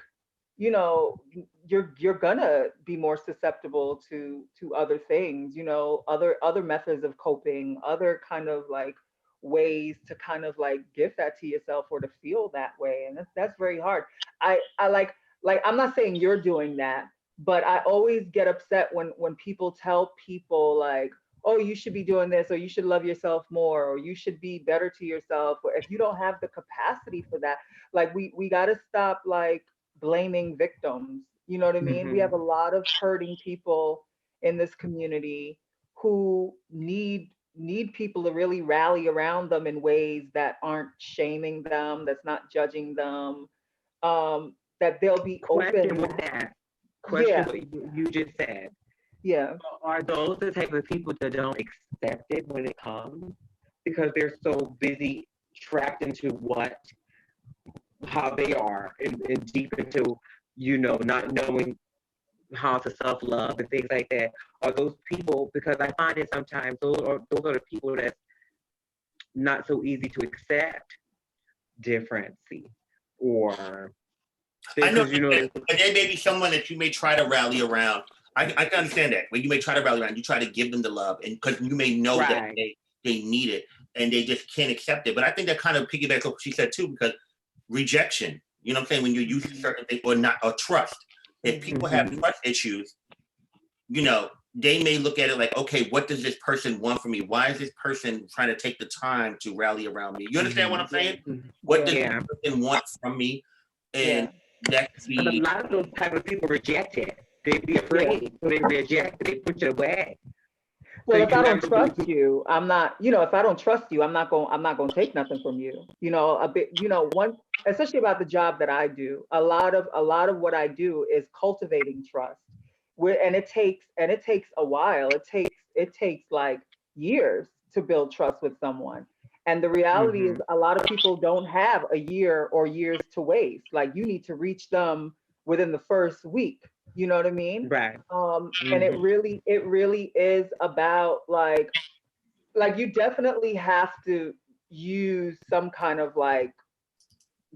you know, you're gonna be more susceptible to other things, you know, other methods of coping, other kind of like ways to kind of like give that to yourself or to feel that way, and that's very hard. I like I'm not saying you're doing that, but I always get upset when people tell people like, oh, you should be doing this, or you should love yourself more, or you should be better to yourself. Or if you don't have the capacity for that, like we got to stop like blaming victims. You know what I mean? We have a lot of hurting people in this community who need people to really rally around them in ways that aren't shaming them, that's not judging them, that they'll be open with that. Question what you just said. Yeah. Are those the type of people that don't accept it when it comes because they're so busy trapped into how they are and deep into, you know, not knowing how to self-love and things like that? Are those people, because I find it sometimes those are the people that's not so easy to accept difference or I know, you know, and there may be someone that you may try to rally around. I can understand that. When you may try to rally around, you try to give them the love, and because you may know that they need it and they just can't accept it. But I think that kind of piggybacks what she said too, because rejection, you know what I'm saying, when you're used to certain things or trust. If people have trust issues, you know, they may look at it like, okay, what does this person want from me? Why is this person trying to take the time to rally around me? You understand what I'm saying? What does this person want from me? And that could be. But a lot of those type of people reject it. They'd be afraid, so they reject it, they push it away. Well, so if I don't trust you, I'm not, you know, if I don't trust you, I'm not going to take nothing from you. You know, a bit, you know, especially about the job that I do, a lot of what I do is cultivating trust. And it takes a while. It takes like years to build trust with someone. And the reality is a lot of people don't have a year or years to waste. Like you need to reach them within the first week. You know what I mean? Right. And it really is about like you definitely have to use some kind of like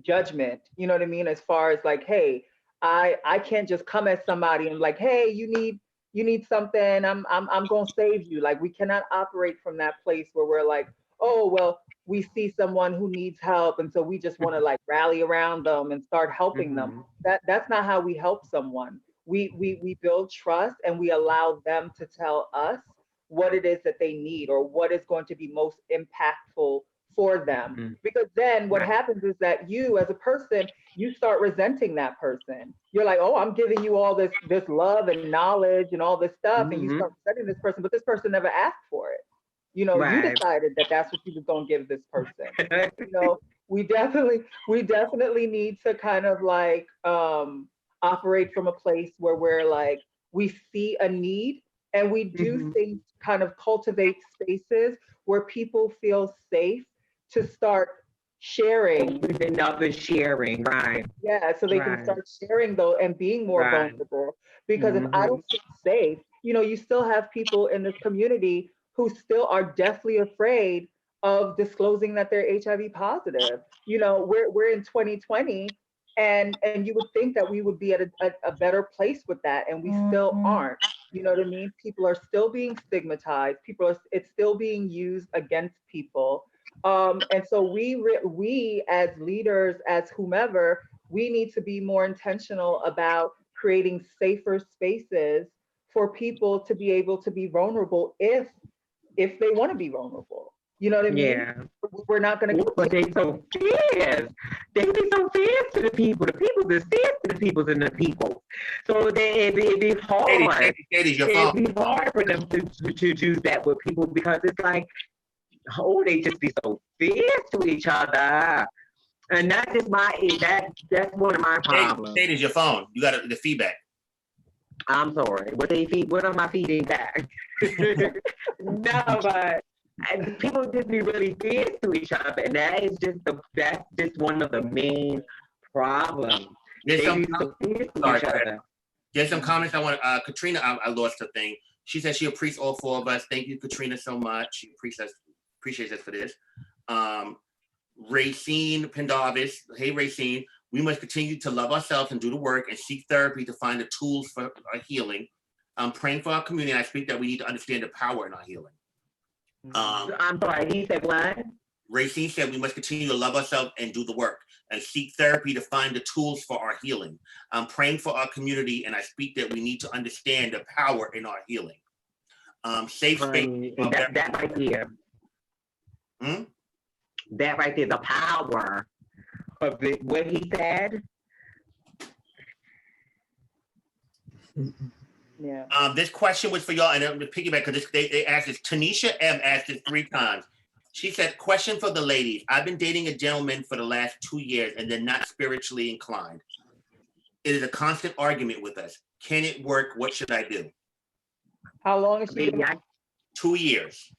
judgment, you know what I mean? As far as like, hey, I can't just come at somebody and like, hey, you need something, I'm gonna save you. Like, we cannot operate from that place where we're like, oh, well, we see someone who needs help, and so we just want to like rally around them and start helping them. That's not how we help someone. We build trust and we allow them to tell us what it is that they need or what is going to be most impactful for them. Because then what happens is that you as a person, you start resenting that person. You're like, oh, I'm giving you all this love and knowledge and all this stuff, and you start resenting this person, but this person never asked for it. You know, you decided that that's what you was gonna give this person. You know, we definitely need to kind of like operate from a place where we're like, we see a need and we do things to kind of cultivate spaces where people feel safe to start sharing. With another sharing, right. Yeah, so they can start sharing though and being more vulnerable. Because if I don't feel safe, you know, you still have people in this community who still are deathly afraid of disclosing that they're HIV positive. You know, we're in 2020 and you would think that we would be at a better place with that, and we still aren't. You know what I mean? People are still being stigmatized. It's still being used against people. And so we as leaders, as whomever, we need to be more intentional about creating safer spaces for people to be able to be vulnerable if they want to be vulnerable. You know what I mean? Yeah. We're not going to. But they so fierce. They be so fierce to the people. The people is fierce to the peoples and the people. So it'd be hard. It'd be hard for them to do that with people, because it's like, oh, they just be so fierce to each other. And that's just that's one of my problems. State is your phone. You got the feedback. I'm sorry. What am I feeding back? No, but people just be really fierce to each other, and that's just one of the main problems. There's some comments I want. Katrina, I lost her thing. She said she appreciates all four of us. Thank you, Katrina, so much. She appreciates us for this. Racine Pendavis, hey Racine, we must continue to love ourselves and do the work and seek therapy to find the tools for our healing. I'm praying for our community. I speak that we need to understand the power in our healing. I'm sorry, he said what? Racine said we must continue to love ourselves and do the work and seek therapy to find the tools for our healing. I'm praying for our community, and I speak that we need to understand the power in our healing. Safe space. That right there. That right there, the power of what he said. Yeah. This question was for y'all, and I'm gonna piggyback because they asked this. Tanisha M asked it 3 times. She said, question for the ladies. I've been dating a gentleman for the last 2 years and they're not spiritually inclined. It is a constant argument with us. Can it work? What should I do? How long is she? 2 years.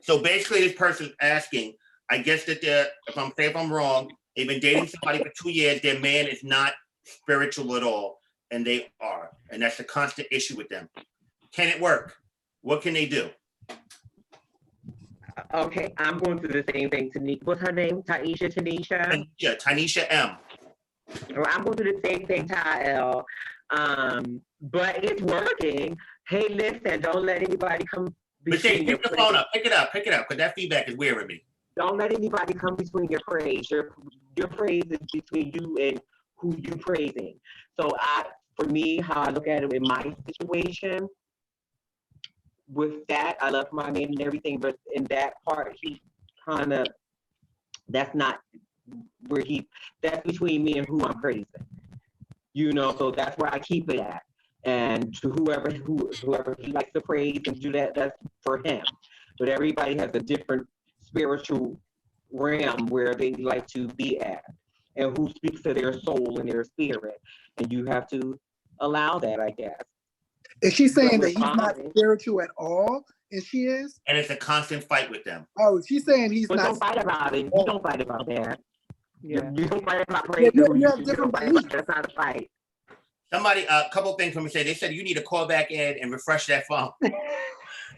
So basically this person's asking, I guess that if I'm wrong, they've been dating somebody for 2 years, their man is not spiritual at all, and they are. And that's a constant issue with them. Can it work? What can they do? Okay, I'm going through the same thing. What's her name? Tanisha? Tanisha M. I'm going through the same thing, Ty. But it's working. Hey, listen, don't let anybody come between pick the phone up. Pick it up, because that feedback is wearing me. Don't let anybody come between your praise. Your praise is between you and who you praising. So for me, how I look at it in my situation, with that, I love my man and everything, but in that part, he kind of, that's not where that's between me and who I'm praising. You know, so that's where I keep it at. And to whoever he likes to praise and do that, that's for him. But everybody has a different spiritual realm where they like to be at, and who speaks to their soul and their spirit. And you have to allow that, I guess. Is she saying that he's not spiritual at all? And she is? And it's a constant fight with them. Oh, she's saying he's not. Don't fight about it. You don't fight about that. Yeah. You don't fight about praise. You have different beliefs. That's not a fight. Somebody, a couple things from me said, they said you need to call back in and refresh that phone.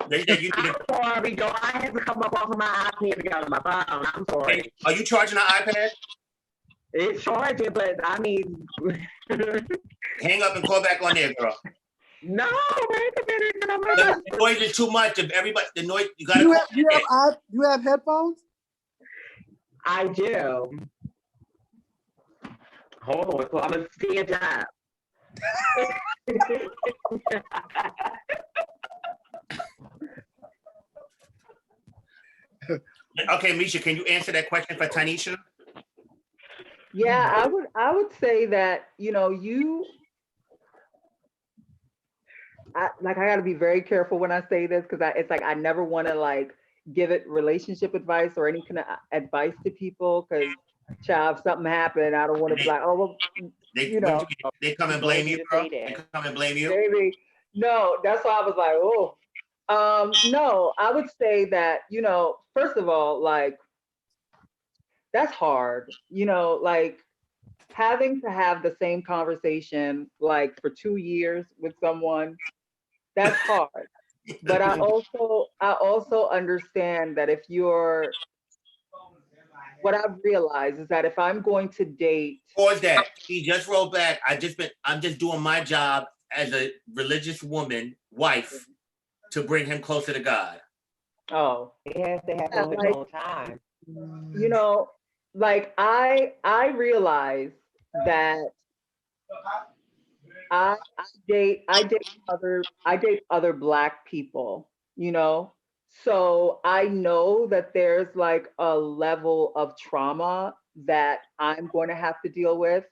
They said you need to. I'm sorry, though. I have to come up off of my iPad to get on my phone. I'm sorry. Are you charging an iPad? It's charging, but I mean, Hang up and call back on there, girl. no, wait a minute. The noise is too much. If everybody, the noise, you gotta. You have headphones? I do. Hold on, so I'm gonna see a job. Okay, Misha, can you answer that question for Tanisha? Yeah, I would say that, I gotta be very careful when I say this, because it's like I never want to like give it relationship advice or any kind of advice to people, because child, if something happened, I don't want to be like, oh well, They come and blame you, bro. They come and blame you. Maybe. No, that's why I was like, oh. No, I would say that, first of all, like, that's hard, like having to have the same conversation like for 2 years with someone, that's hard. But I also understand that what I've realized is that if I'm going to date. Pause that. He just rolled back. I'm just doing my job as a religious woman, wife, to bring him closer to God. Oh. It has to happen at all time. Like I realize that I date other Black people, so I know that there's like a level of trauma that I'm going to have to deal with,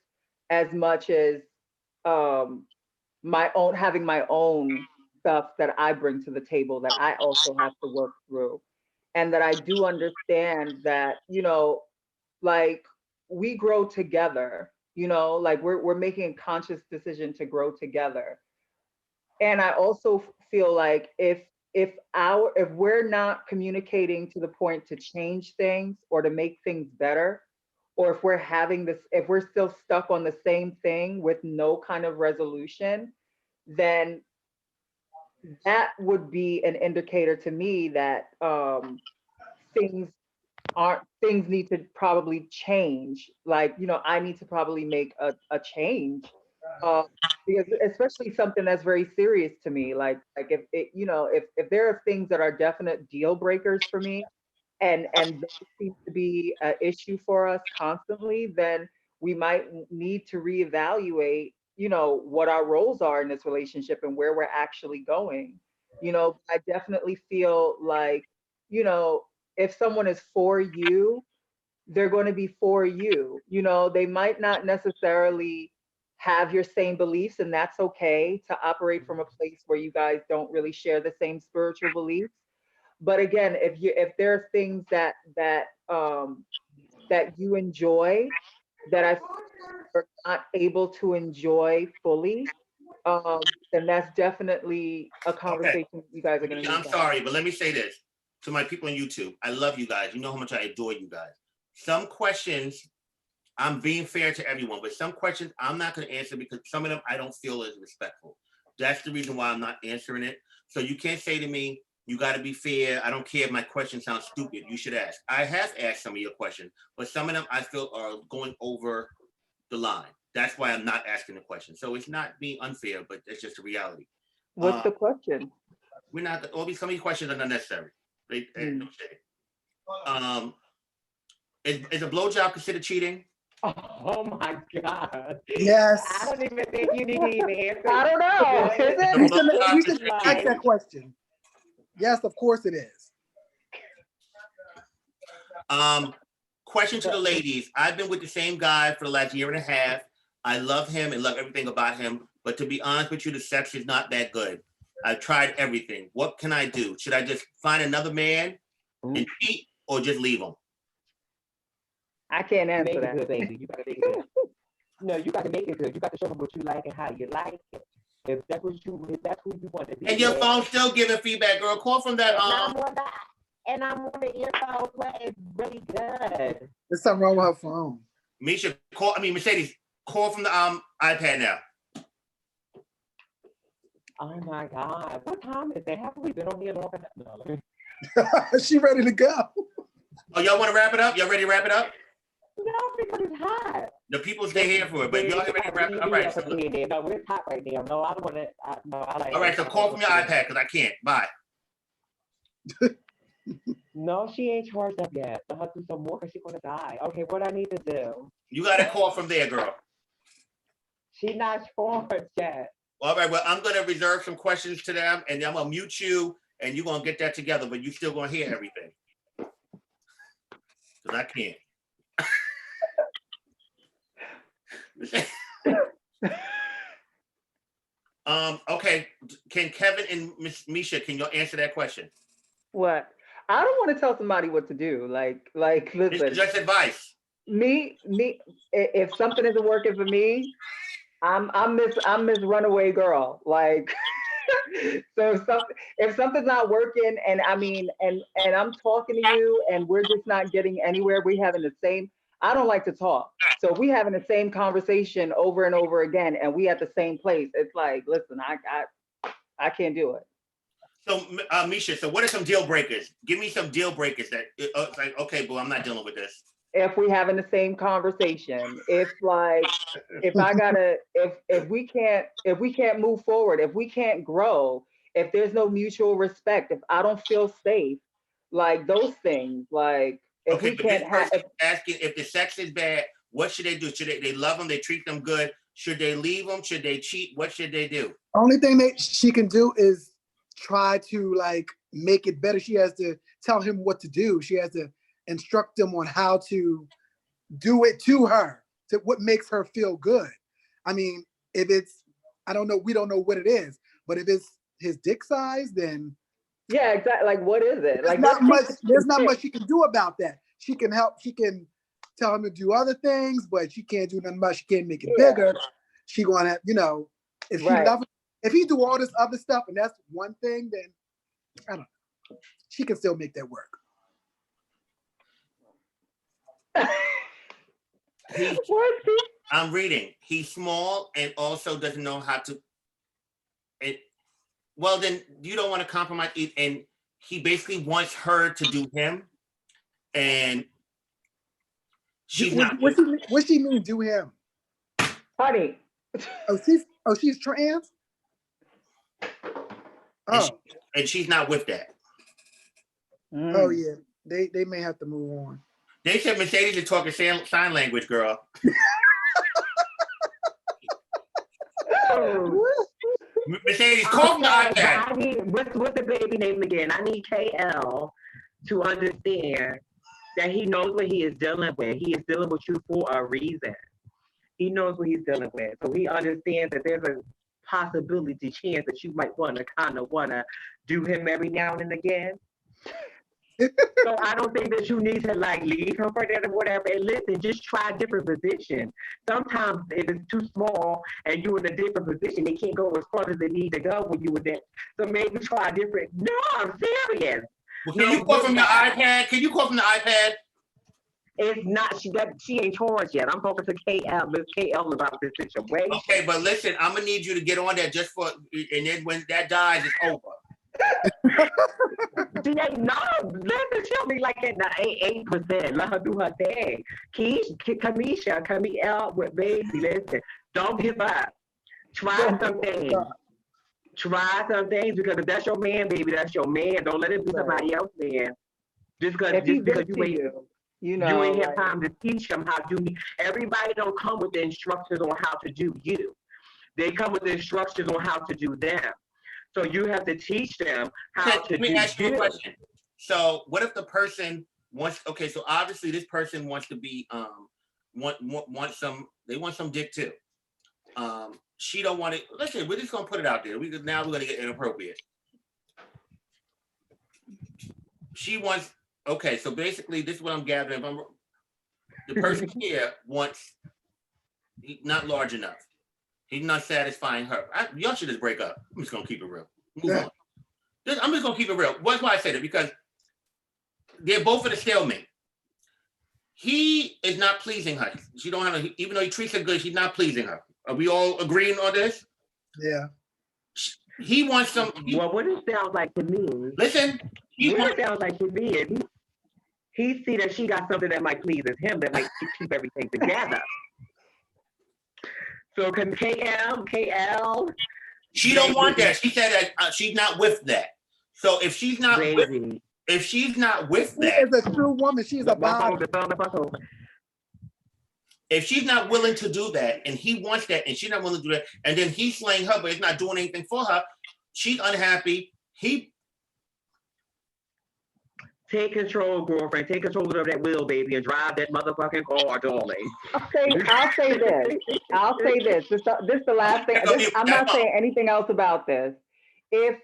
as much as having my own stuff that I bring to the table that I also have to work through. And that I do understand that, like we grow together, like we're making a conscious decision to grow together. And I also feel like if we're not communicating to the point to change things or to make things better, or if we're still stuck on the same thing with no kind of resolution, then that would be an indicator to me that things need to probably change. Like, I need to probably make a change, because especially something that's very serious to me. Like if if there are things that are definite deal breakers for me, and those seem to be an issue for us constantly, then we might need to reevaluate, what our roles are in this relationship and where we're actually going. I definitely feel like, if someone is for you, they're going to be for you. They might not necessarily have your same beliefs, and that's okay to operate from a place where you guys don't really share the same spiritual beliefs. But again, if there are things that you enjoy that I are not able to enjoy fully, then that's definitely a conversation you guys are going to. I'm sorry, but let me say this to my people on YouTube. I love you guys. You know how much I adore you guys. Some questions, I'm being fair to everyone, but some questions I'm not going to answer because some of them I don't feel is respectful. That's the reason why I'm not answering it. So you can't say to me, you got to be fair. I don't care if my question sounds stupid. You should ask. I have asked some of your questions, but some of them I feel are going over the line. That's why I'm not asking the question. So it's not being unfair, but it's just a reality. What's the question? We're not, some of these questions are not necessary. Is a blowjob considered cheating? Oh my God. Yes. I don't even think you need to even answer. I don't know. We should ask that question. Yes, of course it is. Question to the ladies. I've been with the same guy for the last year and a half. I love him and love everything about him. But to be honest with you, the sex is not that good. I've tried everything. What can I do? Should I just find another man and cheat, or just leave him? I can't answer Make that. it good, baby. You gotta make it good. No, you got to make it good. You got to show them what you like and how you like it. If that's who you want to be. And your phone's still giving feedback, girl. Call from that. And I'm on the earphone where it's really good. There's something wrong with her phone. Mercedes, call from the iPad now. Oh my God. What time is it? Haven't we been on here long enough? No. She ready to go. Oh, y'all want to wrap it up? Y'all ready to wrap it up? No, because it's hot. The people stay here for it, but y'all get ready to wrap it. All right. So, No, it's hot right now. No, I don't want to. No, I like. all right. So call from your iPad because I can't. Bye. No, she ain't charged up yet. Let her do some more because she's gonna die. Okay, what I need to do? You got to call from there, girl. She not charged yet. All right. Well, I'm gonna reserve some questions to them, and then I'm gonna mute you, and you're gonna get that together. But you still gonna hear everything because I can't. Okay. Can Kevin and Miss Misha, can y'all answer that question? What? I don't want to tell somebody what to do. Like, It's listen, just advice. me, if something isn't working for me, I'm Miss Runaway Girl. Like, so if something's not working, and I mean, and I'm talking to you, and we're just not getting anywhere, we having the same. I don't like to talk, so we having the same conversation over and over again, and we at the same place. It's like, listen, I can't do it. So, Misha, so what are some deal breakers? Give me some deal breakers that it's like, okay, boo, I'm not dealing with this. If we having the same conversation, if we can't move forward, if we can't grow, if there's no mutual respect, if I don't feel safe, like those things, like if Okay, we but can't this have, person asking if the sex is bad, what should they do? Should they love them? They treat them good? Should they leave them? Should they cheat? What should they do? Only thing that she can do is try to like make it better. She has to tell him what to do. She has to instruct him on how to do it to her, to what makes her feel good. I mean, if it's, I don't know, we don't know what it is, but if it's his dick size, then yeah, exactly. Like, what is it? Like, there's not much she can do about that. She can help, she can tell him to do other things, but she can't do nothing about it. She can't make it bigger. She gonna, if she loves, if he do all this other stuff and that's one thing, then I don't know. She can still make that work. I'm reading. He's small and also doesn't know how to. Well, then you don't want to compromise. And he basically wants her to do him, and she's not. What she mean do him? Honey. Oh, she's trans. And she's not with that. Oh yeah, they may have to move on. They said Mercedes is talking sign language, girl. Mercedes, call from the iPad. I need, what's the baby name again? I need KL to understand that he knows what he is dealing with. He is dealing with you for a reason. He knows what he's dealing with. So he understands that there's a possibility, chance that you might want to do him every now and again. So I don't think that you need to like leave him for that or whatever. And listen, just try a different position. Sometimes if it's too small and you're in a different position, they can't go as far as they need to go when you were there. So maybe try a different. No, I'm serious. Well, can you call from the iPad? Can you call from the iPad? It's not. She ain't charged yet. I'm talking to KL. Miss KL about this situation. Okay, but listen, I'm gonna need you to get on that just for, and then when that dies, it's over. She ain't listen, she'll be like at 8%. Let her do her thing. Kamisha, Camille with baby, listen, don't give up. Try some things. Try some things because if that's your man, baby, that's your man. Don't let it be somebody else's man. Just because you ain't have time to teach them how to do. Everybody don't come with the instructions on how to do you. They come with the instructions on how to do them. So you have to teach them how to do. Let me ask you a question. So what if the person wants? Okay, so obviously this person wants to be want some dick too. She don't want it. Listen, we're just gonna put it out there. We're gonna get inappropriate. She wants. Okay, so basically this is what I'm gathering. The person here wants. He's not large enough. He's not satisfying her. Y'all should just break up. I'm just gonna keep it real. Move on. I'm just gonna keep it real. That's why I said it, because they're both at a stalemate. He is not pleasing her. She don't have even though he treats her good, she's not pleasing her. Are we all agreeing on this? Yeah. He wants some. Well, what it sounds like to me. Listen. What it sounds like to me is he see that she got something that might pleases him, that might keep everything together. So can KL, She don't want that. She said that she's not with that. So if she's not with that, She is a true woman. She's a body. if she's not willing to do that, and he wants that, and she's not willing to do that, and then he's slaying her, but it's not doing anything for her, she's unhappy. Take control, girlfriend. Take control of that wheel, baby, and drive that motherfucking car, darling. I'll say this. This is the last thing. I'm not saying anything else about this. If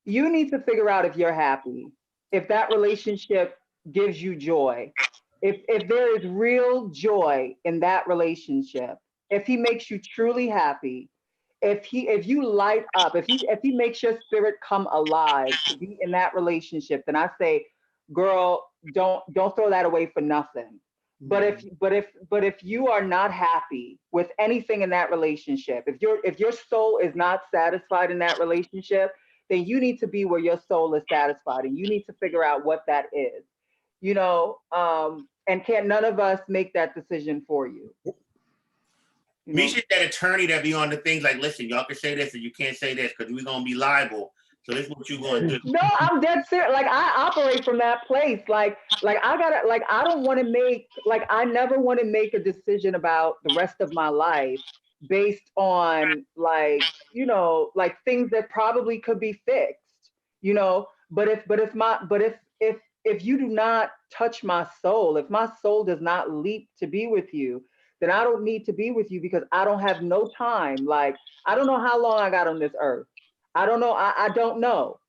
you need to figure out if you're happy, if that relationship gives you joy, if there is real joy in that relationship, if he makes you truly happy, if you light up, if he makes your spirit come alive to be in that relationship, then I say, girl, don't throw that away for nothing. But if you are not happy with anything in that relationship, if your soul is not satisfied in that relationship, then you need to be where your soul is satisfied, and you need to figure out what that is. You know, and none of us make that decision for you. Misha's that attorney that be on the things like, listen, y'all can say this and you can't say this because we're gonna be liable. So this is what you're gonna do. No, I'm dead serious. Like, I operate from that place. Like I don't want to make, I never want to make a decision about the rest of my life based on things that probably could be fixed, you know. But if you do not touch my soul, if my soul does not leap to be with you, then I don't need to be with you, because I don't have no time. Like, I don't know how long I got on this earth. I don't know. I don't know.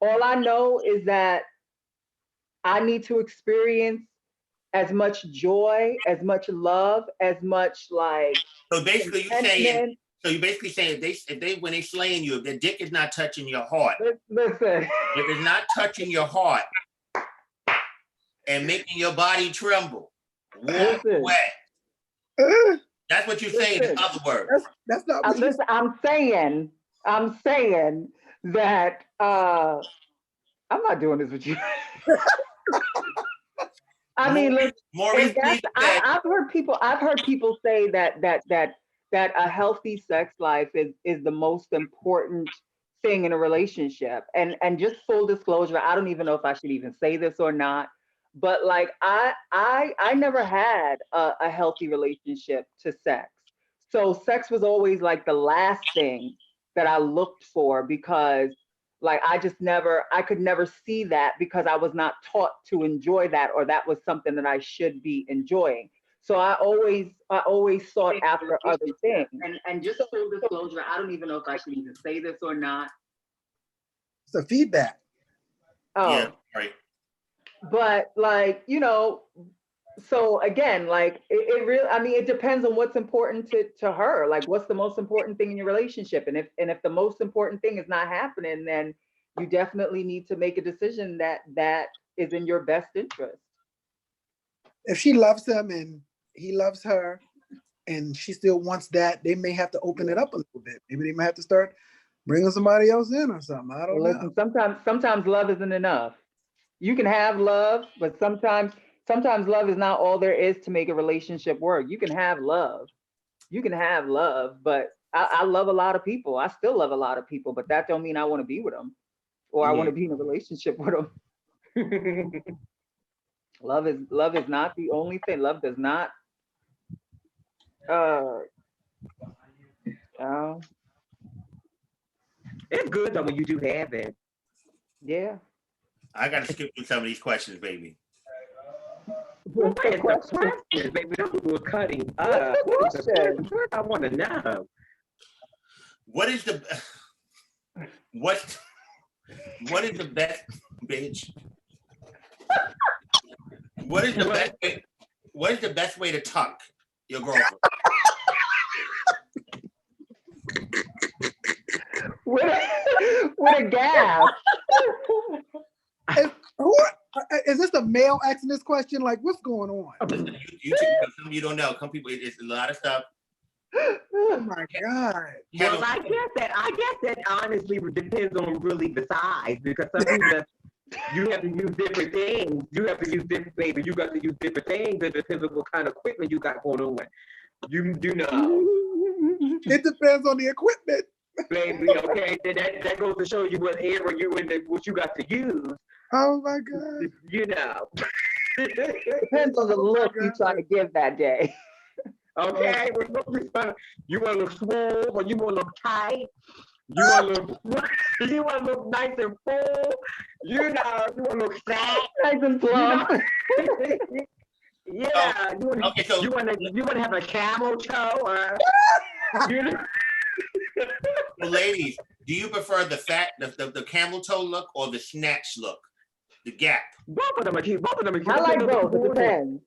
All I know is that I need to experience as much joy, as much love, as much So basically you're saying, if they when they slaying you, if their dick is not touching your heart. Listen. If it's not touching your heart and making your body tremble, walk away. That's what you're saying, in other words. That's not what listen, I'm saying that I'm not doing this with you. I mean, listen, I've heard people say that a healthy sex life is the most important thing in a relationship. And just full disclosure, I don't even know if I should even say this or not. But I never had a healthy relationship to sex. So sex was always the last thing that I looked for, because I could never see that, because I was not taught to enjoy that, or that was something that I should be enjoying. So I always sought after other things. And just full disclosure, I don't even know if I should even say this or not. It's a feedback. Oh. Yeah, right. But so again, it really, I mean, it depends on what's important to her. What's the most important thing in your relationship? And if the most important thing is not happening, then you definitely need to make a decision that is in your best interest. If she loves him and he loves her and she still wants that, they may have to open it up a little bit. Maybe they might have to start bringing somebody else in or something. I don't know. Sometimes love isn't enough. You can have love, but sometimes love is not all there is to make a relationship work. You can have love, but I love a lot of people. I still love a lot of people, but that don't mean I want to be with them, or I want to be in a relationship with them. Love is not the only thing. Love does not. It's good though when you do have it. Yeah. I gotta skip through some of these questions, baby. What is the question, baby? Those were cutting up. What I want to know. What is the best, bitch? What is the best way to tuck your girlfriend? With a gas. Is this a male asking this question? What's going on? You don't know. Some people, it's a lot of stuff. Oh my God. Well, I guess that honestly depends on really the size, because some people You have to use different things. You have to use different, baby. You got to use different things and depends on what kind of equipment you got going on. You know. It depends on the equipment. Baby, okay, that goes to show you what era you in, what you got to use. Oh my God. You know. Depends on the look you try to give that day. Okay, you want to look swole or you want to look tight? You want to look nice and full? You know, you want to look fat? Nice and plump. Yeah, Okay, you want to have a camel toe or you know. So ladies, do you prefer the camel toe look or the snatch look? The gap. Both of them are cute. I like both. It depends.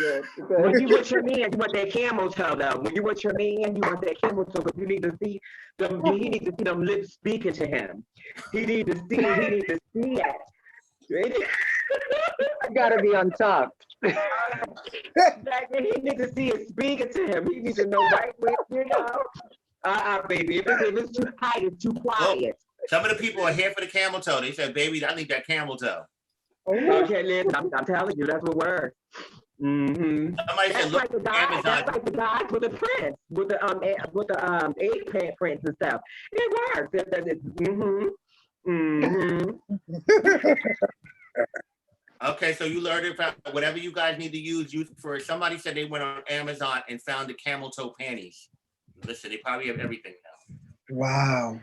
Yeah, when you with your man, you want that camel toe though. When you with your man, you want that camel toe because you need to see them. He needs to see them lips speaking to him. He needs to see it. I gotta be untucked. He needs to see it speaking to him. He needs to know right where, you know. Baby, if it's too tight, it's too quiet. Some of the people are here for the camel toe. They said, baby, I need that camel toe. Okay, Liz, I'm telling you, that's what works. Mm-hmm. Somebody said, look, Amazon. That's like the guys with the prints, with the egg prints and stuff. It works. Okay, so you learned it from whatever you guys need to use for it. Somebody said they went on Amazon and found the camel toe panties. Listen, they probably have everything now. Wow.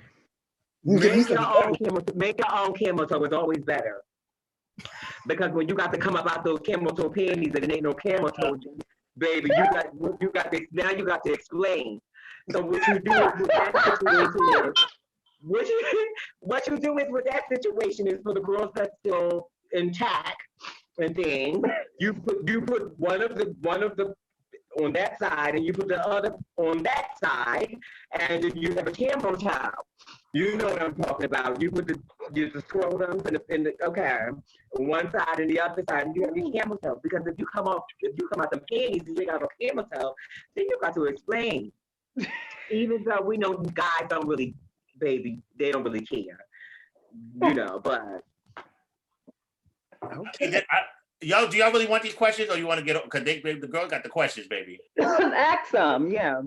Make your own camel toe is always better. Because when you got to come about those camel toe panties and it ain't no camel toe, baby, you got to explain. So what you do with that situation is what you do is with that situation is for the girls that's still intact and things, you put one of the on that side and you put the other on that side and then you have a camel toe. You know what I'm talking about. You put the scrotums and the okay, one side and the other side, and you have your camel toe. Because if you come out the panties and you got a camel toe, then you got to explain. Even though we know guys don't really, baby, they don't really care. You know, but okay. Yo, do y'all really want these questions or you want to get, because the girl got the questions, baby. Ask them, yeah.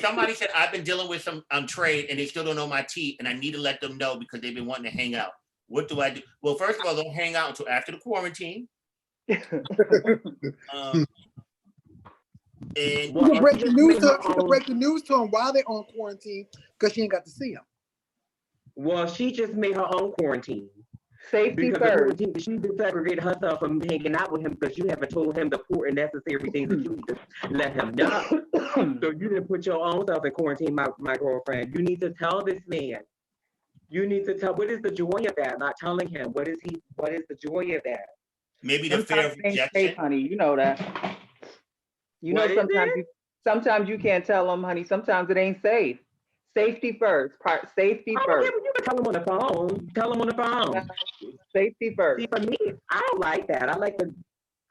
Somebody said, I've been dealing with some trade and they still don't know my teeth and I need to let them know because they've been wanting to hang out. What do I do? Well, first of all, don't hang out until after the quarantine. You can break the news to them while they're on quarantine because she ain't got to see them. Well, she just made her own quarantine. Safety first. She desegregated herself from hanging out with him because you haven't told him the important necessary things that you need to let him know. So you didn't put your own self in quarantine, my girlfriend. You need to tell this man. You need to tell, what is the joy of that? Not telling him. What is the joy of that? Maybe the fear of rejection. Safe, honey, you know that. You know sometimes you can't tell them, honey. Sometimes it ain't safe. Safety first. Safety first. Yeah, you can tell them on the phone. Tell them on the phone. Safety first. See, for me, I don't like that.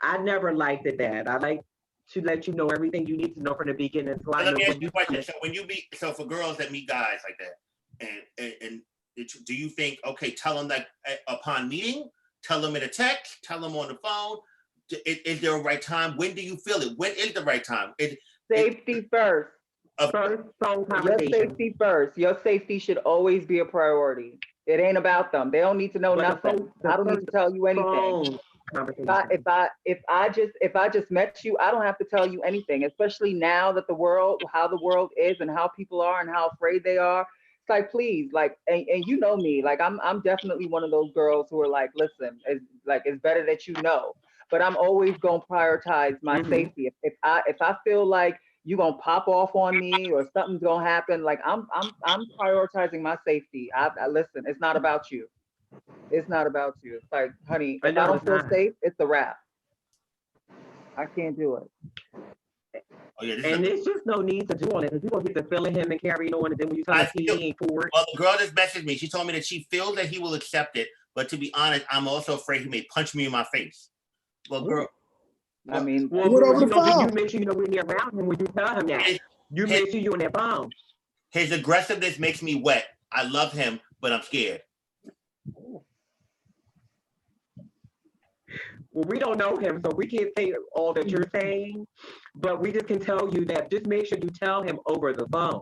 I never liked that. I like to let you know everything you need to know from the beginning. So let me ask you a question. So for girls that meet guys like that, and do you think, okay, tell them like upon meeting, tell them in a text, tell them on the phone? Is there a right time? When do you feel it? When is the right time? Safety first. Your safety first. Your safety should always be a priority. It ain't about them. They don't need to know nothing. I don't need to tell you anything. If I just met you, I don't have to tell you anything. Especially now that how the world is and how people are and how afraid they are. It's like, please, like, and you know me, like I'm definitely one of those girls who are like, listen, it's better that you know. But I'm always gonna prioritize my safety. If I feel like you gonna pop off on me or something's gonna happen, like I'm prioritizing my safety. I listen, it's not about you. It's not about you. It's like, honey, if I don't feel safe, it's a wrap. I can't do it. Oh, yeah, and there's just no need to do all that. You're gonna get to feeling him and carrying on, and then when you tell him he ain't for it. Well, the girl just messaged me. She told me that she feels that he will accept it, but to be honest, I'm also afraid he may punch me in my face. Well, girl. I mean, you make sure you know when you're around him when you tell him that. You make sure you're on that phone. His aggressiveness makes me wet. I love him, but I'm scared. Well, we don't know him, so we can't say all that you're saying, but we just can tell you that just make sure you tell him over the phone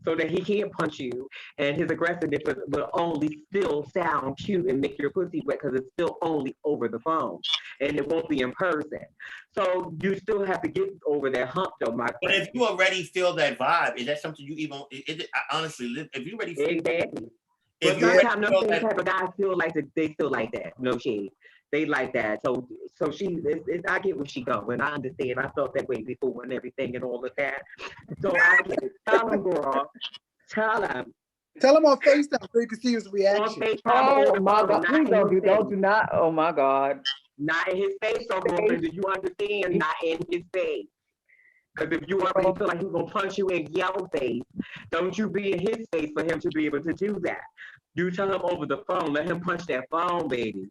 so that he can't punch you, and his aggressiveness will only still sound cute and make your pussy wet because it's still only over the phone, and it won't be in person. So you still have to get over that hump, though, my But friend. if you already feel that vibe, is that something you even? Honestly, if you already feel, Exactly. if But you already sometimes feel those that, type of guys feel like they feel like that. No shade. They like that. So I get where she going. I understand. I felt that way before and everything and all of that. So I get it. Tell him, girl. Tell him. Tell him on FaceTime so you can see his On reaction. FaceTime, Oh over the my phone, God! not Please in don't his face. do not. Oh my God! Not in his face, so girlfriend. Do you understand? Not in his face. Because if you already feel like he's gonna punch you in your face, don't you be in his face for him to be able to do that. You tell him over the phone, let him punch that phone, baby.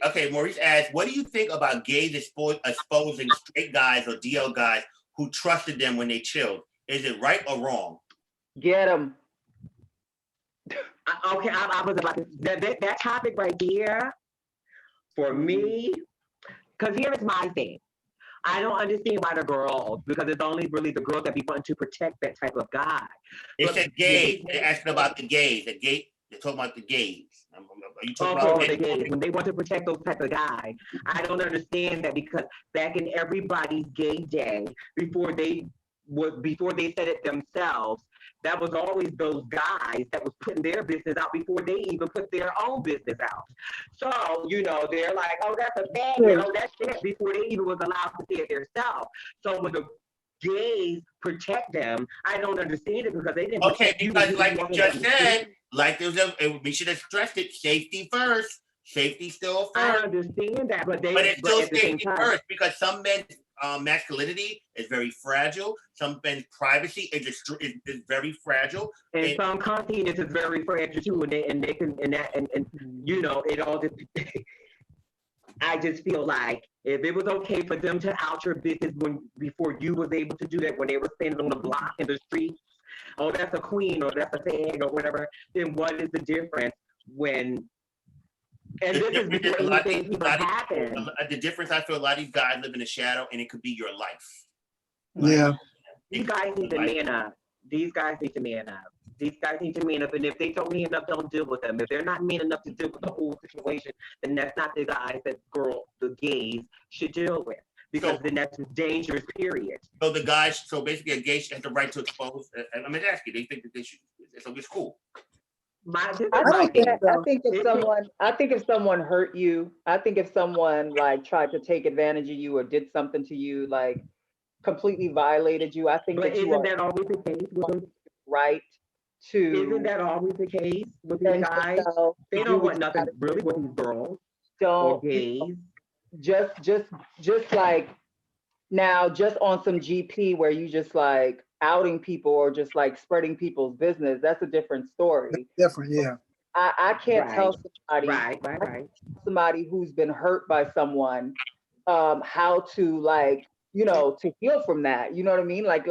okay, Maurice asked, what do you think about gays exposing straight guys or DL guys who trusted them when they chilled? Is it right or wrong? Get him. Okay, I was about to, that topic right there, for me, because here is my thing. I don't understand why the girls, because it's only really the girls that be wanting to protect that type of guy. They But said gays. They're asking about the gays. They're talking about the gays. Are you talking about the gays, when they want to protect those type of guys, I don't understand that, because back in everybody's gay day, before they said it themselves, that was always those guys that was putting their business out before they even put their own business out. So, they're like, oh, that's a bad, that's it, before they even was allowed to say it themselves. So when the gays protect them, I don't understand it, because they didn't protect you. Because like you just said, we should have stressed it, safety first. Safety still first. I understand that, but it's still at the same safety time, first, because some men's masculinity is very fragile. Some men's privacy is very fragile. And some consciousness is very fragile too, and they can, it all just. I just feel like if it was okay for them to out your business before you was able to do that, when they were standing on the block in the street, oh, that's a queen, or that's a thing, or whatever, then what is the difference when? And this is before anything even happened. The difference, I feel, a lot of these guys live in the shadow, and it could be your life. Yeah. These guys need to man up. These guys need to man up. These guys need to man up, and if they don't man up, don't deal with them. If they're not man enough to deal with the whole situation, then that's not the guys that the gays should deal with, because then that's dangerous, period. So basically a gay has the right to expose, I'm gonna ask you, they think that they should, so it's cool. I think if someone hurt you, I think if someone like tried to take advantage of you or did something to you, like completely violated you, I think but that isn't that always the case with them? Right to. Isn't that always the case with these guys? They don't want nothing really with these girls or gays. Just like now, just on some GP where you just like outing people or just like spreading people's business, that's a different story. Different, yeah. I can't tell somebody, somebody who's been hurt by someone, how to like, to heal from that. You know what I mean? Like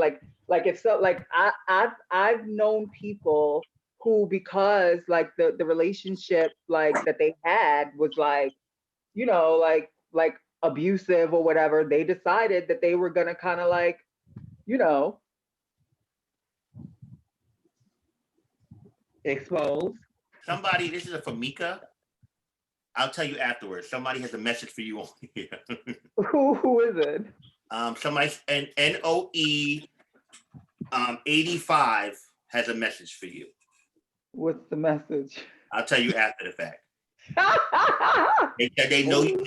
if so, like I've known people who, because like the relationship like that they had was like, like abusive or whatever, they decided that they were gonna kind of like, expose. Somebody, this is for Meeka. I'll tell you afterwards. Somebody has a message for you on here. Who is it? Somebody, NOE 85 has a message for you. What's the message? I'll tell you after the fact. They know you.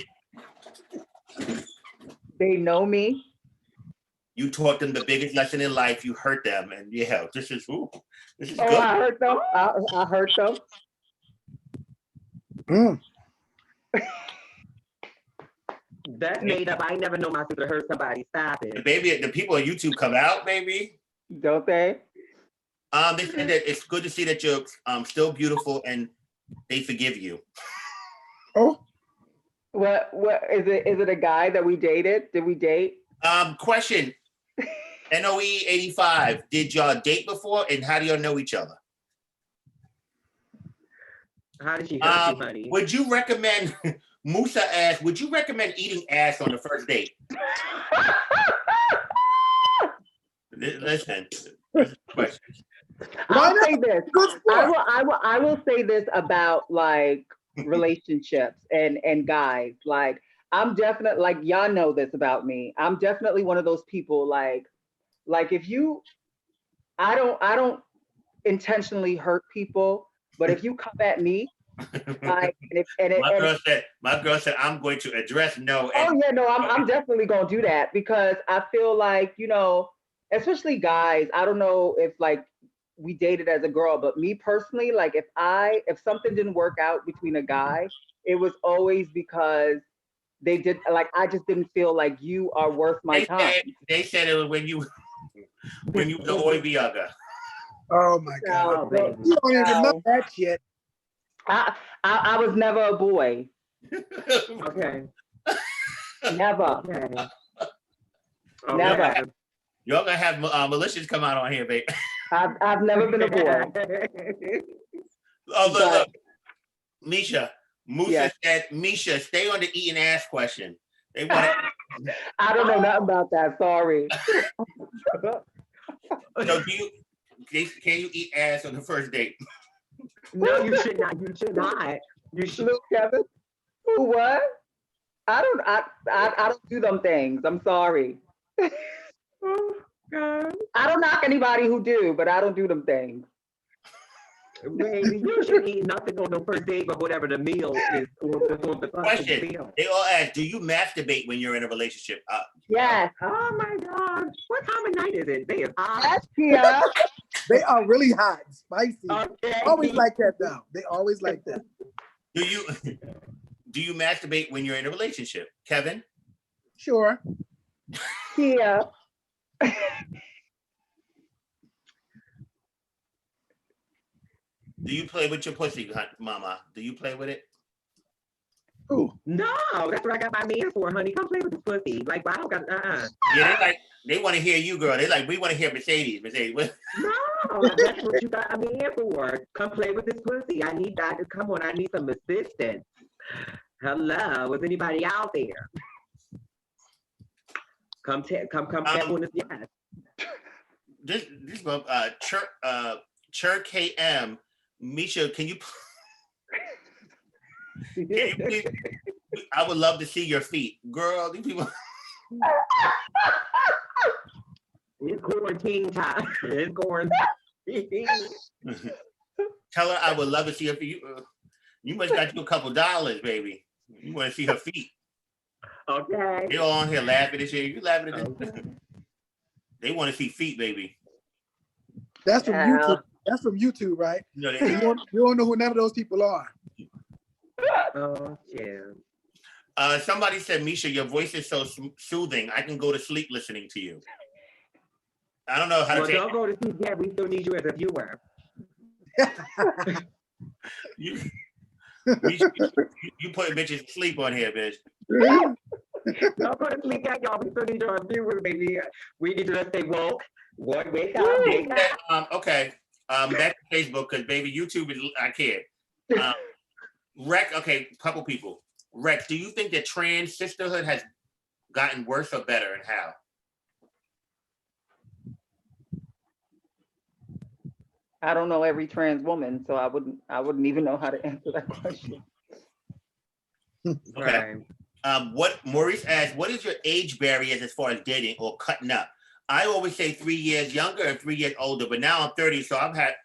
They know me. You taught them the biggest lesson in life. You hurt them, and yeah, this is good. I hurt them. I hurt them. That's made up. I never know my sister hurt somebody. Stop it. Baby, the people on YouTube come out, baby. Don't they? They said that it's good to see that you're still beautiful and they forgive you. Oh. What is it? Is it a guy that we dated? Did we date? Question. NOE 85. Did y'all date before, and how do y'all know each other? How did she hurt you, honey? Would you recommend Musa asked, would you recommend eating ass on the first date? Listen. I'll say this. Good sport. I will say this about like relationships and guys. Like I'm definitely, like, y'all know this about me. I'm definitely one of those people like if you, I don't intentionally hurt people, but if you come at me, like, my girl said, I'm going to address no. Oh yeah, no, I'm definitely gonna do that because I feel like, you know, especially guys, I don't know if like we dated as a girl, but me personally, like if something didn't work out between a guy, it was always because they did, like, I just didn't feel like you are worth my time. They said it was when you was the Oi Viaga. Oh my God. No, You don't even know that shit. I was never a boy. Okay. Never. Okay. Never. Y'all gonna have militias come out on here, babe. I've never been a boy. Oh, look. Misha. Musa said, Misha, stay on the eating ass question. They want it. I don't know nothing about that. Sorry. So can you eat ass on the first date? No, you should not. You should not. You should. Luke, Kevin? Who, what? I don't do them things. I'm sorry. Oh, God. I don't knock anybody who do, but I don't do them things. Baby, you should eat nothing on the first date, but whatever the meal is. Question. They all ask, do you masturbate when you're in a relationship? Yes. Oh my God. What time of night is it? They are hot. Yes, yeah. They are really hot, spicy. Okay. Always like that though. They always like that. Do you masturbate when you're in a relationship, Kevin? Sure. Yeah. Do you play with your pussy, mama? Do you play with it? Ooh. No, that's what I got my man for, honey. Come play with the pussy. Like, I don't got, Yeah, they want to hear you, girl. They like, we want to hear Mercedes. No, that's what you got a man for. Come play with this pussy. I need that. Come on, I need some assistance. Hello, is anybody out there? Come tap on this. Yes. This Chur KM, Misha, can you please, I would love to see your feet. Girl, these people. It's quarantine time. It's quarantine. Tell her I would love to see her feet. You must got you a couple dollars, baby. You want to see her feet. Okay. They're all on here laughing and shit. You laughing at this? Okay. They want to see feet, baby. That's from YouTube. That's from YouTube, right? You know, You don't know who none of those people are. Oh, yeah. Somebody said, Misha, your voice is so soothing. I can go to sleep listening to you. I don't know how to take don't go to sleep yet. We still need you as a viewer. You put bitches to sleep on here, bitch. Don't go to sleep yet, y'all. We still need you as viewers, baby. We need you to stay woke. Wake up. Okay. Back to Facebook, because baby, YouTube is, I can't. Rex, okay, couple people. Rex, do you think that trans sisterhood has gotten worse or better, and how? I don't know every trans woman, so I wouldn't even know how to answer that question. Okay. What Maurice asked, what is your age barriers as far as dating or cutting up? I always say 3 years younger and 3 years older, but now I'm 30, so I've had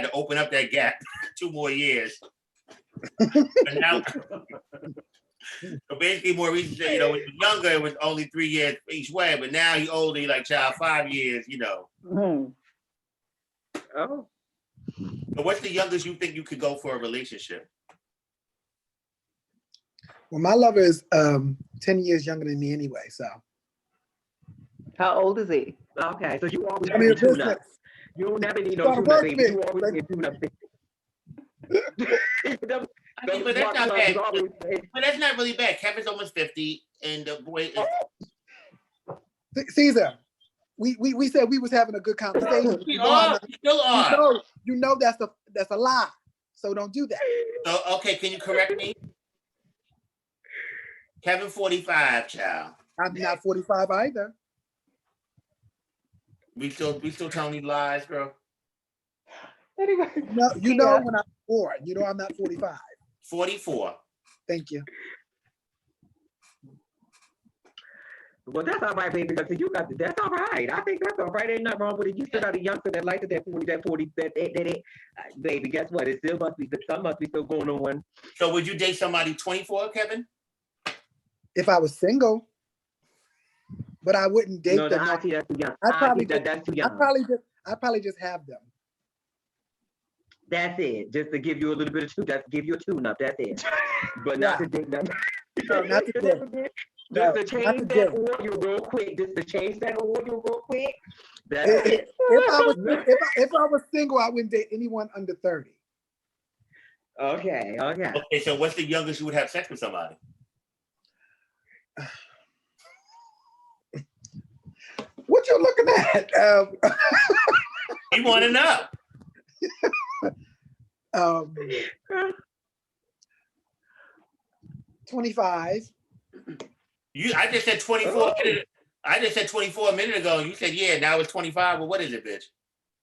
to open up that gap 2 more years. And now, so basically, Maurice said, when he was younger, it was only 3 years each way, but now he's older, he's like, child, 5 years, Mm-hmm. Oh. So what's the youngest you think you could go for a relationship? Well, my lover is 10 years younger than me anyway, so. How old is he? Okay, so you always I mean, need tune-ups. You don't never need no tune-up, baby. You always need tune-up. But that's not bad. But that's not really bad. Kevin's almost 50, and the boy is... Caesar, we said we was having a good conversation. We still are. You know that's a lie. So don't do that. So, okay, can you correct me? Kevin 45, child. I'm not 45 either. We still telling you lies, girl. Anyway. No, you know when I'm born. You know I'm not 45. 44. Thank you. Well, that's all right, baby, because you got that's all right. I think that's all right. Ain't nothing wrong with it. You still got a youngster that likes that 40, baby, guess what? It still must be, some must be still going on. So would you date somebody 24, Kevin? If I was single, but I wouldn't date No, them. that's too young. That's too young. I'd probably just have them. That's it. Just to give you a little bit of tune, just to give you a tune up. That's it. But not to date them. No, not to date. Just to change that audio real quick. Just to change that audio real quick. That's it. If I was single, I wouldn't date anyone under 30. Okay. Okay, so what's the youngest you would have sex with somebody? What you looking at? You want to know? 25. I just said 24. I just said 24 a minute ago, and you said, yeah, now it's 25. Well, what is it, bitch?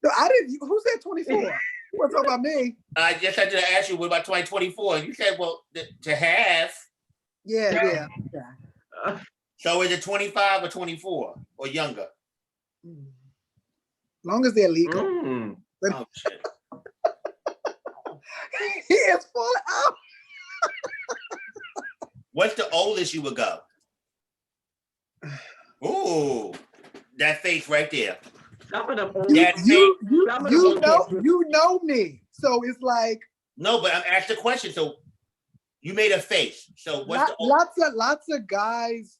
No, I didn't. Who said 24? You want to talk about me? I just had to ask you, what about 24? And you said, well, to have. Yeah. So is it 25 or 24 or younger? Long as they're legal. Oh, shit. He is full out. What's the oldest you would go? Ooh, that face right there. Some of them You know me. So it's like. No, but I'm asked the question. So you made a face. So what's the oldest? Lots of guys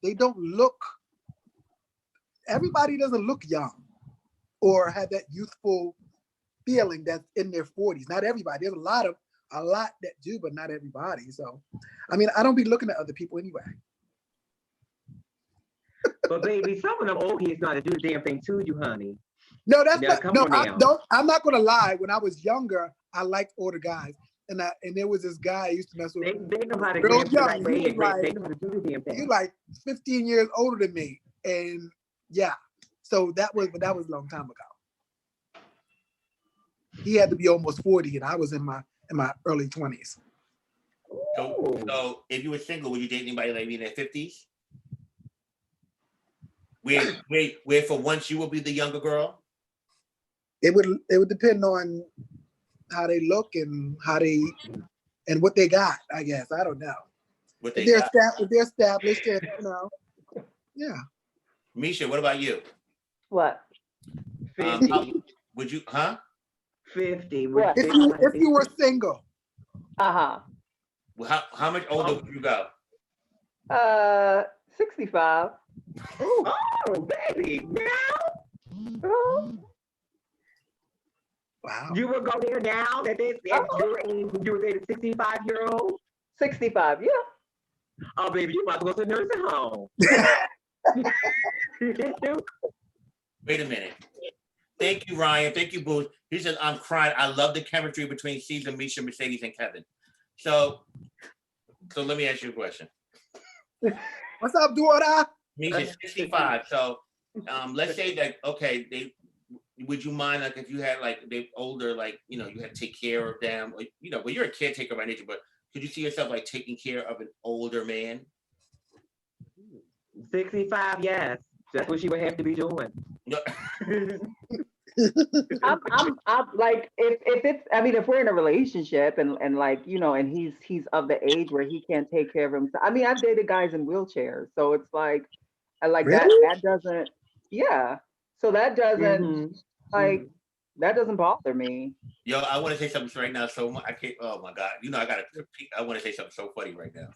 they don't look. Everybody doesn't look young or have that youthful feeling that's in their 40s. Not everybody. There's a lot that do, but not everybody. So, I mean, I don't be looking at other people anyway. But baby, some of them old kids know how to do the damn thing to you, honey. No, that's now, not. I'm not gonna lie. When I was younger, I liked older guys, and there was this guy I used to mess with. They know how to real young. they know how to do the damn thing. He like 15 years older than me, and yeah. So that was a long time ago. He had to be almost 40, and I was in my early 20s. So if you were single, would you date anybody like in their 50s? Where for once you will be the younger girl? It would depend on how they look and and what they got, I guess. I don't know. If they're established, and, yeah. Misha, what about you? What? 50. Would you, 50. What? If you were single. Uh-huh. Well, how much older would you go? 65. Oh, baby, now? Wow. You would go there now at your age, you would date a 65-year-old? 65, yeah. Oh, baby, you about to go to the nursing home. Wait a minute. Thank you, Ryan. Thank you, Booth. He says, I'm crying. I love the chemistry between Caesar, Misha, Mercedes, and Kevin. So let me ask you a question. What's up, Dora? Misha's 65. So let's say that, okay, would you mind, like, if you had, like, they older, like, you had to take care of them, or, but you're a caretaker by nature, but could you see yourself, like, taking care of an older man? 65, yes. That's what she would have to be doing. I'm like, if it's, I mean, if we're in a relationship and like, and he's of the age where he can't take care of himself. I mean, I've dated guys in wheelchairs, so it's like, Really? that doesn't, yeah. So that doesn't, that doesn't bother me. Yo, I want to say something right now. So I can't, oh my God. I want to say something so funny right now.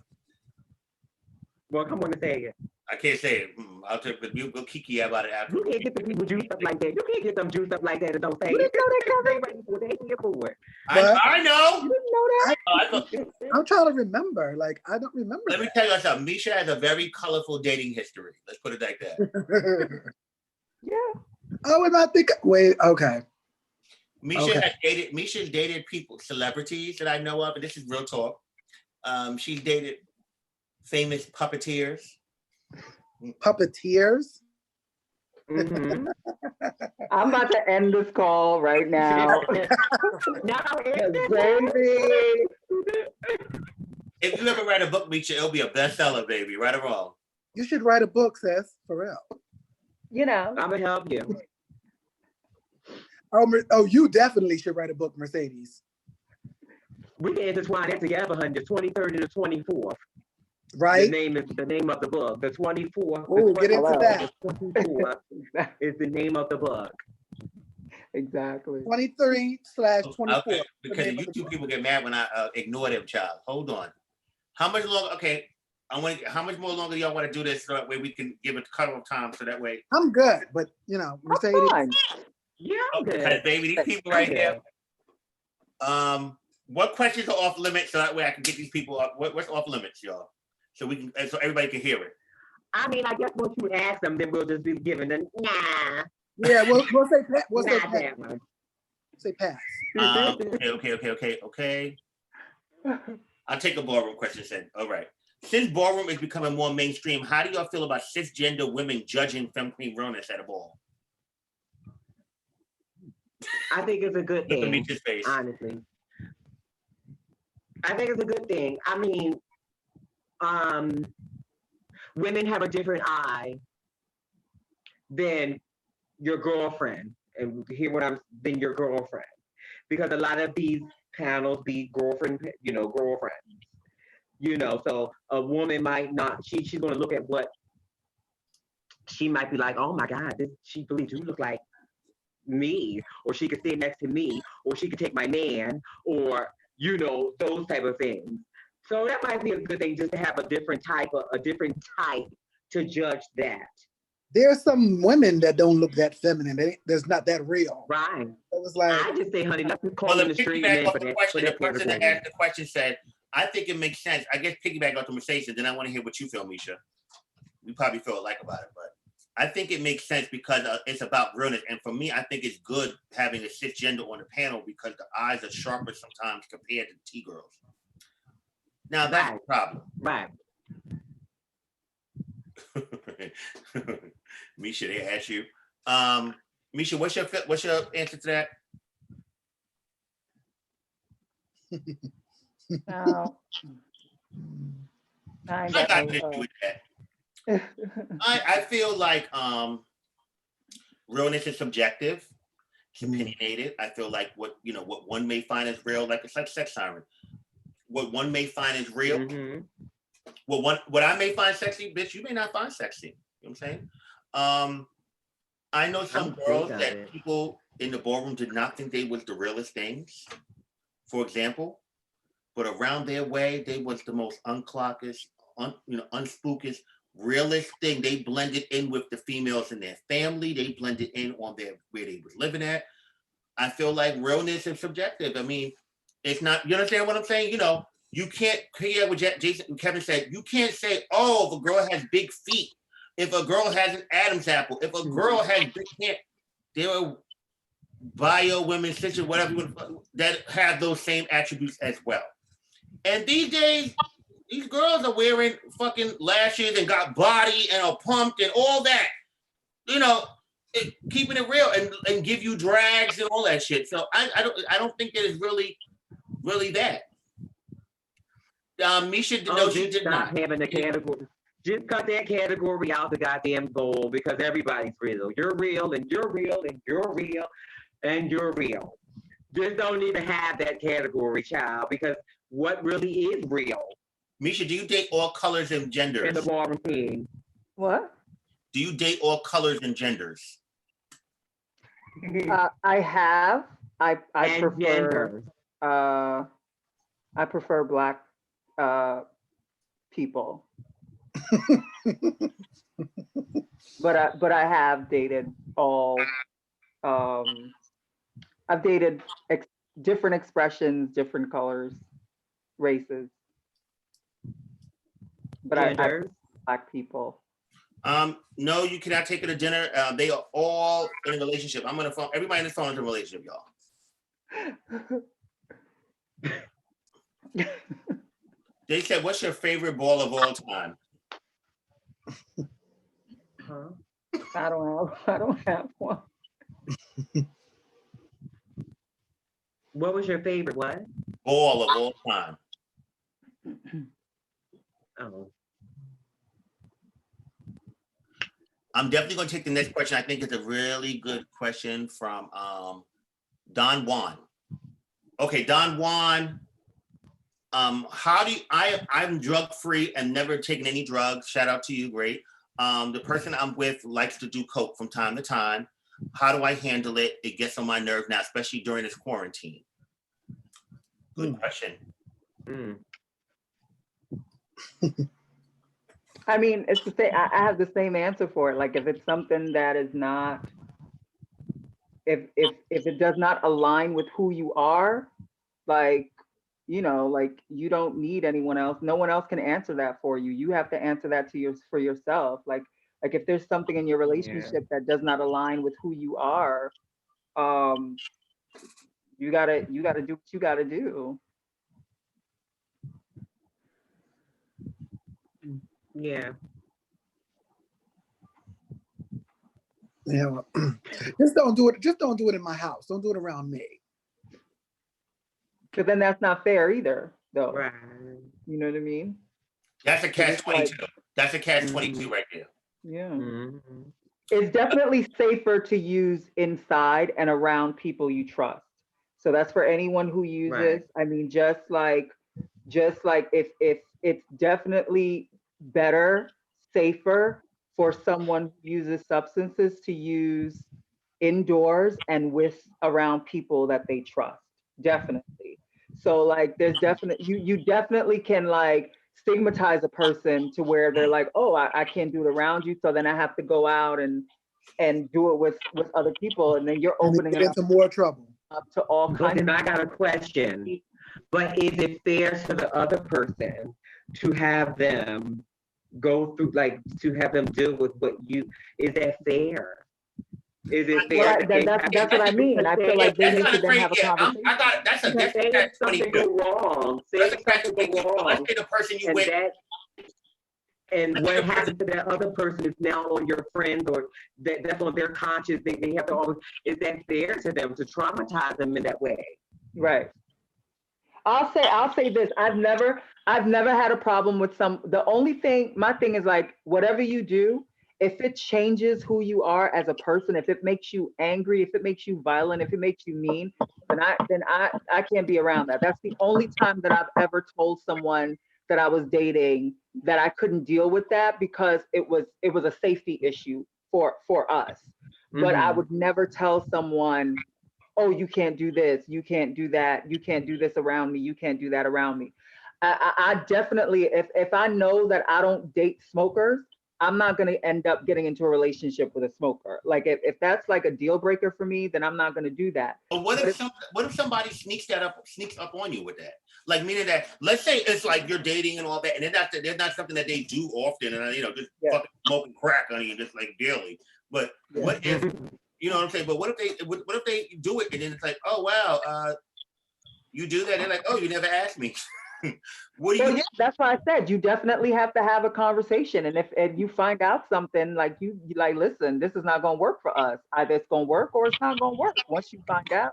Well, come on and say it. I can't say it. I'll tell you, we'll kiki about it after. You can't get the people juiced up like that. You can't get them juiced up like that and don't say it. They here for it. I know. You didn't know that? I'm trying to remember. Like, I don't remember. Let me tell you something. Misha has a very colorful dating history. Let's put it like that. Yeah. Oh, and I think, wait, okay. Misha's dated people, celebrities that I know of, and this is real talk. She's dated famous puppeteers. Puppeteers? Mhm. I'm about to end this call right now. No, Baby. If you ever write a book, Misha, it'll be a bestseller, baby, right or wrong. You should write a book, sis, for real. You know. I'm gonna help you. Oh, you definitely should write a book, Mercedes. We can intertwine that together, honey. The 23rd and the 24th. Right? The name of the book. The 24th. Oh, get into that. The 24th is the name of the book. Exactly. 23/24. Okay, because YouTube people get mad when I ignore them, child. Hold on. How much longer? Okay, how much more longer y'all want to do this so that way we can give it cutoff time so that way. I'm good, but you know, Mercedes. Yeah, I'm good. Because baby, these people right here. What questions are off limits so that way I can get these people up? What's off limits, y'all? So we can, so everybody can hear it. I mean, I guess once you ask them, then we'll just be giving them nah. Yeah, we'll say pass. We'll say Not pass. that one. Say pass. Okay. I'll take a ballroom question then. All right. Since ballroom is becoming more mainstream, how do y'all feel about cisgender women judging femme queen realness at a ball? I think it's a good Look at thing, Meeka's face. honestly. I think it's a good thing. I mean, women have a different eye than your girlfriend, and hear what than your girlfriend, because a lot of these panels be girlfriends. So a woman might not. She's going to look at what she might be like. Oh my God, she really do look like me, or she could sit next to me, or she could take my man, or those type of things. So that might be a good thing, just to have a different type to judge that. There's some women that don't look that feminine. That's not that real. Right. It was like, I just say, honey, let's call Well, in the street name for that. The person that asked the question said, I think it makes sense. I guess piggyback off the Mercedes, then I want to hear what you feel, Misha. We probably feel alike about it, but I think it makes sense because it's about realness. And for me, I think it's good having a cisgender on the panel because the eyes are sharper sometimes compared to T-girls. Now that's a problem. Right. Misha, they asked you. Misha, what's your answer to that? No. I got an issue with that. I feel like realness is subjective, it's opinionated. I feel like what one may find as real, like it's like sex siren. What one may find is real. Mm-hmm. What I may find sexy, bitch, you may not find sexy. You know what I'm saying? I know some girls that people in the ballroom did not think they was the realest things, for example, but around their way, they was the most unclockest, unspookest, realest thing. They blended in with the females in their family. They blended in on where they was living at. I feel like realness is subjective. I mean, it's not, you understand what I'm saying? You can't hear what Jason and Kevin said. You can't say, oh, if a girl has big feet, if a girl has an Adam's apple, if a girl has big hair, there are bio women, cisgender, whatever you want, that have those same attributes as well. And these days, these girls are wearing fucking lashes and got body and are pumped and all that. Keeping it real and give you drags and all that shit. So I don't think that it's really that. Misha, no, she did not. Having the category. Just cut that category out the goddamn goal, because everybody's real. You're real, and you're real, and you're real, and you're real. Just don't need to have that category, child, because what really is real? Misha, do you date all colors and genders? In the ballroom scene. What? Do you date all colors and genders? I have. I prefer genders. I prefer Black people. but I have dated all. I've dated different expressions, different colors, races. But I Black people. No, you cannot take her to dinner. They are all in a relationship. I'm gonna phone. Everybody in this phone is in a relationship, y'all. They said, what's your favorite ball of all time? Huh? I don't have one. What was your favorite? What? Ball of all time. Oh, I'm definitely going to take the next question. I think it's a really good question from Don Juan. Okay, Don Juan. How do you, I'm drug free and never taken any drugs. Shout out to you, great. The person I'm with likes to do coke from time to time. How do I handle it? It gets on my nerve now, especially during this quarantine. Good question. mm. I mean, it's the same. I have the same answer for it. Like, if it's something that is not, if it does not align with who you are, like, you know, like, you don't need anyone else. No one else can answer that for you. You have to answer that for yourself. Like if there's something in your relationship that does not align with who you are, you gotta do what you gotta do. Yeah. Yeah, well, just don't do it. Just don't do it in my house. Don't do it around me. Because then that's not fair either, though. Right. You know what I mean? That's a catch 22. Like, That's a catch 22 right there. Yeah. Mm-hmm. It's definitely safer to use inside and around people you trust. So that's for anyone who uses. Right. I mean, just like if it's definitely better, safer for someone who uses substances to use indoors and with around people that they trust. Definitely. So like there's definitely you definitely can like stigmatize a person to where they're like, oh, I can't do it around you, so then I have to go out and do it with other people, and then you're opening Get it into more trouble. up to all But kinds then of I got a question. But is it fair to the other person to have them go through, like, to have them deal with what you, is that fair? Is it fair? that's what I mean. I feel like they need to then have a conversation. I got it. That's a catch 22. Go wrong. Say something go wrong. Let's say the person you with. And what happened to that other person is now on your friends, or that's on their conscience. They have to always, is that fair to them to traumatize them in that way? Right. I'll say this. I've never had a problem with the only thing, my thing is like, whatever you do, if it changes who you are as a person, if it makes you angry, if it makes you violent, if it makes you mean, then I can't be around that. That's the only time that I've ever told someone that I was dating that I couldn't deal with that, because it was a safety issue for us. But I would never tell someone, oh, you can't do this, you can't do that, you can't do this around me, you can't do that around me. I definitely, if I know that I don't date smokers, I'm not going to end up getting into a relationship with a smoker. Like if that's like a deal breaker for me, then I'm not going to do that. But what if somebody sneaks up on you with that? Like, meaning that, let's say it's like you're dating and all that, and they're not something that they do often, and just fucking smoking crack on you just like daily. But what if, you know what I'm saying? But what if they do it and then it's like, oh wow, you do that? They're like, oh, you never asked me. What do you? Yeah, that's why I said you definitely have to have a conversation, and if you find out something, like you like, listen, this is not going to work for us. Either it's going to work or it's not going to work. Once you find out,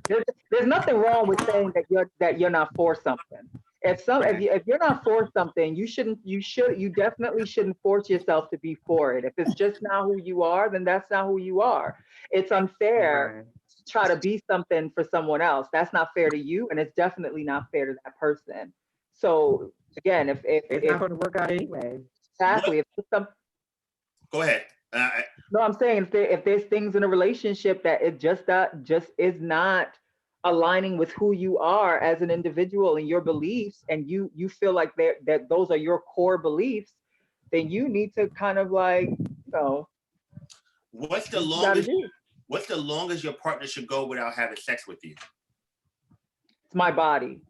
there's nothing wrong with saying that you're not for something. If you're not for something, you definitely shouldn't force yourself to be for it. If it's just not who you are, then that's not who you are. It's unfair to try to be something for someone else. That's not fair to you, and it's definitely not fair to that person. So again, if it's not going to work out anyway. Exactly. If it's Go ahead. No, I'm saying if there's things in a relationship that it just is not aligning with who you are as an individual and your beliefs, and you feel like that those are your core beliefs, then you need to kind of like, what's the longest your partner should go without having sex with you? It's my body.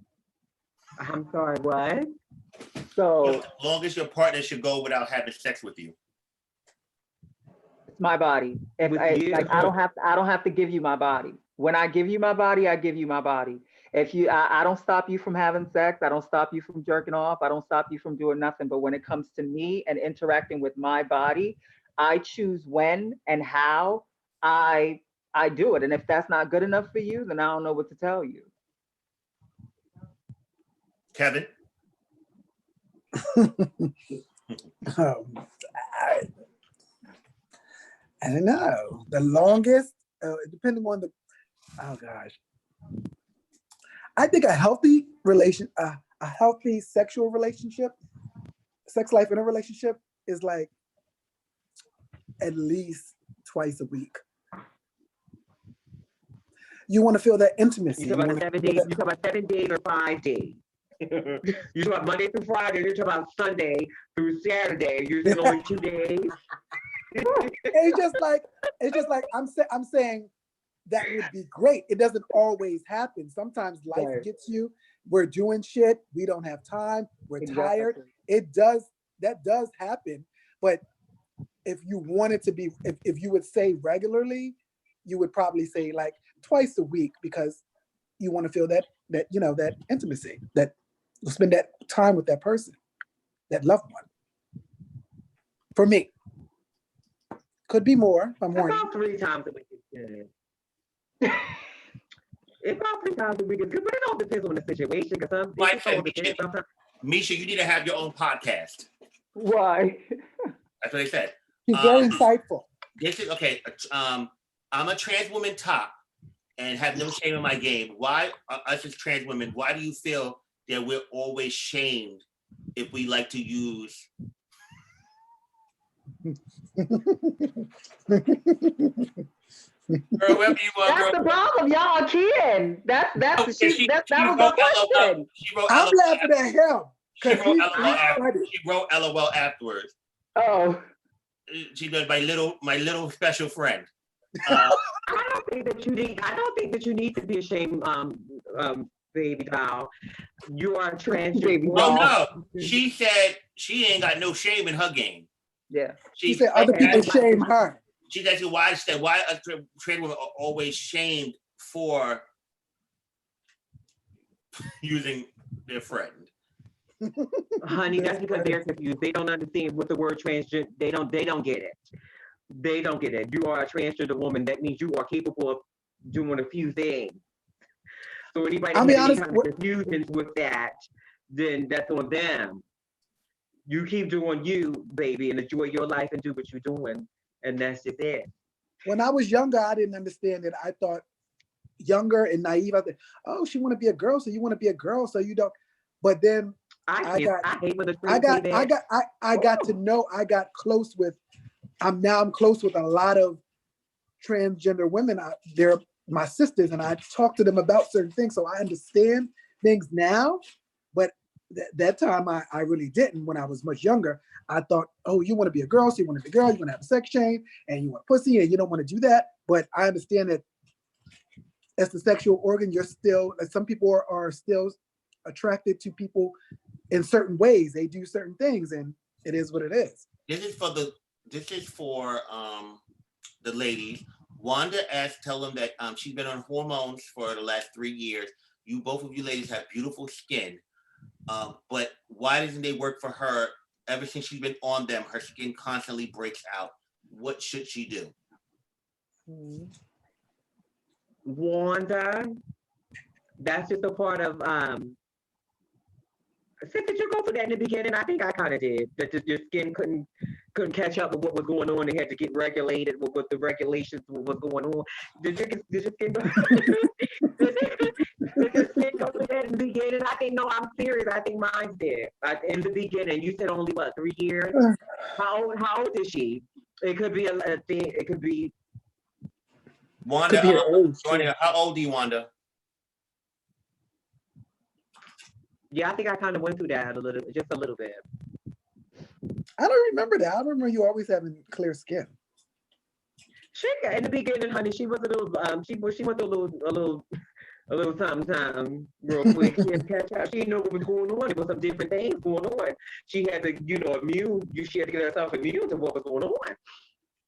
I'm sorry, what? So what's the longest your partner should go without having sex with you? It's my body. I don't have to give you my body. When I give you my body, I give you my body. If you, I don't stop you from having sex. I don't stop you from jerking off. I don't stop you from doing nothing. But when it comes to me and interacting with my body, I choose when and how I do it. And if that's not good enough for you, then I don't know what to tell you. Kevin? I don't know. The longest, depending on the, oh gosh. I think a healthy sexual relationship, sex life in a relationship is like at least twice a week. You want to feel that intimacy. You talk about 7 days. You talk about 7 days or 5 days. You talk about Monday through Friday. You talk about Sunday through Saturday. You're saying only 2 days. It's just like I'm saying that would be great. It doesn't always happen. Sometimes life gets you. We're doing shit. We don't have time. We're tired. That does happen. But if you wanted to be, if you would say regularly, you would probably say like twice a week, because you want to feel that intimacy, that you'll spend that time with that person, that loved one. For me. Could be more if I'm horny. About 3 times a week is good. About 3 times a week is good, but it all depends on the situation. Misha, you need to have your own podcast. Why? That's what they said. He's very insightful. This is okay. I'm a trans woman top and have no shame in my game. Why, us as trans women, why do you feel that we're always shamed if we like to use? Girl, wherever you are, that's the problem. Y'all are kidding. That was the question. I'm laughing at him. She wrote LOL afterwards. Oh. She goes, my little special friend. I don't think that you need to be ashamed, baby doll. You are transgender. Well, no. She said she ain't got no shame in her game. Yeah. She said other people shame her. She's asking why trans women are always shamed for using their friend. Honey, that's because they're confused. They don't understand what the word transgender. They don't get it. They don't get it. You are a transgender woman. That means you are capable of doing a few things. So anybody has any kind of confusions with that, then that's on them. You keep doing you, baby, and enjoy your life and do what you're doing. And that's just it. When I was younger, I didn't understand it. I thought younger and naive. I thought, oh, she want to be a girl, so you want to be a girl, so you don't. But then I got close with. I'm close with a lot of transgender women. They're my sisters, and I talk to them about certain things, so I understand things now. But that time I really didn't. When I was much younger, I thought, oh, you want to be a girl, so you want to be a girl, you want to have a sex change, and you want pussy, and you don't want to do that. But I understand that as the sexual organ, you're still, some people are still attracted to people in certain ways. They do certain things, and it is what it is. This is for the ladies. Wanda tell them that she's been on hormones for the last 3 years. Both of you ladies have beautiful skin. But why doesn't they work for her? Ever since she's been on them, her skin constantly breaks out. What should she do? Wanda, that's just a part of did you go for that in the beginning? I think I kind of did. That just your skin couldn't catch up with what was going on. They had to get regulated with what the regulations, what was going on. Did your skin go? Did your skin go for that in the beginning? I think, no, I'm serious. I think mine did. In the beginning, you said only what, 3 years? How old is she? It could be a thing. It could be. Wanda, how old are you, Wanda? Yeah, I think I kind of went through that just a little bit. I don't remember that. I remember you always having clear skin. She in the beginning, honey, she was a little. She went through a little something real quick. She had to catch up. She didn't know what was going on. There was some different things going on. She had to, she had to get herself immune to what was going on.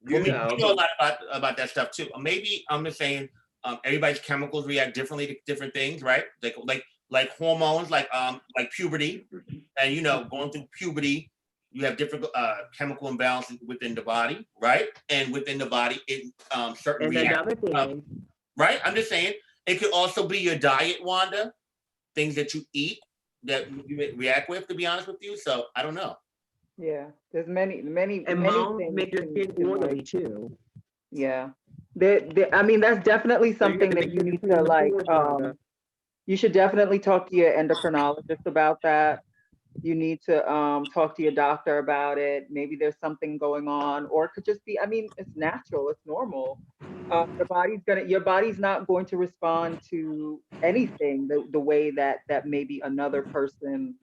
You know a lot about that stuff too. Maybe I'm just saying, everybody's chemicals react differently to different things, right? Like hormones, like puberty, and you know, going through puberty, you have different chemical imbalances within the body, right? And within the body, it certain reactions. Right? I'm just saying, it could also be your diet, Wanda, things that you eat that you react with, to be honest with you. So I don't know. Yeah, there's many And many moms things. make your skin oily too. Yeah. I mean, that's definitely something that you need to like, you should definitely talk to your endocrinologist about that. You need to talk to your doctor about it. Maybe there's something going on, or it could just be, I mean, it's natural, it's normal. Your body's not going to respond to anything the way that maybe another person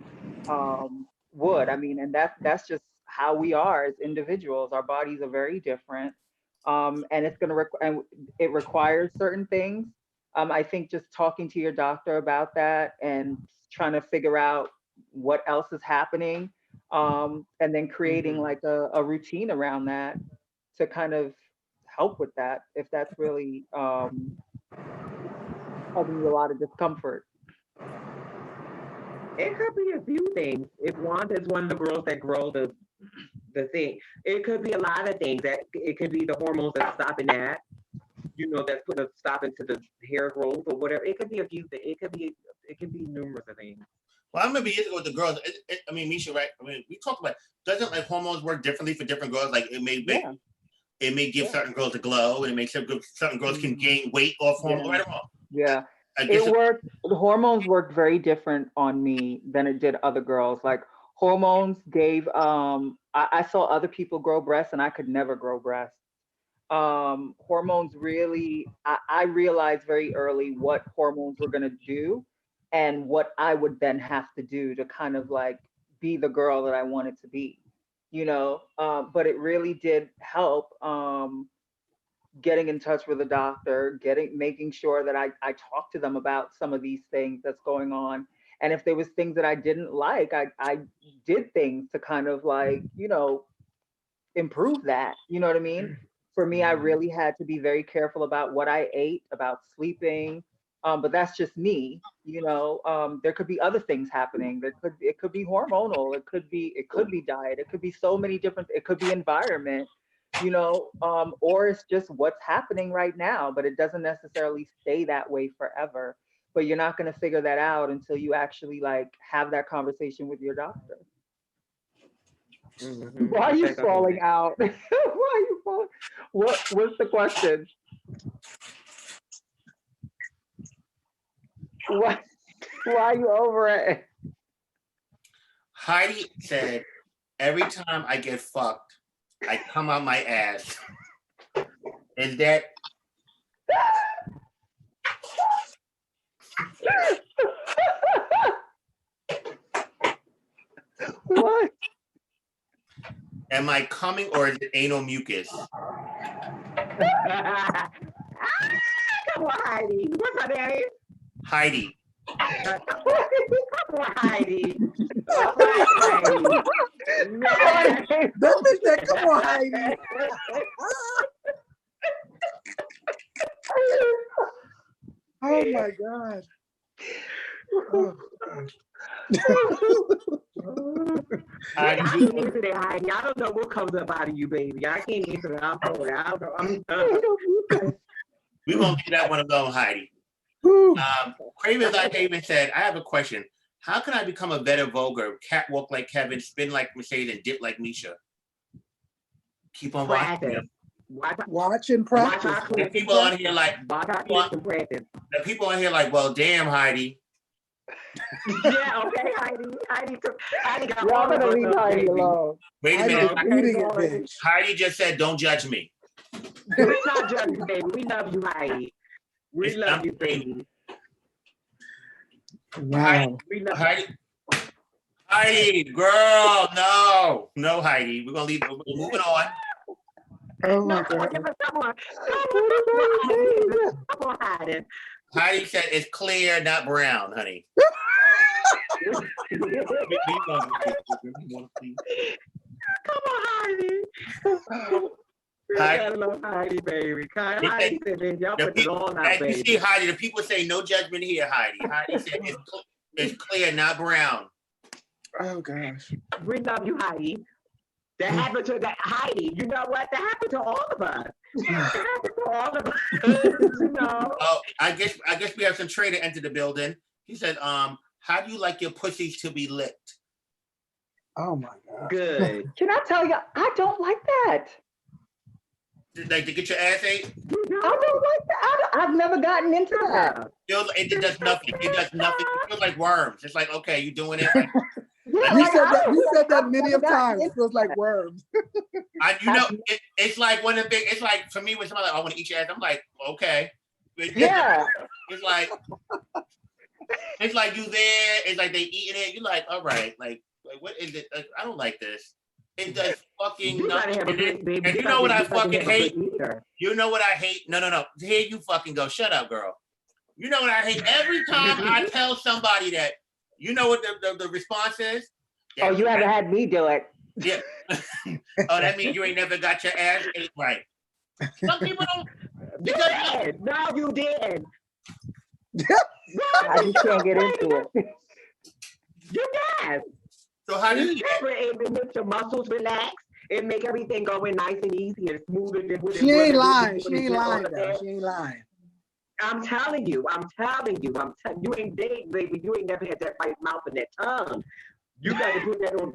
would. I mean, and that's just how we are as individuals. Our bodies are very different. And it's going to and it requires certain things. I think just talking to your doctor about that and trying to figure out what else is happening, and then creating like a routine around that to kind of help with that, if that's really causing you a lot of discomfort. It could be a few things. If Wanda is one of the girls that grow the thing, it could be a lot of things. That it could be the hormones that's stopping that. You know, that's putting a stop into the hair growth or whatever. It could be a few things. It could be numerous of things. Well, I remember years ago with the girls. I mean, Misha, right? I mean, we talked about, doesn't like hormones work differently for different girls? Like it may give certain girls a glow, and it makes certain girls can gain weight off hormones. Right or wrong? Yeah. The hormones worked very different on me than it did other girls. Like hormones gave, I saw other people grow breasts and I could never grow breasts. Hormones really, I realized very early what hormones were gonna do and what I would then have to do to kind of like be the girl that I wanted to be, you know? But it really did help, getting in touch with a doctor, making sure that I talked to them about some of these things that's going on. And if there was things that I didn't like, I did things to kind of like, you know, improve that, you know what I mean? For me, I really had to be very careful about what I ate, about sleeping. But that's just me, you know. There could be other things happening. It could be hormonal, it could be diet, it could be so many different, it could be environment, you know, or it's just what's happening right now, but it doesn't necessarily stay that way forever. But you're not going to figure that out until you actually like have that conversation with your doctor. Mm-hmm. Why are you falling out? Why are you falling? What's the question? Why are you over it? Heidi said, every time I get fucked, I come out my ass. Is that? What? Am I coming or is it anal mucus? Come on, Heidi. What's her name? Heidi. Come on, Heidi. Come on, Heidi. That bitch said, come on, Heidi. Oh my God. Oh, I can't answer that, Heidi. I don't know what comes up out of you, baby. I can't answer that. I'm sorry. I don't know. I'm done. We won't get that one alone, Heidi. Craven Like Haven said, I have a question. How can I become a better Voguer, catwalk like Kevin, spin like Mercedes, and dip like Misha? Keep on watching. Watch and practice. The people on here like, the people on here like, well, damn, Heidi. Yeah, okay, Heidi got Y'all gonna leave Heidi alone. Wait a minute. Heidi just said, don't judge me. We're not judging you, baby. We love you, Heidi. We love you, baby. Wow. Heidi, girl, no, Heidi. We're gonna leave. We're moving on. Oh my God. Come on, Heidi. Heidi said it's clear, not brown, honey. Come on, Heidi. I love Heidi, baby. Heidi said, man, y'all put it all out, You baby. see, Heidi, the people say no judgment here, Heidi. Heidi said it's clear, not brown. Oh gosh. We love you, Heidi. That happened to that Heidi. You know what? That happened to all of us. That happened to all of us. You know. Oh, I guess we have some trader enter the building. He said, how do you like your pussies to be licked? Oh my God. Good. Can I tell you, I don't like that. Like to get your ass ate? I don't like that. I've never gotten into that. It does nothing. It does nothing. It feels like worms. It's like, okay, you doing it. Yeah, You like, said that many of I've times. gotten It feels like worms. It's like one of the big. It's like for me when somebody like, I want to eat your ass. I'm like, okay. Yeah. It's like you there. It's like they eating it. You're like, all right. Like what is it? Like, I don't like this. It does fucking nothing. And you know what I fucking hate? You know what I hate? No. Here you fucking go. Shut up, girl. You know what I hate? Every time I tell somebody that, you know what the response is? Oh, you haven't had me do it. Yeah. Oh, that means you ain't never got your ass ate right. Some people don't. You did. No, you did. I just can't get into it. You did. So how do you? It makes your muscles relax. It make everything going nice and easy and smooth. She ain't lying. She ain't lying. She ain't lying. I'm telling you. You ain't dead, baby. You ain't never had that right mouth and that tongue. You got to put that on.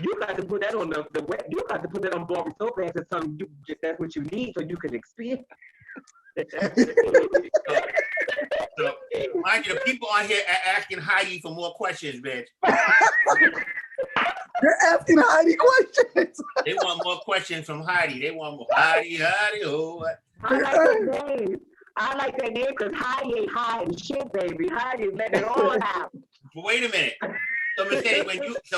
You got to put that on the web. You got to put that on Ballroom so fast that something that's what you need so you can experience. So, mind you, the people on here are asking Heidi for more questions, bitch. You're asking Heidi questions. They want more questions from Heidi. They want more Heidi, oh. I like that name. I like that name because Heidi ain't hiding shit, baby. Heidi is letting it all out. But wait a minute. So Mercedes,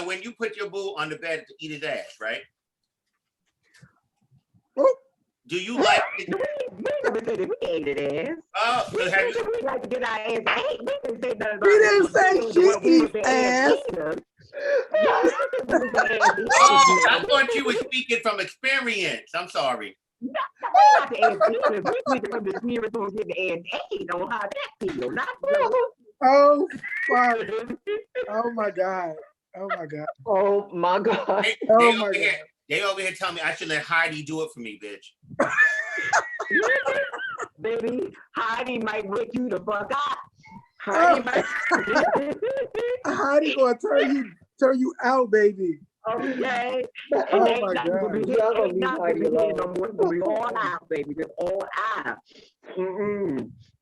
when you put your boo on the bed to eat his ass, right? Do you like it? We never said that we ate it ass. Oh, so have you? We like to get our ass ate. We didn't say nothing about We didn't say she eats ass. Oh, I thought you were speaking from experience. I'm sorry. We're not the ass eaters. We speaking from the experience on getting the ass ate on how that feel. Not Oh, fuck. Oh my God. Oh my God. Oh my God. Oh my God. They over here telling me I should let Heidi do it for me, bitch. Baby, Heidi might wake you the fuck up. Heidi gonna turn you out, baby. Okay. Oh my God. Ain't nothing no more. We all out, baby. It's all out.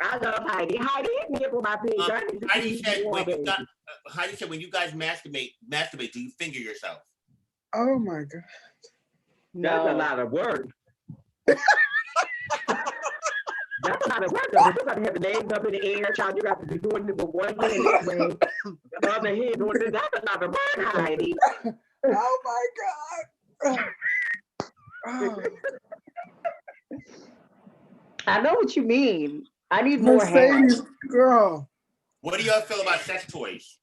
I love Heidi. Heidi hit me up with my page. Heidi said when you guys masturbate, do you finger yourself? Oh my God. That's a lot of work. That's a lot of work. You got to have the legs up in the air, child. You got to be doing it with one hand this way, the other hand doing this. That's a lot of work, Heidi. Oh my God. Oh. I know what you mean. I need more hands. Mercedes, girl. What do y'all feel about sex toys?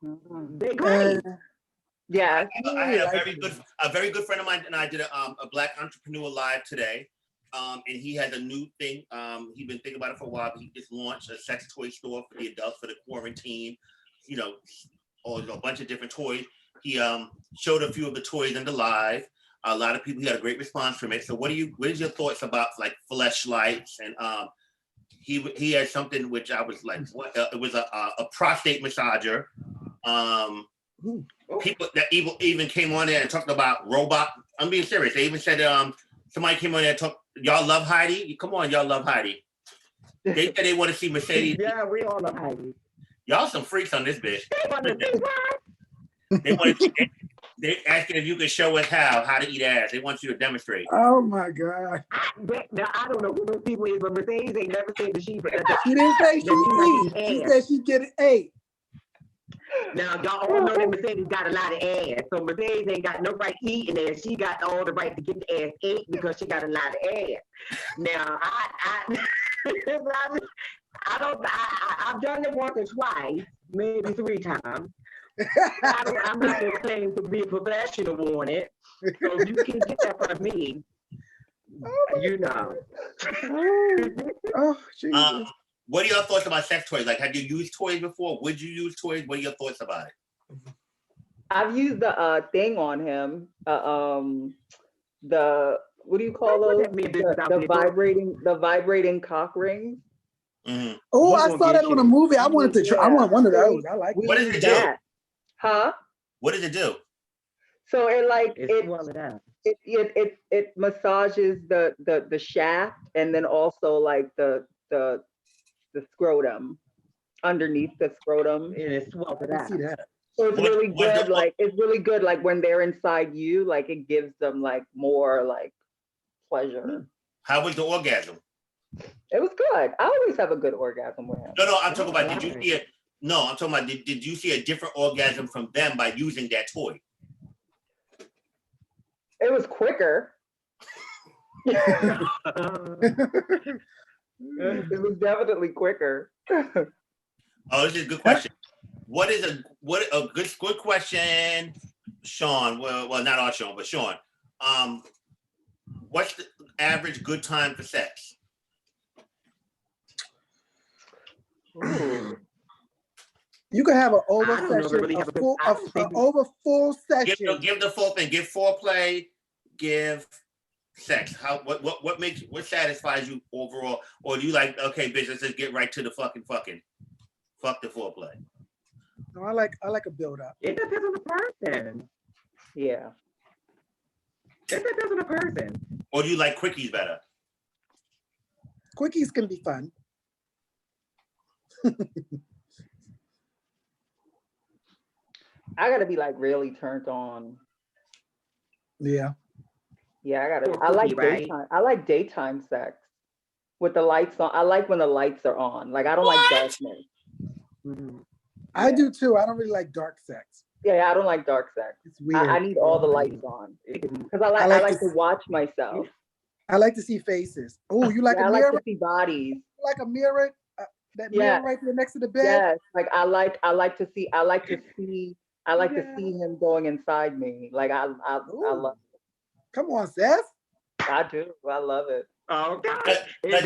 They're great. Yeah. I had a very good friend of mine and I did a Black Entrepreneur Live today. And he has a new thing. He's been thinking about it for a while, but he just launched a sex toy store for the adults for the quarantine. You know, a bunch of different toys. He showed a few of the toys in the live. A lot of people, he had a great response from it. So what is your thoughts about like fleshlights? And he had something which I was like, what? It was a prostate massager. People that even came on there and talked about robot. I'm being serious. They even said somebody came on there and talked. Y'all love Heidi? Come on, y'all love Heidi. They said they want to see Mercedes. Yeah, we all love Heidi. Y'all some freaks on this bitch. They want to see what? They want to. They're asking if you can show us how to eat ass. They want you to demonstrate. Oh my God. Now, I don't know who those people is, but Mercedes ain't never said that she. She didn't say she eat. She said she get it ate. Now, y'all all know that Mercedes got a lot of ass. So Mercedes ain't got no right eating ass. She got all the right to get the ass ate because she got a lot of ass. Now, I've done it once or twice, maybe 3 times. I'm not gonna claim to be a professional on it, so you can get that from me. You know. Oh, Jesus. What are your thoughts about sex toys? Like, have you used toys before? Would you use toys? What are your thoughts about it? I've used the thing on him. The what do you call those? The vibrating cock rings. Mm-hmm. Oh, I saw that on a movie. I wanted to try. I want one of those. I like What does it do? do? Huh? What does it do? So it massages the shaft and then also like the scrotum underneath the scrotum. And it's swell to that. see that. So it's really good. Like it's really good. Like when they're inside you, like it gives them like more like pleasure. How was the orgasm? It was good. I always have a good orgasm with him. No, I'm talking about. Did you see it? No, I'm talking about. Did you see a different orgasm from them by using that toy? It was quicker. It was definitely quicker. Oh, this is a good question. What a good question, Sean? Well, not our Sean, but Sean. What's the average good time for sex? You can have an over session, over full session. Give the full thing. Give foreplay. Give sex. What satisfies you overall? Or do you like, okay, bitch, let's just get right to the fucking. Fuck the foreplay. No, I like a build up. It depends on the person. Yeah. It depends on the person. Or do you like quickies better? Quickies can be fun. I gotta be like really turned on. Yeah. Yeah, I like daytime. I like daytime sex with the lights on. I like when the lights are on. Like I don't like darkness. I do too. I don't really like dark sex. Yeah, I don't like dark sex. It's weird. I need all the lights on because I like to watch myself. I like to see faces. Oh, you like a mirror? I like to see bodies. You like a mirror? That mirror right there next to the bed. Yes, like I like to see him going inside me. Like I love it. Come on, Seth. I do. I love it. Oh God. Does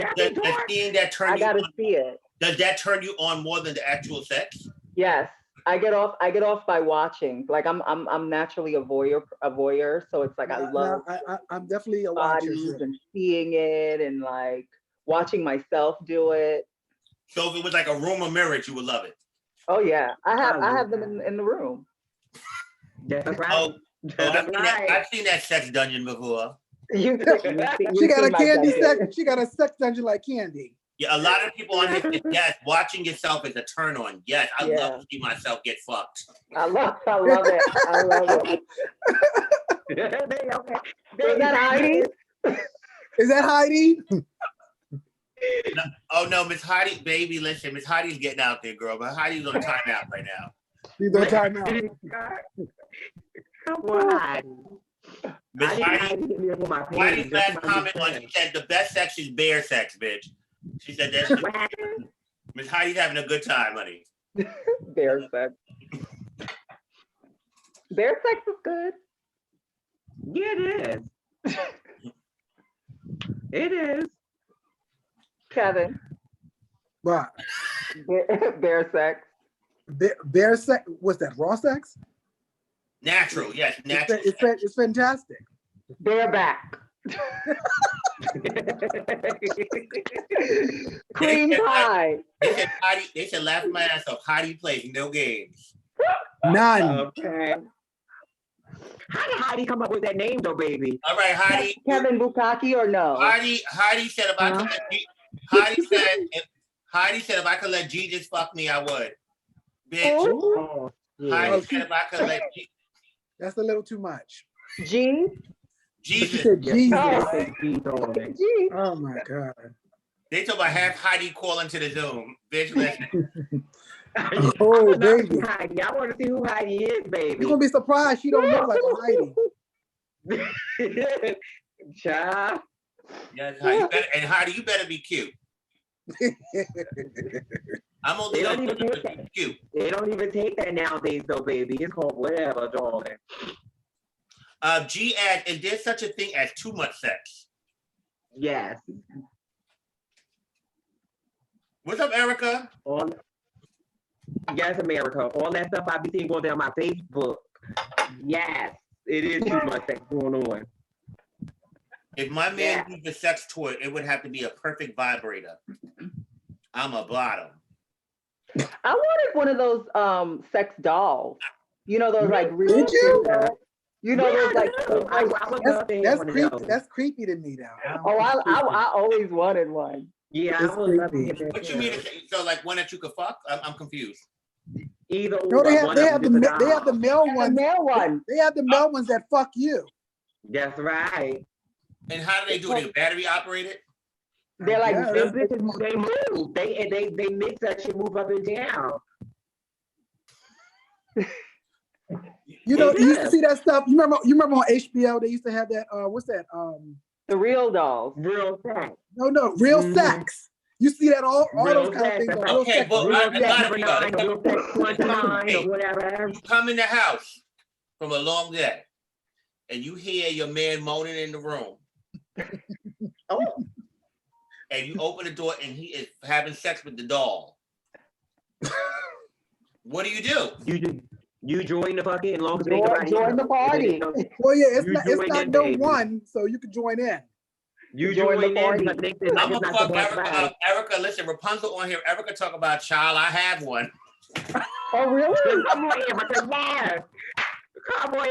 seeing that turn you on? I gotta see it. Does that turn you on more than the actual sex? Yes. I get off by watching. Like I'm naturally a voyeur, so it's like I love I'm definitely a watcher and seeing it and like watching myself do it. So if it was like a room of mirrors, you would love it. Oh yeah. I have them in the room. That's right. I've seen that sex dungeon before. She got a candy sex. She got a sex dungeon like Candy. Yeah, a lot of people on here say, yes, watching yourself is a turn on. Yes, I love to see myself get fucked. I love it. I love it. Is that Heidi? Is that Heidi? No, oh no, Miss Heidi, baby, listen, Miss Heidi's getting out there, girl, but Heidi's on timeout right now. She's on timeout. Come on. Miss Heidi's last comment on, she said the best sex is bear sex, bitch. She said that's Miss Heidi's having a good time, honey. Bear sex. Bear sex is good. Yeah, it is. It is. Kevin. What? Bear sex. Bear sex? What's that? Raw sex? Natural, yes, natural. It's fantastic. Bareback. Cream pie. They should laugh my ass off. Heidi plays no games. None. Okay. How did Heidi come up with that name though, baby? All right, Heidi. Kevin Bukaki or no? Heidi said if I could let Heidi said if I could let Jesus fuck me, I would. Bitch. Oh, yeah. Heidi said if I could let That's a little too much. G? Jesus. Oh my God. They talk about have Heidi call into the Zoom. Bitch, listen. Oh, baby. Heidi. I want to see who Heidi is, baby. You're going to be surprised she don't look like a Heidi. Child. Yes, Heidi, and Heidi, you better be cute. I'm only They don't gonna even do take that. it cute. They don't even take that nowadays, though, baby. It's called whatever, darling. G add, is there such a thing as too much sex? Yes. What's up, Erica? Yes, America. All that stuff I be seeing going down my Facebook. Yes, it is too much sex going on. If my man used a sex toy, it would have to be a perfect vibrator. I'm a bottom. I wanted one of those sex dolls. You know those like real. Did you? You know those like. That's creepy to me now. Oh, I always wanted one. Yeah, It's I would love to creepy. get that. What you mean? So like one that you could fuck? I'm confused. Either No, or. they have one they of have them the is a they have the doll. male The ones. male one. They have the male ones that fuck you. That's right. And how do they do it? Battery operated? They're like Yeah. Them bitches, they move. They mix that shit, move up and down. You know, It you used to is. see that stuff. You remember on HBO they used to have that what's that? the real dolls. Real sex. No, real Mhm. sex. You see that all Real those kind of sex, things that's on right. real Okay, sex. but Real I sex got number it. 9, real sex 29, or whatever. You come in the house from a long day and you hear your man moaning in the room. Oh, And you open the door and he is having sex with the doll. What do? You join the fucking long as join the party. Well, yeah, it's You not join in, no baby. one, so you can join in. You Join join the in party. because they think I'm it's gonna not fuck the Erica right. up. Erica, listen, Rapunzel on here. Erica talk about child. I have one. Oh, really? Come on, Erica, yes. Come on.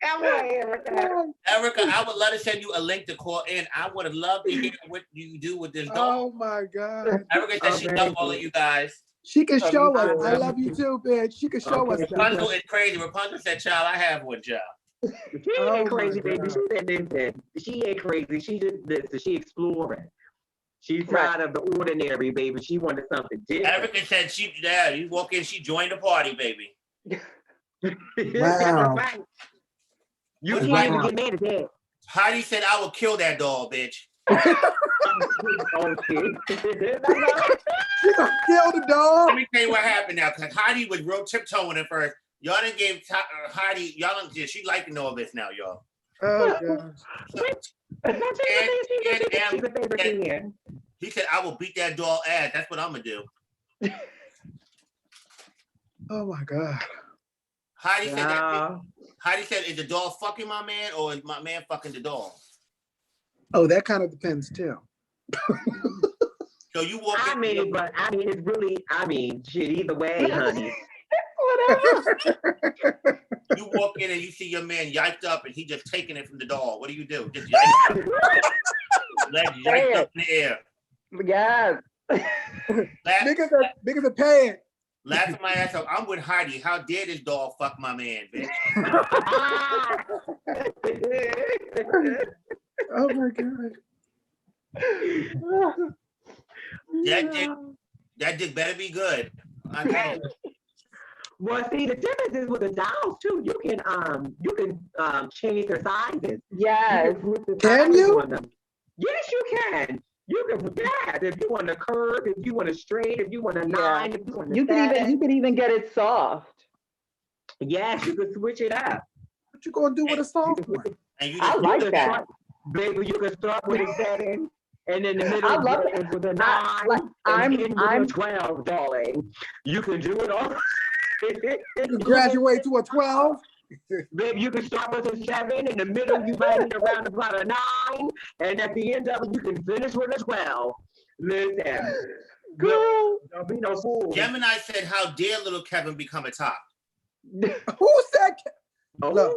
Come on, Erica. Erica, I would love to send you a link to call in. I would have loved to hear what you do with this doll. Oh my God. Erica said she loves all of you guys. She can show us. Okay. I love you too, bitch. She can show us. Rapunzel is crazy. Rapunzel said, child, I have one, child. She Oh ain't my crazy, baby. God. She said this. She ain't crazy. She just this. She exploring. She's Right. tired of the ordinary, baby. She wanted something different. Erica said you walk in, she joined the party, baby. Wow. Right. You What can't even Wow. get mad at that. Heidi said, I will kill that doll, bitch. Oh, shit. She gonna kill the dog. Let me tell you what happened now, because Heidi was real tiptoeing at first. Y'all didn't give Heidi, y'all don't, she like to know all this now, y'all. Oh gosh. She's a favorite thing. He said, I will beat that doll ass. That's what I'm gonna do. Oh my God. Heidi said, Yeah. Heidi said, is the doll fucking my man or is my man fucking the doll? Oh, that kind of depends too. So you walk in. It's really, shit, either way, honey. You walk in and you see your man yiked up and he just taking it from the doll. What do you do? Just yiked up. Legs yiked up in the air. Yes. Niggas are paying. Laughing my ass off. I'm with Heidi. How dare this doll fuck my man, bitch? Oh my God. That dick better be good. I can't. Well, see, the difference is with the dolls too. You can change their sizes. Yes. Can you? On them. Yes, you can. You can, yes, if you want a curve, if you want a straight, if you want a line, if you want a You can even get it soft. Yes, you can switch it up. What you gonna do with a soft one? And you I just like can that. Start, baby, you can start with a 7, and in the middle I love it with a 9, I'm- and end with a 12, darling. You can do it all. You graduate to a 12. Baby, you can start with a 7, in the middle you might need around about a 9, and at the end of it you can finish with a 12. Listen, Girl. don't be no fool. Gemini said, how dare little Kevin become a top? Who said? Oh, Look,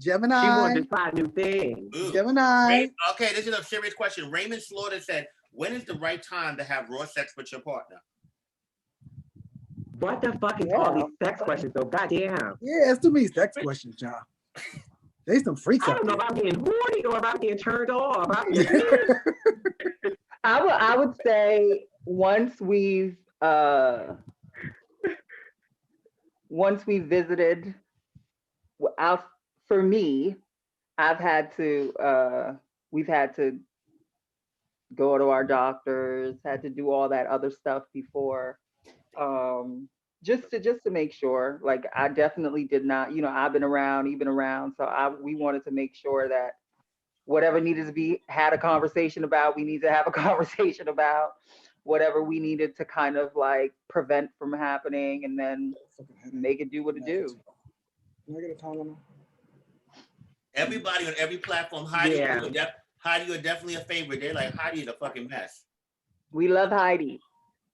she Gemini. wanted to try new things. Ooh. Gemini. Okay, this is a serious question. Raymond Slaughter said, when is the right time to have raw sex with your partner? What the fuck is all these sex questions though? Goddamn. Yeah, it's too many sex questions, y'all. They some freaks I out don't know there. if I'm getting horny or if I'm getting turned off. I would say once we've visited, for me, we've had to go to our doctors, had to do all that other stuff before. Just to make sure, like I definitely did not, I've been around, you've been around. So we wanted to make sure that whatever needed to be had a conversation about, we need to have a conversation about whatever we needed to kind of like prevent from happening and then make it do what it do. Everybody on every platform, Heidi, Yeah. Heidi, you're definitely a favorite. They're like, Heidi's a fucking mess. We love Heidi.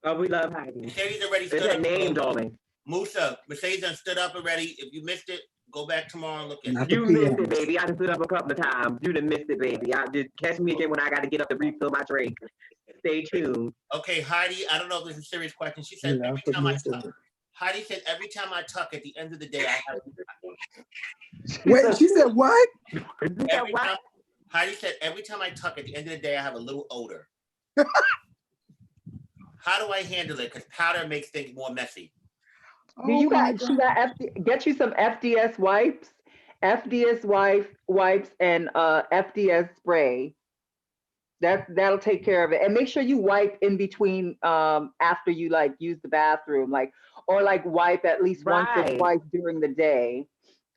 Oh, we love Heidi. Mercedes already It's stood her up. name, darling. Musa, Mercedes done stood up already. If you missed it, go back tomorrow and look at Not it. the You missed PMs. it, baby. I just stood up a couple of times. You done missed it, baby. I just catch me again when I got to get up to refill my drink. Stay tuned. Okay, Heidi, I don't know if this is a serious question. She said, every time I tuck, Heidi said, every time I tuck at the end of the day, I have. Wait, she said what? Every time, Heidi said, every time I tuck at the end of the day, I have a little odor. How do I handle it? Because powder makes things more messy. She got get you some FDS wipes, wipes and FDS spray. That'll take care of it. And make sure you wipe in between after you like use the bathroom, like or like wipe at least once or twice during the day.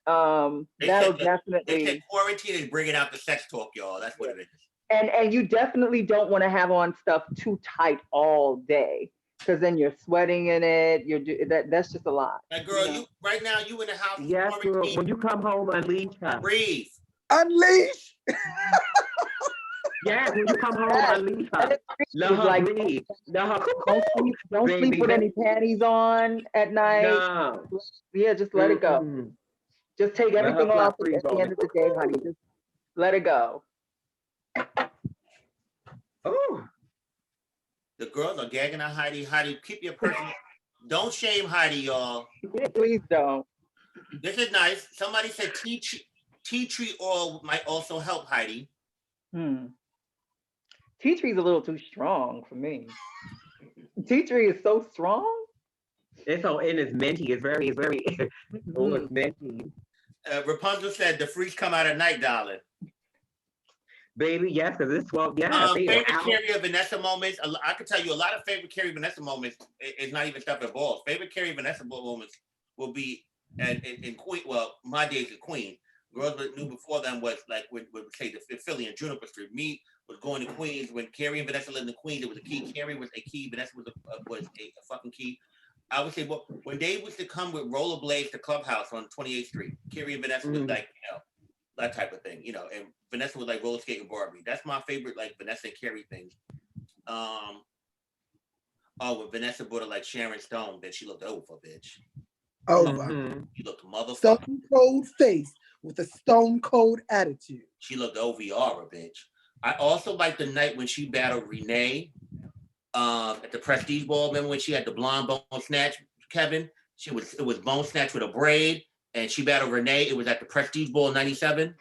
That'll definitely. They said quarantine is bringing out the sex talk, y'all. That's what it is. And you definitely don't want to have on stuff too tight all day, because then you're sweating in it. That's just a lot. Now, girl, you right now you in the house. Yes, girl. When you come home, unleash her. Breathe. Unleash. Yeah, when you come home, unleash her. Let her like, breathe. Let her don't sleep with any panties on at night. No. Yeah, just let it go. Just take everything off at the end of the day, honey. Just let it go. Oh. The girls are gagging on Heidi. Heidi, keep your person. Don't shame Heidi, y'all. Please don't. This is nice. Somebody said tea tree oil might also help Heidi. Tea tree's a little too strong for me. Tea tree is so strong. It's minty. It's very. Oh, it's minty. Rapunzel said the freaks come out at night, darling. Baby, yes, because it's 12. Yeah. Favorite Carrie or Vanessa moments. I could tell you a lot of favorite Carrie Vanessa moments. It's not even stuff at balls. Favorite Carrie Vanessa moments will be in Queen. Well, my days of Queen. Girls that knew before them was like when say the Philly and Juniper Street. Me was going to Queens when Carrie and Vanessa lived in Queens. It was a key. Carrie was a key. Vanessa was a fucking key. I would say, well, when they was to come with rollerblades to Clubhouse on 28th Street, Carrie and Vanessa was like, that type of thing, and Vanessa was like roller skating Barbie. That's my favorite, like Vanessa and Carrie things. When Vanessa brought her like Sharon Stone, then she looked over, bitch. She looked motherfucking Stone cold face with a stone cold attitude. She looked OVR, bitch. I also like the night when she battled Renee at the Prestige Ball. Remember when she had the blonde bone snatch, Kevin? It was bone snatch with a braid. And she battled Renee. It was at the Prestige Bowl in '97.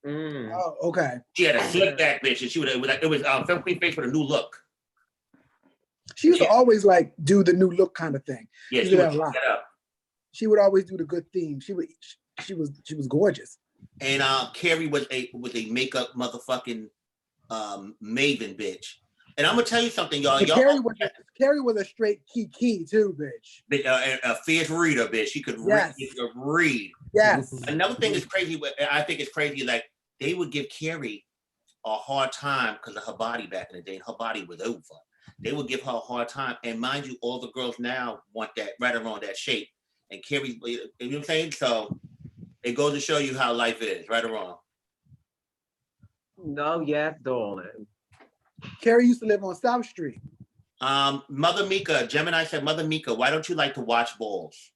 Oh, okay. She had a slick back bitch, and it was Femme Queen face with a new look. She used to always like do the new look kind of thing. Yeah, she would She would always do the good theme. She was gorgeous. And Carrie was a makeup motherfucking maven bitch. And I'm gonna tell you something, y'all. Carrie was a straight key too, bitch. A fierce reader, bitch. She could read. Yes. Another thing is crazy. I think it's crazy. Like they would give Carrie a hard time because of her body back in the day, and her body was over. They would give her a hard time, and mind you, all the girls now want that right around that shape. And Carrie, you know what I'm saying? So it goes to show you how life is, right or wrong. No, yes, darling. Carrie used to live on South Street. Mother Meeka, Gemini said, Mother Meeka, why don't you like to watch balls?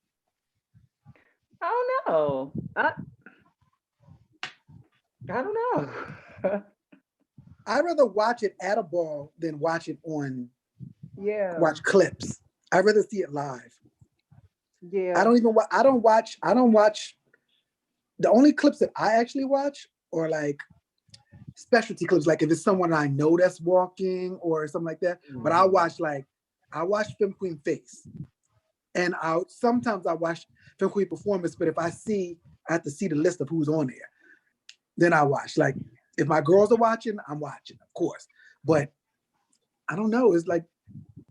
I don't know. I don't know. I'd rather watch it at a ball than watch it on watch clips. I'd rather see it live. Yeah. I don't watch the only clips that I actually watch are like specialty clips, like if it's someone I know that's walking or something like that. But I watch Femme Queen face. And sometimes I watch Femme Queen performance, but if I have to see the list of who's on there, then I watch. Like If my girls are watching, I'm watching, of course. But I don't know. It's like,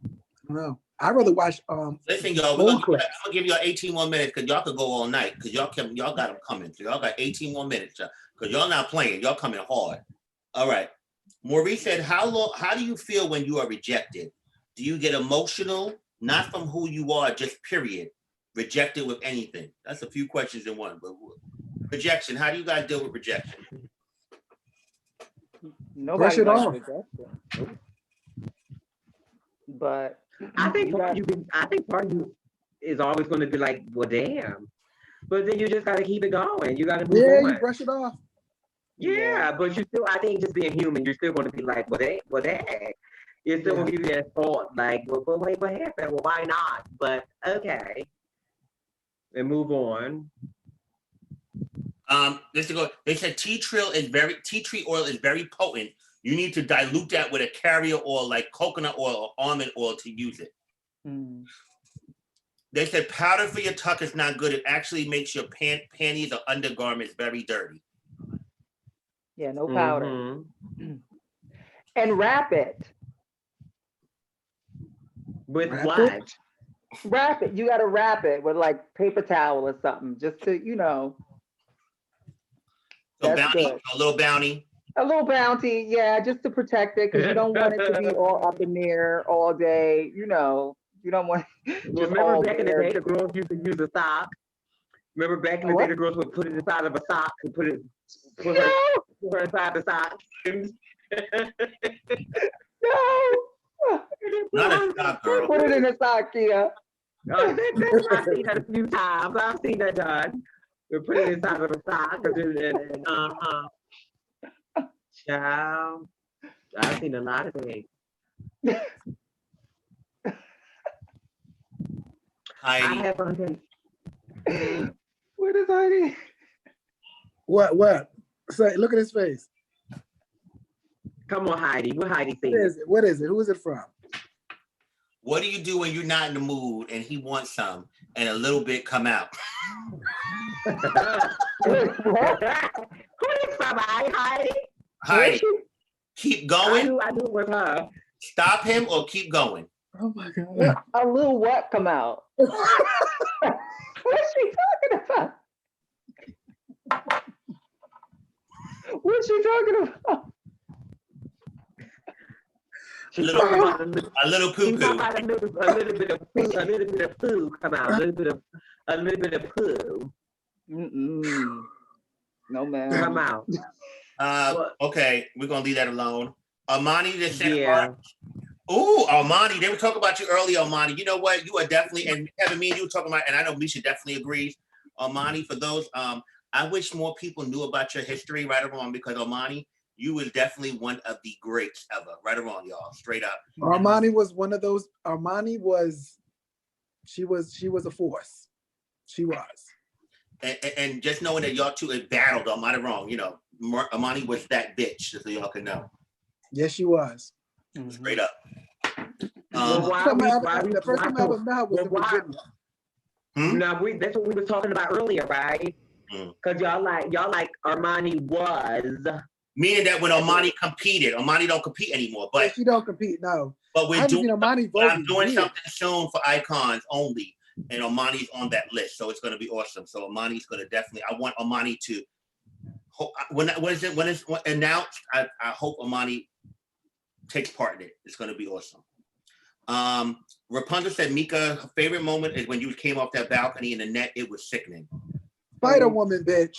I don't know. I'd rather watch. Listen, y'all, I'm gonna give y'all 18 more minutes because y'all could go all night because y'all got them coming. So y'all got 18 more minutes because y'all not playing. Y'all coming hard. All right. Maurice said, how do you feel when you are rejected? Do you get emotional? Not from who you are, just period. Rejected with anything. That's a few questions in one. But rejection, how do you guys deal with rejection? Nobody likes rejection. But I think part of you is always going to be like, well, damn. But then you just got to keep it going. You got to move on. Yeah, you brush it off. Yeah, but you still, I think just being human, you're still going to be like, well, dang. You're still going to give you that thought, like, well, but wait, what happened? Well, why not? But okay. And move on. They said tea tree oil is very potent. You need to dilute that with a carrier oil like coconut oil or almond oil to use it. They said powder for your tuck is not good. It actually makes your panties or undergarments very dirty. Yeah, no powder. And wrap it. With what? Wrap it. You got to wrap it with like paper towel or something, just to, you know. So bounty, a little bounty. A little bounty, yeah, just to protect it, because you don't want it to be all up in there all day. You know, you don't want. Remember back in the day, the girls used to use a sock. Remember back in the day, the girls would put it inside of a sock and put her inside the sock. No. Not a sock, girl. Put it in a sock, yeah. I've seen that a few times. I've seen that done. We put it inside of a sock. Child, I've seen a lot of things. Heidi. I have one. What is Heidi? What? Say, look at his face. Come on, Heidi. What Heidi said? What is it? Who is it from? What do you do when you're not in the mood and he wants some and a little bit come out? Who is from Heidi? Heidi, keep going. I do it with her. Stop him or keep going. Oh my God. A little what come out? What's she talking about? What's she talking about? A little poo poo. A little bit of poo come out. A little bit of poo. No, man. Come out. Okay, we're gonna leave that alone. Armani just said, "Ooh, Armani, they were talking about you earlier, Armani. You know what? You are definitely, and Kevin, me and you were talking about, and I know Misha definitely agrees. Armani, for those, I wish more people knew about your history, right or wrong, because Armani, you was definitely one of the greats ever, right or wrong, y'all, straight up. Armani was one of those. She was a force. She was. And just knowing that y'all two had battled, I'm right or wrong, you know, Armani was that bitch, just so y'all can know. Yes, she was. Straight up. The first time I ever met her was in Virginia. Now that's what we were talking about earlier, right? Because y'all like Armani was. Meaning that when Armani competed, Armani don't compete anymore, but she don't compete, no. But we're doing Armani I'm doing something soon for icons only, and Armani's on that list, so it's going to be awesome. So Armani's going to definitely. I want Armani to. When it's announced, I hope Armani takes part in it. It's going to be awesome. Rapunzel said, Meeka, her favorite moment is when you came off that balcony in the net. It was sickening. Spider Woman, bitch.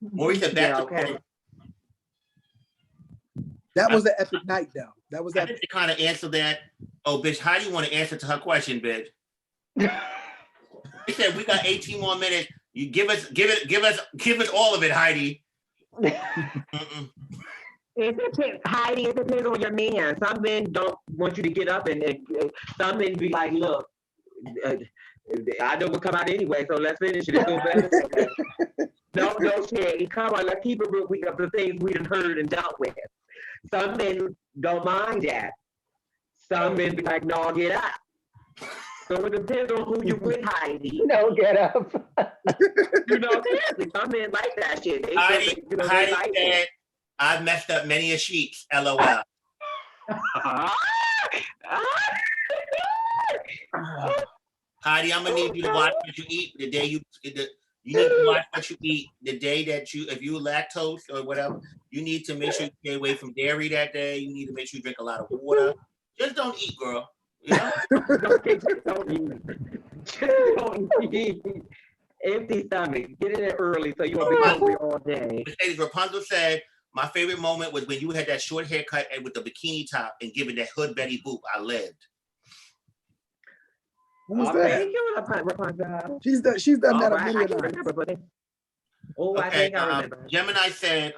Maurice said, that was an epic night, though. That was epic. To kind of answer that. Oh, bitch, how do you want to answer to her question, bitch? He said, we got 18 more minutes. You give us all of it, Heidi. It depends, Heidi. It depends on your man. Some men don't want you to get up, and some men be like, "Look, I know we'll come out anyway, so let's finish it. It's go better." No shit. Come on, let's keep it real. We got the things we done heard and dealt with. Some men don't mind that. Some men be like, "No, get up." So it depends on who you with, Heidi. No, get up. You know, seriously, some men like that shit. Heidi said, I've messed up many a sheets, LOL. Heidi, I'm gonna need you to watch what you eat the day you need to watch what you eat the day that if you lactose or whatever, you need to make sure you stay away from dairy that day. You need to make sure you drink a lot of water. Just don't eat, girl. You know? Don't eat. Empty stomach. Get it in early so you won't be hungry all day. Mercedes Rapunzel said, my favorite moment was when you had that short haircut and with the bikini top and giving that hood Betty boop. I lived. What was that? Thank you, Rapunzel. She's done that a All right, I million can times. remember, but I Okay, think I remember. Gemini said,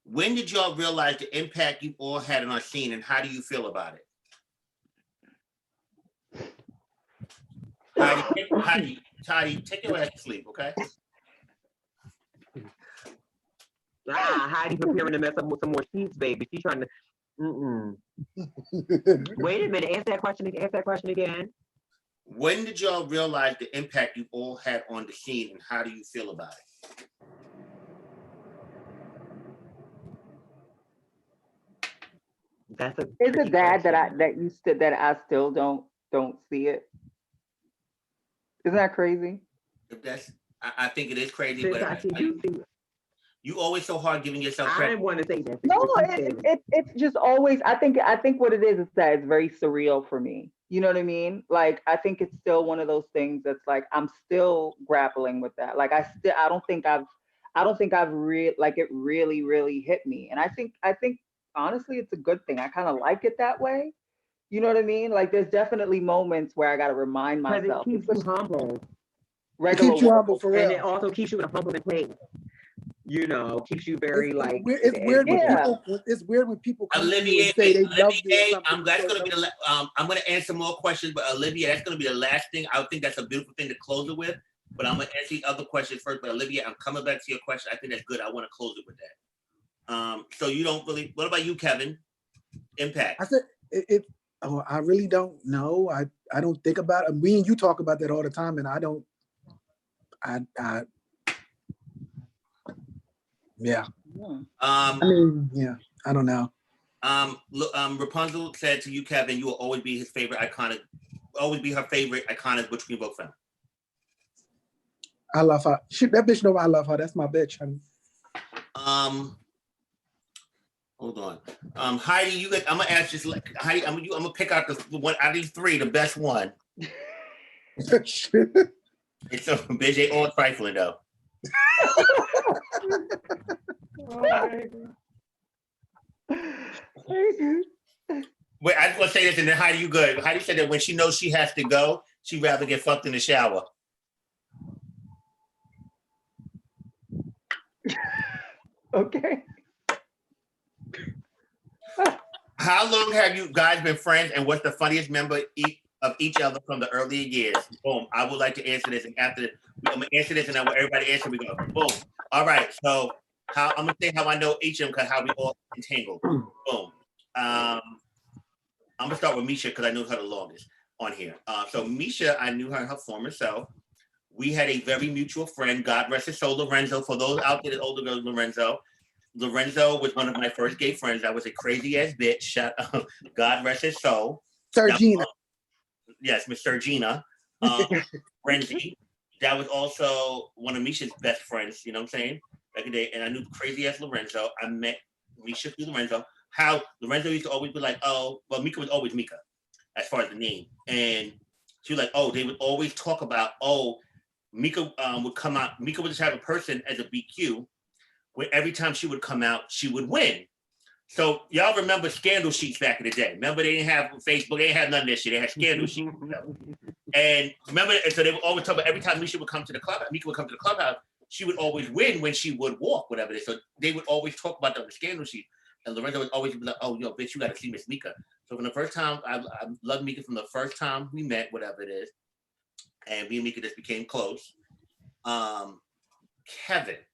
when did y'all realize the impact you all had on our scene and how do you feel about it? Heidi, take your ass to sleep, okay? Heidi preparing to mess up with some more sheets, baby. She's trying to. Wait a minute. Answer that question again. When did y'all realize the impact you all had on the scene and how do you feel about it? Is it bad that I still don't see it? Isn't that crazy? I think it is crazy, but you always so hard giving yourself credit. I didn't want to say that. No, it's just always. I think what it is that it's very surreal for me. You know what I mean? Like I think it's still one of those things that's like I'm still grappling with that. Like I don't think I've it really hit me. And I think honestly it's a good thing. I kind of like it that way. You know what I mean? Like there's definitely moments where I got to remind myself. It keeps you humble. It keeps you humble for real. And it also keeps you in a humble place. You know, keeps you very it's weird when people. It's weird when people come Olivia, and say they love you or something. that's going to be I'm going to answer more questions, but Olivia, that's going to be the last thing. I think that's a beautiful thing to close it with. But I'm going to answer these other questions first. But Olivia, I'm coming back to your question. I think that's good. I want to close it with that. So you don't really. What about you, Kevin? Impact. I said I really don't know. I don't think about it. Me and you talk about that all the time, and I don't. Yeah. I mean, yeah. I don't know. Rapunzel said to you, Kevin, you will always be his favorite iconic. Always be her favorite iconic Butch Queen Vogue fan. I love her. That bitch know I love her. That's my bitch. Hold on. Heidi, I'm gonna ask this. Heidi, I'm gonna pick out the one out of these three, the best one. It's so bitch ain't all trifling though. Wait, I just want to say this, and then Heidi, you good. Heidi said that when she knows she has to go, she'd rather get fucked in the shower. Okay. How long have you guys been friends, and what's the funniest member of each other from the earlier years? Boom. I would like to answer this, and after I'm gonna answer this, and I want everybody to answer. We go. Boom. All right. So I'm gonna say how I know each of them, because how we all entangled. Boom. I'm gonna start with Misha because I knew her the longest on here. So Misha, I knew her in her former self. We had a very mutual friend, God rest his soul, Lorenzo. For those out there that older girls, Lorenzo. Lorenzo was one of my first gay friends. I was a crazy ass bitch. Shut up. God rest his soul. Sergina. Yes, Miss Sergina. Renzi. That was also one of Misha's best friends, you know what I'm saying? Back in the day. And I knew crazy ass Lorenzo. I met Misha through Lorenzo. How Lorenzo used to always be like, oh, well, Meeka was always Meeka, as far as the name. And she was like, oh, they would always talk about, oh, Meeka would come out. Meeka would just have a person as a BQ where every time she would come out, she would win. So y'all remember scandal sheets back in the day. Remember they didn't have Facebook, they didn't have none of this shit. They had scandal sheets. And remember, and so they would always talk about every time Meeka would come to the clubhouse, she would always win when she would walk, whatever it is. So they would always talk about the scandal sheet. And Lorenzo would always be like, oh, yo, bitch, you got to see Miss Meeka. So from the first time, I loved Meeka from the first time we met, whatever it is. And me and Meeka just became close. Kevin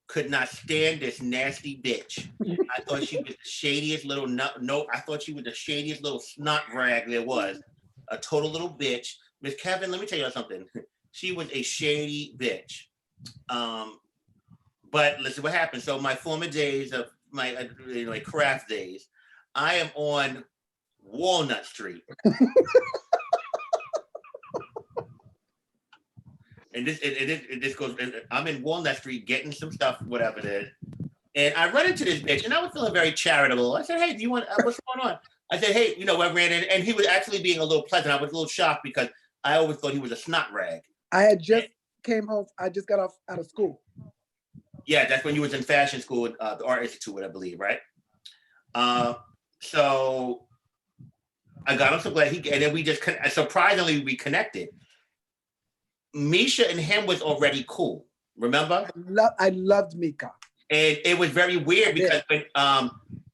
could not stand this nasty bitch. I thought she was the shadiest little I thought she was the shadiest little snot rag there was. A total little bitch. Miss Kevin, let me tell you something. She was a shady bitch. But listen, what happened? So my former days of my craft days, I am on Walnut Street. And this goes, I'm in Walnut Street getting some stuff, whatever it is. And I run into this bitch, and I was feeling very charitable. I said, hey, do you want, what's going on? I said, hey, I ran in, and he was actually being a little pleasant. I was a little shocked because I always thought he was a snot rag. I had just came home. I just got out of school. Yeah, that's when you was in fashion school at the Art Institute, I believe, right? So I got him some glad and then we just, surprisingly, we connected. Misha and him was already cool, remember? I loved Meeka. And it was very weird because when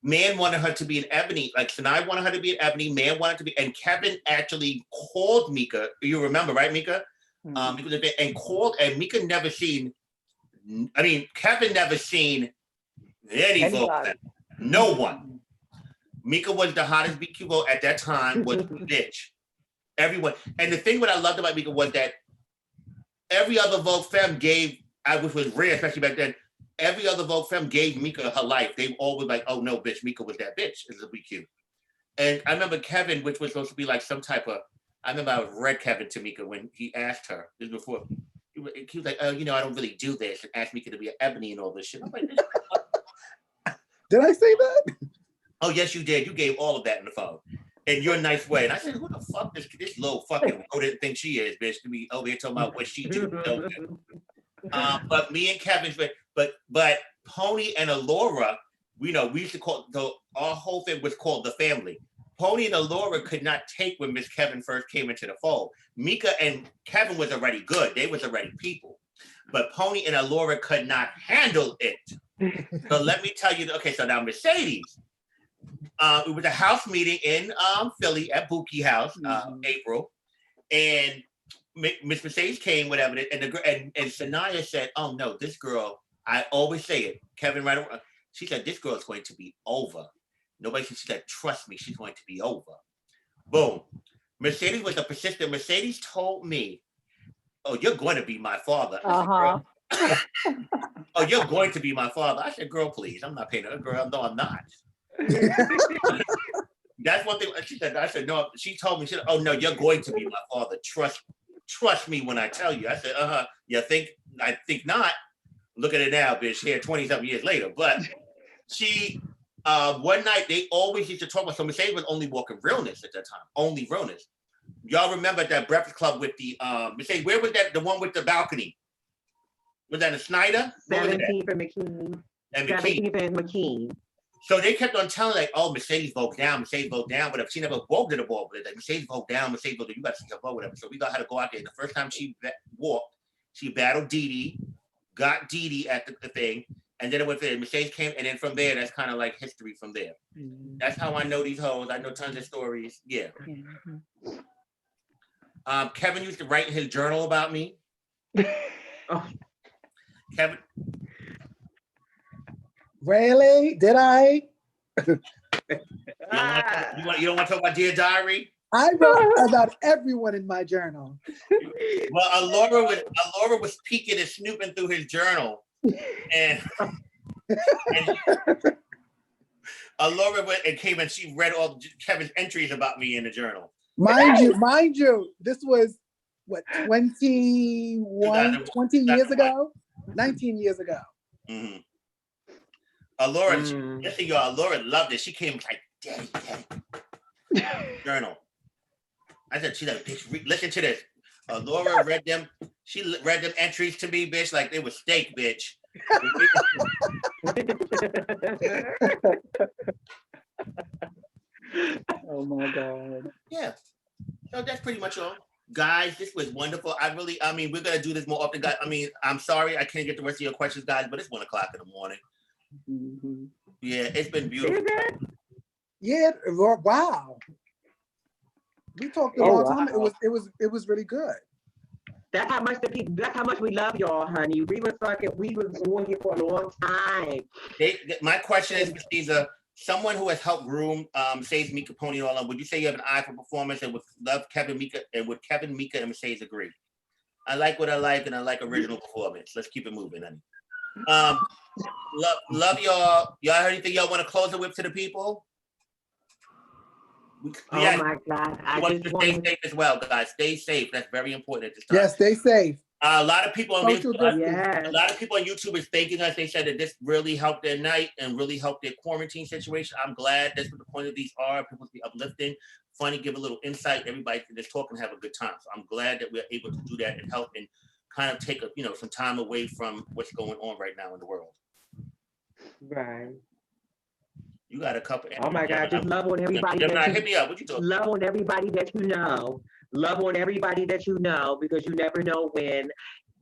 Man wanted her to be an Ebony, like Sinai wanted her to be an Ebony, Man wanted to be, and Kevin actually called Meeka, you remember, right, Meeka? Mm-hmm. And called, and Meeka never seen, Kevin never seen any Vogue. No one. Meeka was the hottest BQ Vogue at that time, was bitch. Everyone. And the thing what I loved about Meeka was that every other Vogue femme gave, which was rare, especially back then, every other Vogue femme gave Meeka her life. They all were like, oh no, bitch, Meeka was that bitch. It's a BQ. And I remember Kevin, which was supposed to be like some type of, I remember I read Kevin to Meeka when he asked her, this was before, he was like, oh, I don't really do this, and asked Meeka to be an Ebony and all this shit. I'm like, did I say that? Oh, yes, you did. You gave all of that in the phone in your nice way. And I said, who the fuck this little fucking rodent think she is, bitch, to be over here talking about what she do. But me and Kevin, but Pony and Alora, we used to call, our whole thing was called the family. Pony and Alora could not take when Miss Kevin first came into the fold. Meeka and Kevin was already good. They was already people. But Pony and Alora could not handle it. So let me tell you, okay, so now Mercedes, it was a house meeting in Philly at Buki House, April. And Miss Mercedes came, whatever, and Sanaya said, oh no, this girl, I always say it, Kevin, right? She said, this girl is going to be over. Nobody said, she said, trust me, she's going to be over. Boom. Mercedes was a persistent. Mercedes told me, oh, you're going to be my father. I said, oh, you're going to be my father. I said, girl, please, I'm not paying her. Girl, no, I'm not. That's one thing she said. I said, no, she told me, she said, oh no, you're going to be my father. Trust me when I tell you. I said, you think? I think not. Look at it now, bitch, here 20-something years later. But she, one night, they always used to talk about, so Mercedes was only walking realness at that time, only realness. Y'all remember that Breakfast Club with the, Mercedes, where was that, the one with the balcony? Was that a Snyder? 17th and McKean. And 17th and McKean. So they kept on telling, like, oh, Mercedes Vogue down, whatever. She never Vogued to the ball, but like, Mercedes Vogue down, Mercedes Vogue, you got to see her Vogue, whatever. So we got her to go out there. The first time she walked, she battled Dee Dee, got Dee Dee at the thing, and then it went there. Mercedes came, and then from there, that's kind of like history from there. That's how I know these hoes. I know tons of stories. Yeah. Kevin used to write in his journal about me. Kevin. Really? Did I? You don't want to talk about Dear Diary? I wrote about everyone in my journal. Well, Alora was peeking and snooping through his journal, and Alora went and came and she read all Kevin's entries about me in the journal. Mind you, this was what, 20 years ago? 19 years ago. Mm-hmm. Alora, listen, y'all, Alora loved it. She came like, daddy. Journal. I said, she's like, bitch, listen to this. Alora read them. She read them entries to me, bitch, like they were steak, bitch. Oh my God. Yeah. So that's pretty much all. Guys, this was wonderful. We're gonna do this more often, guys. I'm sorry I can't get the rest of your questions, guys, but it's 1 o'clock in the morning. Yeah, it's been beautiful. Yeah, wow. We talked a long time. It was really good. That's how much that's how much we love y'all, honey. We was on here for a long time. My question is, Caesar, someone who has helped groom Mercedes, Meeka, Pony, and all that, would you say you have an eye for performance and would love Kevin, Meeka, and would Kevin, Meeka, and Mercedes agree? I like what I like, and I like original performance. Let's keep it moving, honey. Love y'all. Y'all heard anything y'all want to close it with to the people? Oh my God. I want just to stay want safe as well, guys. Stay safe. That's very important at this time. Yes, stay safe. A lot of people on Social YouTube, distance. a lot of people on YouTube is thanking us. They said that this really helped their night and really helped their quarantine situation. I'm glad that's what the point of these are. People to be uplifting, funny, give a little insight. Everybody can just talk and have a good time. So I'm glad that we're able to do that and help and kind of take some time away from what's going on right now in the world. right. You got a couple. Oh my God, just love on everybody. Hit me up. What you talking? Love on everybody that you know. Love on everybody that you know, because you never know when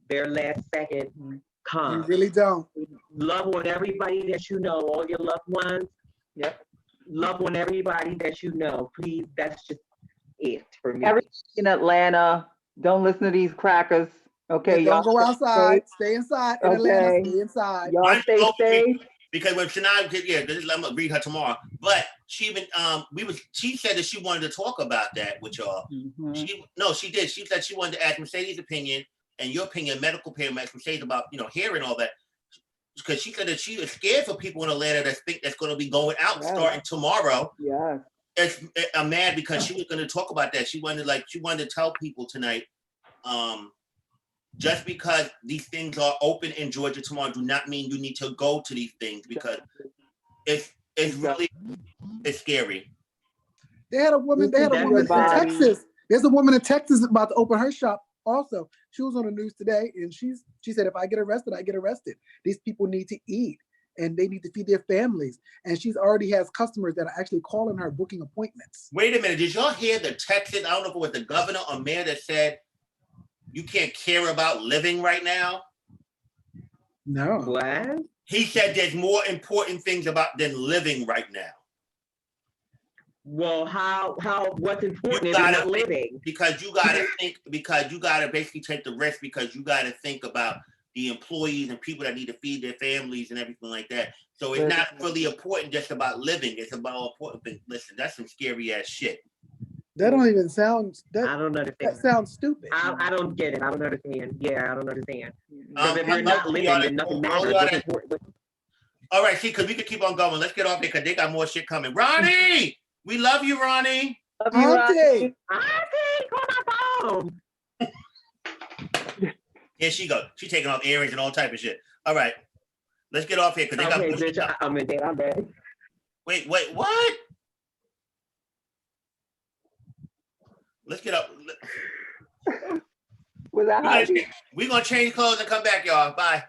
their last second You comes. really don't. Love on everybody that you know, all your loved ones. Yep. Love on everybody that you know. Please, that's just it for me. Everybody in Atlanta, don't listen to these crackers. Okay, Yeah, don't y'all go stay outside. safe. Stay inside. In Atlanta, Okay. stay inside. Y'all stay safe. Because when Shania, I'm gonna read her tomorrow. But she even she said that she wanted to talk about that with y'all. Mhm. She did. She said she wanted to ask Mercedes' opinion and your opinion, medical opinion, Mercedes, about hair and all that. Because she said that she was scared for people in Atlanta that think that's going to be going out starting tomorrow. Yes. I'm mad because she was going to talk about that. She wanted to tell people tonight. Just because these things are open in Georgia tomorrow do not mean you need to go to these things, because it's really scary. They had a woman in Texas. There's a woman in Texas about to open her shop also. She was on the news today, and she said, if I get arrested, I get arrested. These people need to eat and they need to feed their families. And she's already has customers that are actually calling her, booking appointments. Wait a minute, did y'all hear the Texas, I don't know if it was the governor or mayor, that said you can't care about living right now? No. What? He said there's more important things than living right now. Well, what's important is not living. Because you gotta think, because you gotta basically take the risk, because you gotta think about the employees and people that need to feed their families and everything like that. So it's not really important just about living. It's about important things. Listen, that's some scary ass shit. That don't even sound. I don't understand. That sounds stupid. I don't get it. I don't understand. Yeah, I don't understand. Because if you're not living, then nothing matters. All right, see, because we could keep on going. Let's get off there because they got more shit coming. Ronnie, we love you, Ronnie. Love you, Ronnie. Auntie, call my phone. Here she goes. She taking off earrings and all type of shit. All right, let's get off here because they got more shit. I'm in there. I'm ready. Wait, what? Let's get up. We're gonna change clothes and come back, y'all. Bye.